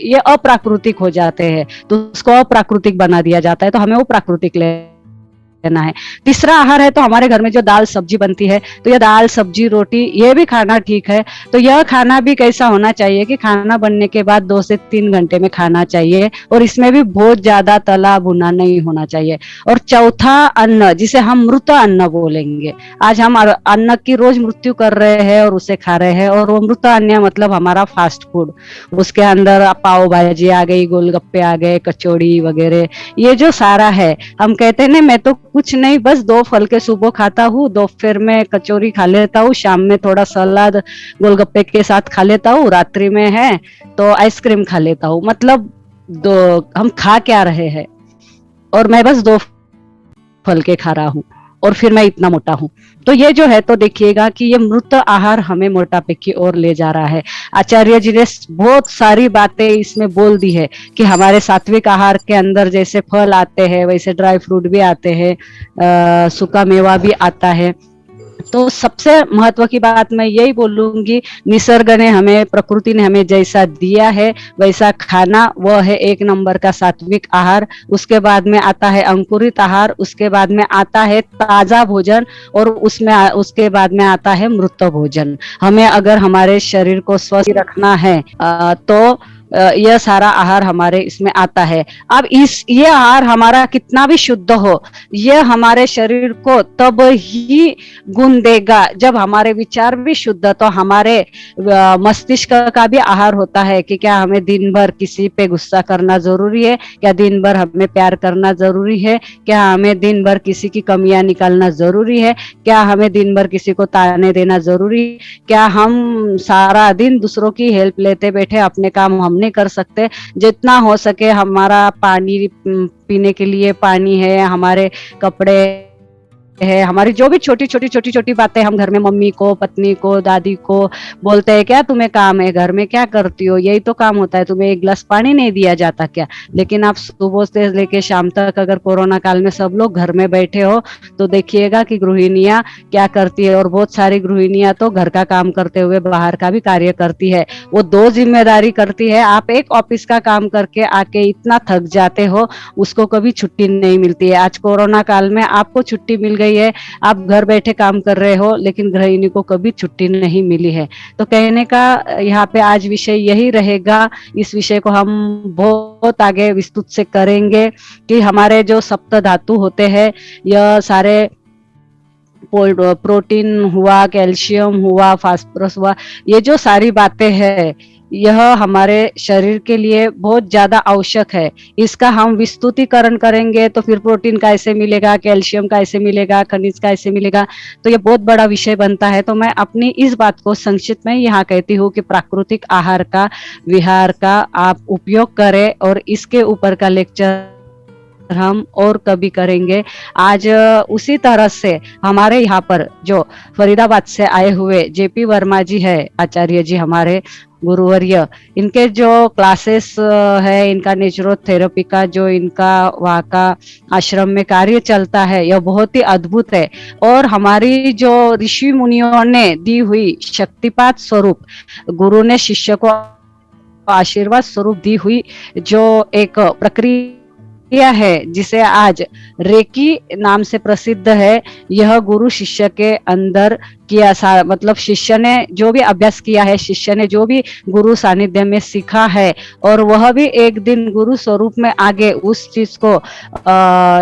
ये अप्राकृतिक हो जाते हैं, तो उसको अप्राकृतिक बना दिया जाता है। तो हमें वो प्राकृतिक ले लेना है। तीसरा आहार है तो हमारे घर में जो दाल सब्जी बनती है, तो यह दाल सब्जी रोटी ये भी खाना ठीक है। तो यह खाना भी कैसा होना चाहिए कि खाना बनने के बाद 2 से 3 घंटे में खाना चाहिए, और इसमें भी बहुत ज्यादा तला भुना नहीं होना चाहिए। और चौथा अन्न, जिसे हम मृत अन्न बोलेंगे, आज हम अन्न की रोज मृत्यु कर रहे हैं और उसे खा रहे हैं, और वो मृत अन्न मतलब हमारा फास्ट फूड, उसके अंदर पाव भाजी आ गई, गोलगप्पे आ गए, कचौड़ी वगैरह, ये जो सारा है, हम कहते हैं ना मैं तो कुछ नहीं बस 2 फल के सुबह खाता हूँ, दोपहर में कचौरी खा लेता हूँ, शाम में थोड़ा सलाद गोलगप्पे के साथ खा लेता हूँ, रात्रि में है तो आइसक्रीम खा लेता हूँ। मतलब हम खा क्या रहे हैं, और मैं बस 2 फल के खा रहा हूँ और फिर मैं इतना मोटा हूँ। तो ये जो है तो देखिएगा कि ये मृत आहार हमें मोटापे की ओर ले जा रहा है। आचार्य जी ने बहुत सारी बातें इसमें बोल दी है कि हमारे सात्विक आहार के अंदर जैसे फल आते हैं, वैसे ड्राई फ्रूट भी आते हैं, सूखा मेवा भी आता है। तो सबसे महत्व की बात मैं यही बोलूंगी, निसर्ग ने हमें, प्रकृति ने हमें जैसा दिया है वैसा खाना, वह है 1 नंबर का सात्विक आहार। उसके बाद में आता है अंकुरित आहार, उसके बाद में आता है ताजा भोजन, और उसके बाद में आता है मृत भोजन। हमें अगर हमारे शरीर को स्वस्थ रखना है तो यह सारा आहार हमारे इसमें आता है। अब ये आहार हमारा कितना भी शुद्ध हो, यह हमारे शरीर को तब ही गुण देगा जब हमारे विचार भी शुद्ध। तो हमारे मस्तिष्क का भी आहार होता है कि क्या हमें दिन भर किसी पे गुस्सा करना जरूरी है, क्या दिन भर हमें प्यार करना जरूरी है, क्या हमें दिन भर किसी की कमियां निकालना जरूरी है, क्या हमें दिन भर किसी को ताने देना जरूरी, क्या हम सारा दिन दूसरों की हेल्प लेते बैठे अपने काम हम नहीं कर सकते। जितना हो सके हमारा पानी पीने के लिए पानी है, हमारे कपड़े है, हमारी जो भी छोटी बातें हम घर में मम्मी को, पत्नी को, दादी को बोलते हैं, क्या तुम्हें काम है, घर में क्या करती हो, यही तो काम होता है, तुम्हें 1 गिलास पानी नहीं दिया जाता क्या। लेकिन आप सुबह से लेके शाम तक अगर कोरोना काल में सब लोग घर में बैठे हो तो देखिएगा कि गृहिणियां क्या करती है। और बहुत सारी गृहिणियां तो घर का काम करते हुए बाहर का भी कार्य करती है, वो 2 जिम्मेदारी करती है। आप एक ऑफिस का काम करके आके इतना थक जाते हो, उसको कभी छुट्टी नहीं मिलती है। आज कोरोना काल में आपको छुट्टी मिल गई है, आप घर बैठे काम कर रहे हो, लेकिन गृहिणी को कभी छुट्टी नहीं मिली है। तो कहने का यहाँ पे आज विषय यही रहेगा। इस विषय को हम बहुत आगे विस्तृत से करेंगे कि हमारे जो सप्त धातु होते हैं, यह सारे प्रोटीन हुआ, कैल्शियम हुआ, फास्फोरस हुआ, ये जो सारी बातें हैं यह हमारे शरीर के लिए बहुत ज्यादा आवश्यक है। इसका हम विस्तृतीकरण करेंगे तो फिर प्रोटीन कैसे मिलेगा, कैल्शियम कैसे मिलेगा, खनिज कैसे मिलेगा, तो ये बहुत बड़ा विषय बनता है। तो मैं अपनी इस बात को संक्षिप्त में यहाँ कहती हूँ कि प्राकृतिक आहार का, विहार का आप उपयोग करें, और इसके ऊपर का लेक्चर हम और कभी करेंगे। आज उसी तरह से हमारे यहाँ पर जो फरीदाबाद से आए हुए जेपी वर्मा जी है, आचार्य जी हमारे गुरुवर्य, इनके जो क्लासेस है, इनका नेचुरोथेरेपी का जो इनका वहाँ का आश्रम में कार्य चलता है, यह बहुत ही अद्भुत है। और हमारी जो ऋषि मुनियों ने दी हुई शक्तिपात स्वरूप, गुरु ने शिष्य को आशीर्वाद स्वरूप दी हुई जो एक प्रक्रिया है, जिसे आज रेकी नाम से प्रसिद्ध है, यह गुरु शिष्य के अंदर किया, मतलब शिष्य ने जो भी अभ्यास किया है, शिष्य ने जो भी गुरु सानिध्य में सीखा है, और वह भी एक दिन गुरु स्वरूप में आगे उस चीज को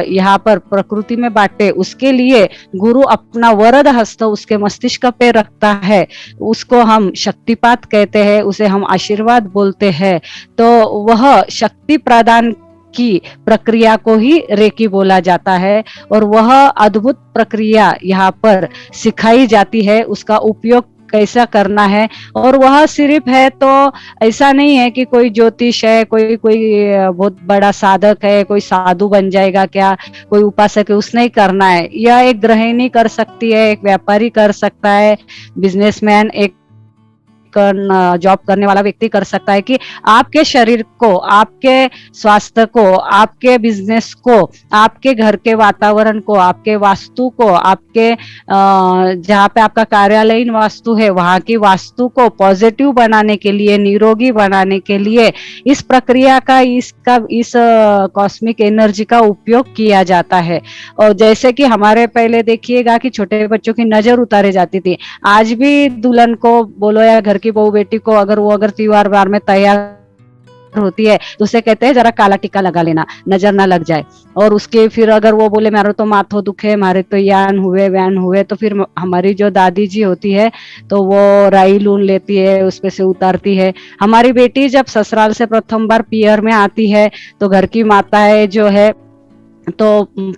यहाँ पर प्रकृति में बांटे, उसके लिए गुरु अपना वरद हस्त उसके मस्तिष्क पे रखता है, उसको हम शक्तिपात कहते हैं, उसे हम आशीर्वाद बोलते हैं। तो वह शक्ति प्रदान की प्रक्रिया को ही रेकी बोला जाता है, और वह अद्भुत प्रक्रिया यहाँ पर सिखाई जाती है, उसका उपयोग कैसा करना है। और वह सिर्फ है तो ऐसा नहीं है कि कोई ज्योतिष है, कोई बहुत बड़ा साधक है, कोई साधु बन जाएगा क्या, कोई उपासक है, उसने ही करना है। यह एक गृहिणी कर सकती है, एक व्यापारी कर सकता है, बिजनेसमैन, एक जॉब करने वाला व्यक्ति कर सकता है कि आपके शरीर को, आपके स्वास्थ्य को, आपके बिजनेस को, आपके घर के वातावरण को, आपके वास्तु को, आपके जहाँ पे आपका कार्यालयीन वास्तु है वहां की वास्तु को पॉजिटिव बनाने के लिए, निरोगी बनाने के लिए इस प्रक्रिया का, इस कॉस्मिक एनर्जी का उपयोग किया जाता है। और जैसे कि हमारे पहले देखिएगा कि छोटे बच्चों की नजर उतारी जाती थी, आज भी दुल्हन को बोलो या घर की बहू बेटी को अगर त्योहार बार में तैयार होती है तो उसे कहते हैं जरा काला टीका लगा लेना, नजर ना लग जाए। और उसके फिर अगर वो बोले मारो तो माथो दुखे, मारे तो यान हुए वैन हुए, तो फिर हमारी जो दादी जी होती है तो वो राई लून लेती है, उस पे से उतारती है। हमारी बेटी जब ससुराल से प्रथम बार पियर में आती है तो घर की माताएं जो है तो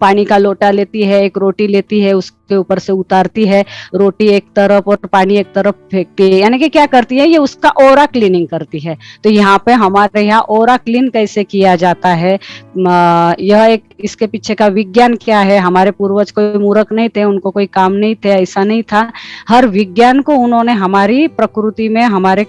पानी का लोटा लेती है, एक रोटी लेती है, उसके ऊपर से उतारती है, रोटी एक तरफ और पानी एक तरफ फेंकती है। यानी कि क्या करती है, ये उसका ओरा क्लीनिंग करती है। तो यहाँ पे हमारे यहाँ ओरा क्लीन कैसे किया जाता है, यह एक इसके पीछे का विज्ञान क्या है। हमारे पूर्वज कोई मूर्ख नहीं थे, उनको कोई काम नहीं थे, ऐसा नहीं था। हर विज्ञान को उन्होंने हमारी प्रकृति में, हमारे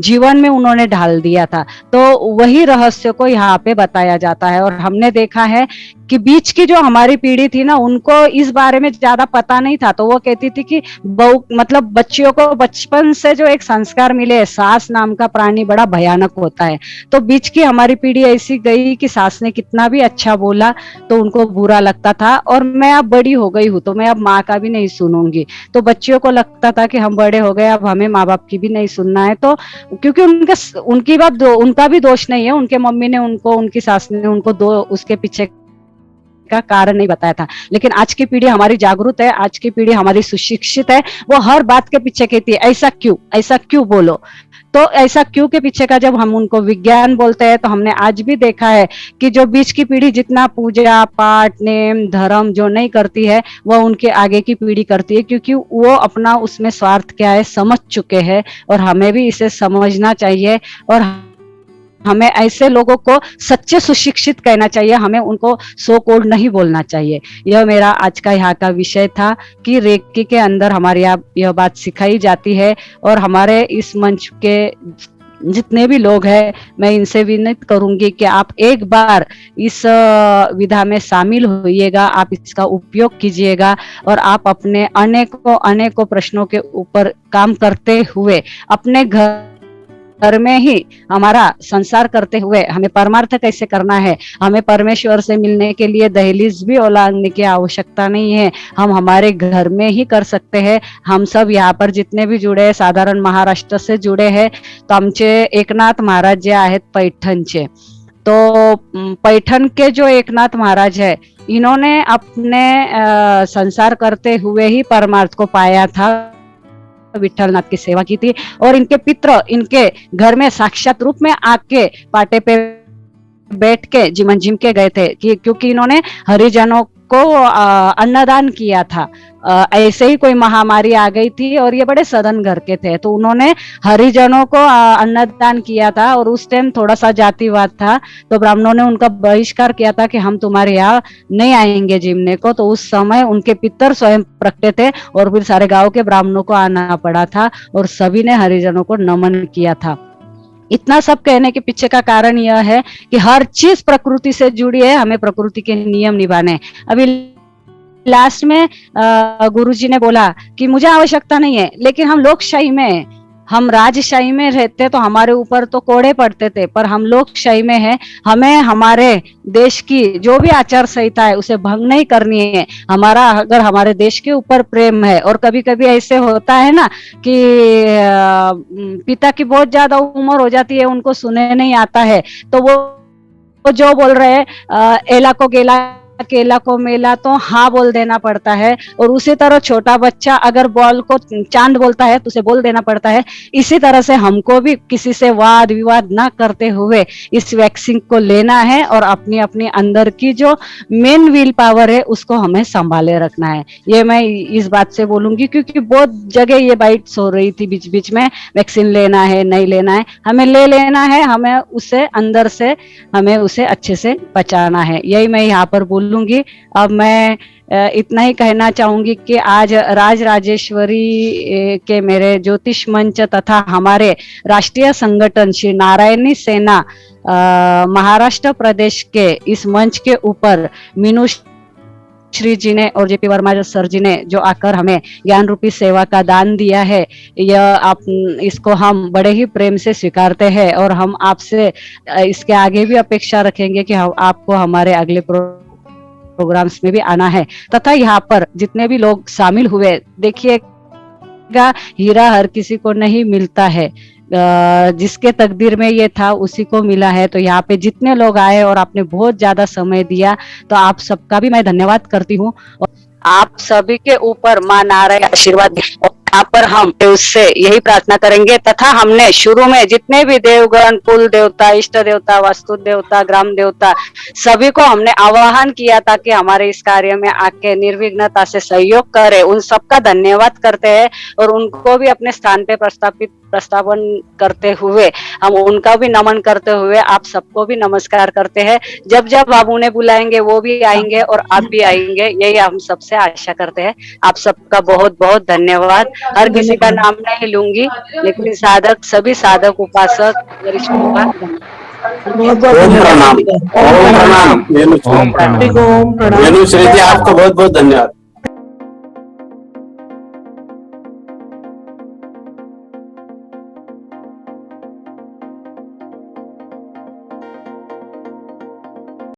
जीवन में उन्होंने ढाल दिया था। तो वही रहस्य को यहाँ पे बताया जाता है। और हमने देखा है कि बीच की जो हमारी पीढ़ी थी ना, उनको इस बारे में ज्यादा पता नहीं था। तो वो कहती थी कि मतलब बच्चियों को बचपन से जो एक संस्कार मिले, सास नाम का प्राणी बड़ा भयानक होता है। तो बीच की हमारी पीढ़ी ऐसी गई कि सास ने कितना भी अच्छा बोला तो उनको बुरा लगता था। और मैं अब बड़ी हो गई हूँ तो मैं अब माँ का भी नहीं सुनूंगी। तो बच्चियों को लगता था कि हम बड़े हो गए, अब हमें माँ बाप की भी नहीं सुनना है। तो क्योंकि उनकी बात उनका भी दोष नहीं है, उनके मम्मी ने उनको, उनकी सास ने उनको उसके पीछे का कारण नहीं बताया था। लेकिन आज की पीढ़ी हमारी जागरूक है, आज की पीढ़ी हमारी सुशिक्षित है, वो हर बात के पीछे कहती है ऐसा क्यों बोलो। तो ऐसा क्यों के पीछे का जब हम उनको विज्ञान बोलते हैं तो हमने आज भी देखा है कि जो बीच की पीढ़ी जितना पूजा पाठ नेम धर्म जो नहीं करती है वो उनके आगे की पीढ़ी करती है, क्योंकि वो अपना उसमें स्वार्थ क्या है समझ चुके हैं। और हमें भी इसे समझना चाहिए और हमें ऐसे लोगों को सच्चे सुशिक्षित कहना चाहिए, हमें उनको सो कोड नहीं बोलना चाहिए। यह मेरा आज का यहाँ का विषय था कि रेकी के अंदर हमारे यहाँ यह बात सिखाई जाती है। और हमारे इस मंच के जितने भी लोग हैं, मैं इनसे विनती करूंगी कि आप एक बार इस विधा में शामिल होइएगा, आप इसका उपयोग कीजिएगा और आप अपने अनेकों प्रश्नों के ऊपर काम करते हुए अपने घर में ही हमारा संसार करते हुए हमें परमार्थ कैसे करना है, हमें परमेश्वर से मिलने के लिए दहलीज भी ओलांघने की आवश्यकता नहीं है, हम हमारे घर में ही कर सकते हैं। हम सब यहाँ पर जितने भी जुड़े हैं, साधारण महाराष्ट्र से जुड़े हैं, तो आमचे एकनाथ महाराज जे आहेत पैठणचे, तो पैठण के जो एकनाथ महाराज है, इन्होंने अपने संसार करते हुए ही परमार्थ को पाया था, विठलनाथ की सेवा की थी। और इनके पित्र इनके घर में साक्षात रूप में आके पाटे पे बैठ के जीवन जिम के गए थे क्योंकि इन्होंने हरिजनों को अन्नदान किया था। ऐसे ही कोई महामारी आ गई थी और ये बड़े सदन घर के थे, तो उन्होंने हरिजनों को अन्नदान किया था। और उस टाइम थोड़ा सा जातिवाद था, तो ब्राह्मणों ने उनका बहिष्कार किया था कि हम तुम्हारे यहाँ नहीं आएंगे जिमने को। तो उस समय उनके पितर स्वयं प्रकटे थे और फिर सारे गांव के ब्राह्मणों को आना पड़ा था और सभी ने हरिजनों को नमन किया था। इतना सब कहने के पीछे का कारण यह है कि हर चीज प्रकृति से जुड़ी है, हमें प्रकृति के नियम निभाने। अभी लास्ट में गुरुजी ने बोला कि मुझे आवश्यकता नहीं है, लेकिन हम लोकशाही में, हम राजशाही में रहते तो हमारे ऊपर तो कोड़े पड़ते थे, पर हम लोकशाही में है, हमें हमारे देश की जो भी आचार संहिता है उसे भंग नहीं करनी है। हमारा अगर हमारे देश के ऊपर प्रेम है, और कभी कभी ऐसे होता है ना कि पिता की बहुत ज्यादा उम्र हो जाती है, उनको सुने नहीं आता है, तो वो जो बोल रहे हैं एला को गेला केला को मेला, तो हाँ बोल देना पड़ता है। और उसी तरह छोटा बच्चा अगर बॉल को चांद बोलता है तो उसे बोल देना पड़ता है। इसी तरह से हमको भी किसी से वाद विवाद ना करते हुए इस वैक्सीन को लेना है और अपनी अपनी अंदर की जो मेन विल पावर है उसको हमें संभाले रखना है। ये मैं इस बात से बोलूंगी क्योंकि बहुत जगह ये बाइट्स हो रही थी बीच बीच में, वैक्सीन लेना है नहीं लेना है, हमें ले लेना है, हमें उसे अंदर से हमें उसे अच्छे से बचाना है। यही मैं यहाँ पर बोलूं बोलूंगी। अब मैं इतना ही कहना चाहूंगी कि आज राज राजेश्वरी के मेरे ज्योतिष मंच तथा हमारे राष्ट्रीय संगठन श्री नारायणी सेना महाराष्ट्र प्रदेश के इस मंच के ऊपर मीनू श्री जी ने और जेपी वर्मा सर जी ने जो आकर हमें ज्ञान रूपी सेवा का दान दिया है, यह इसको हम बड़े ही प्रेम से स्वीकारते हैं और हम आपसे इसके आगे भी अपेक्षा रखेंगे कि आपको हमारे अगले प्रोग्राम्स में भी आना है। तथा यहाँ पर जितने भी लोग शामिल हुए, देखिएगा हीरा हर किसी को नहीं मिलता है, जिसके तकदीर में ये था उसी को मिला है। तो यहाँ पे जितने लोग आए और आपने बहुत ज्यादा समय दिया, तो आप सबका भी मैं धन्यवाद करती हूँ। और आप सभी के ऊपर माँ नारायण आशीर्वाद दे। यहाँ पर हम उससे यही प्रार्थना करेंगे। तथा हमने शुरू में जितने भी देवगण, कुल देवता, इष्ट देवता, वास्तु देवता, ग्राम देवता, सभी को हमने आह्वान किया था कि हमारे इस कार्य में आके निर्विघ्नता से सहयोग करे। उन सबका धन्यवाद करते हैं और उनको भी अपने स्थान पे प्रस्तावन करते हुए हम उनका भी नमन करते हुए आप सबको भी नमस्कार करते हैं। जब जब आप उन्हें बुलाएंगे वो भी आएंगे और आप भी आएंगे, यही हम सबसे आशा करते हैं। आप सबका बहुत बहुत धन्यवाद। हर किसी का नाम नहीं लूंगी, लेकिन साधक, सभी साधक, उपासक, वरिष्ठों का ओम प्रणाम। ओम प्रणाम। मेनू श्री जी, आपको बहुत बहुत धन्यवाद।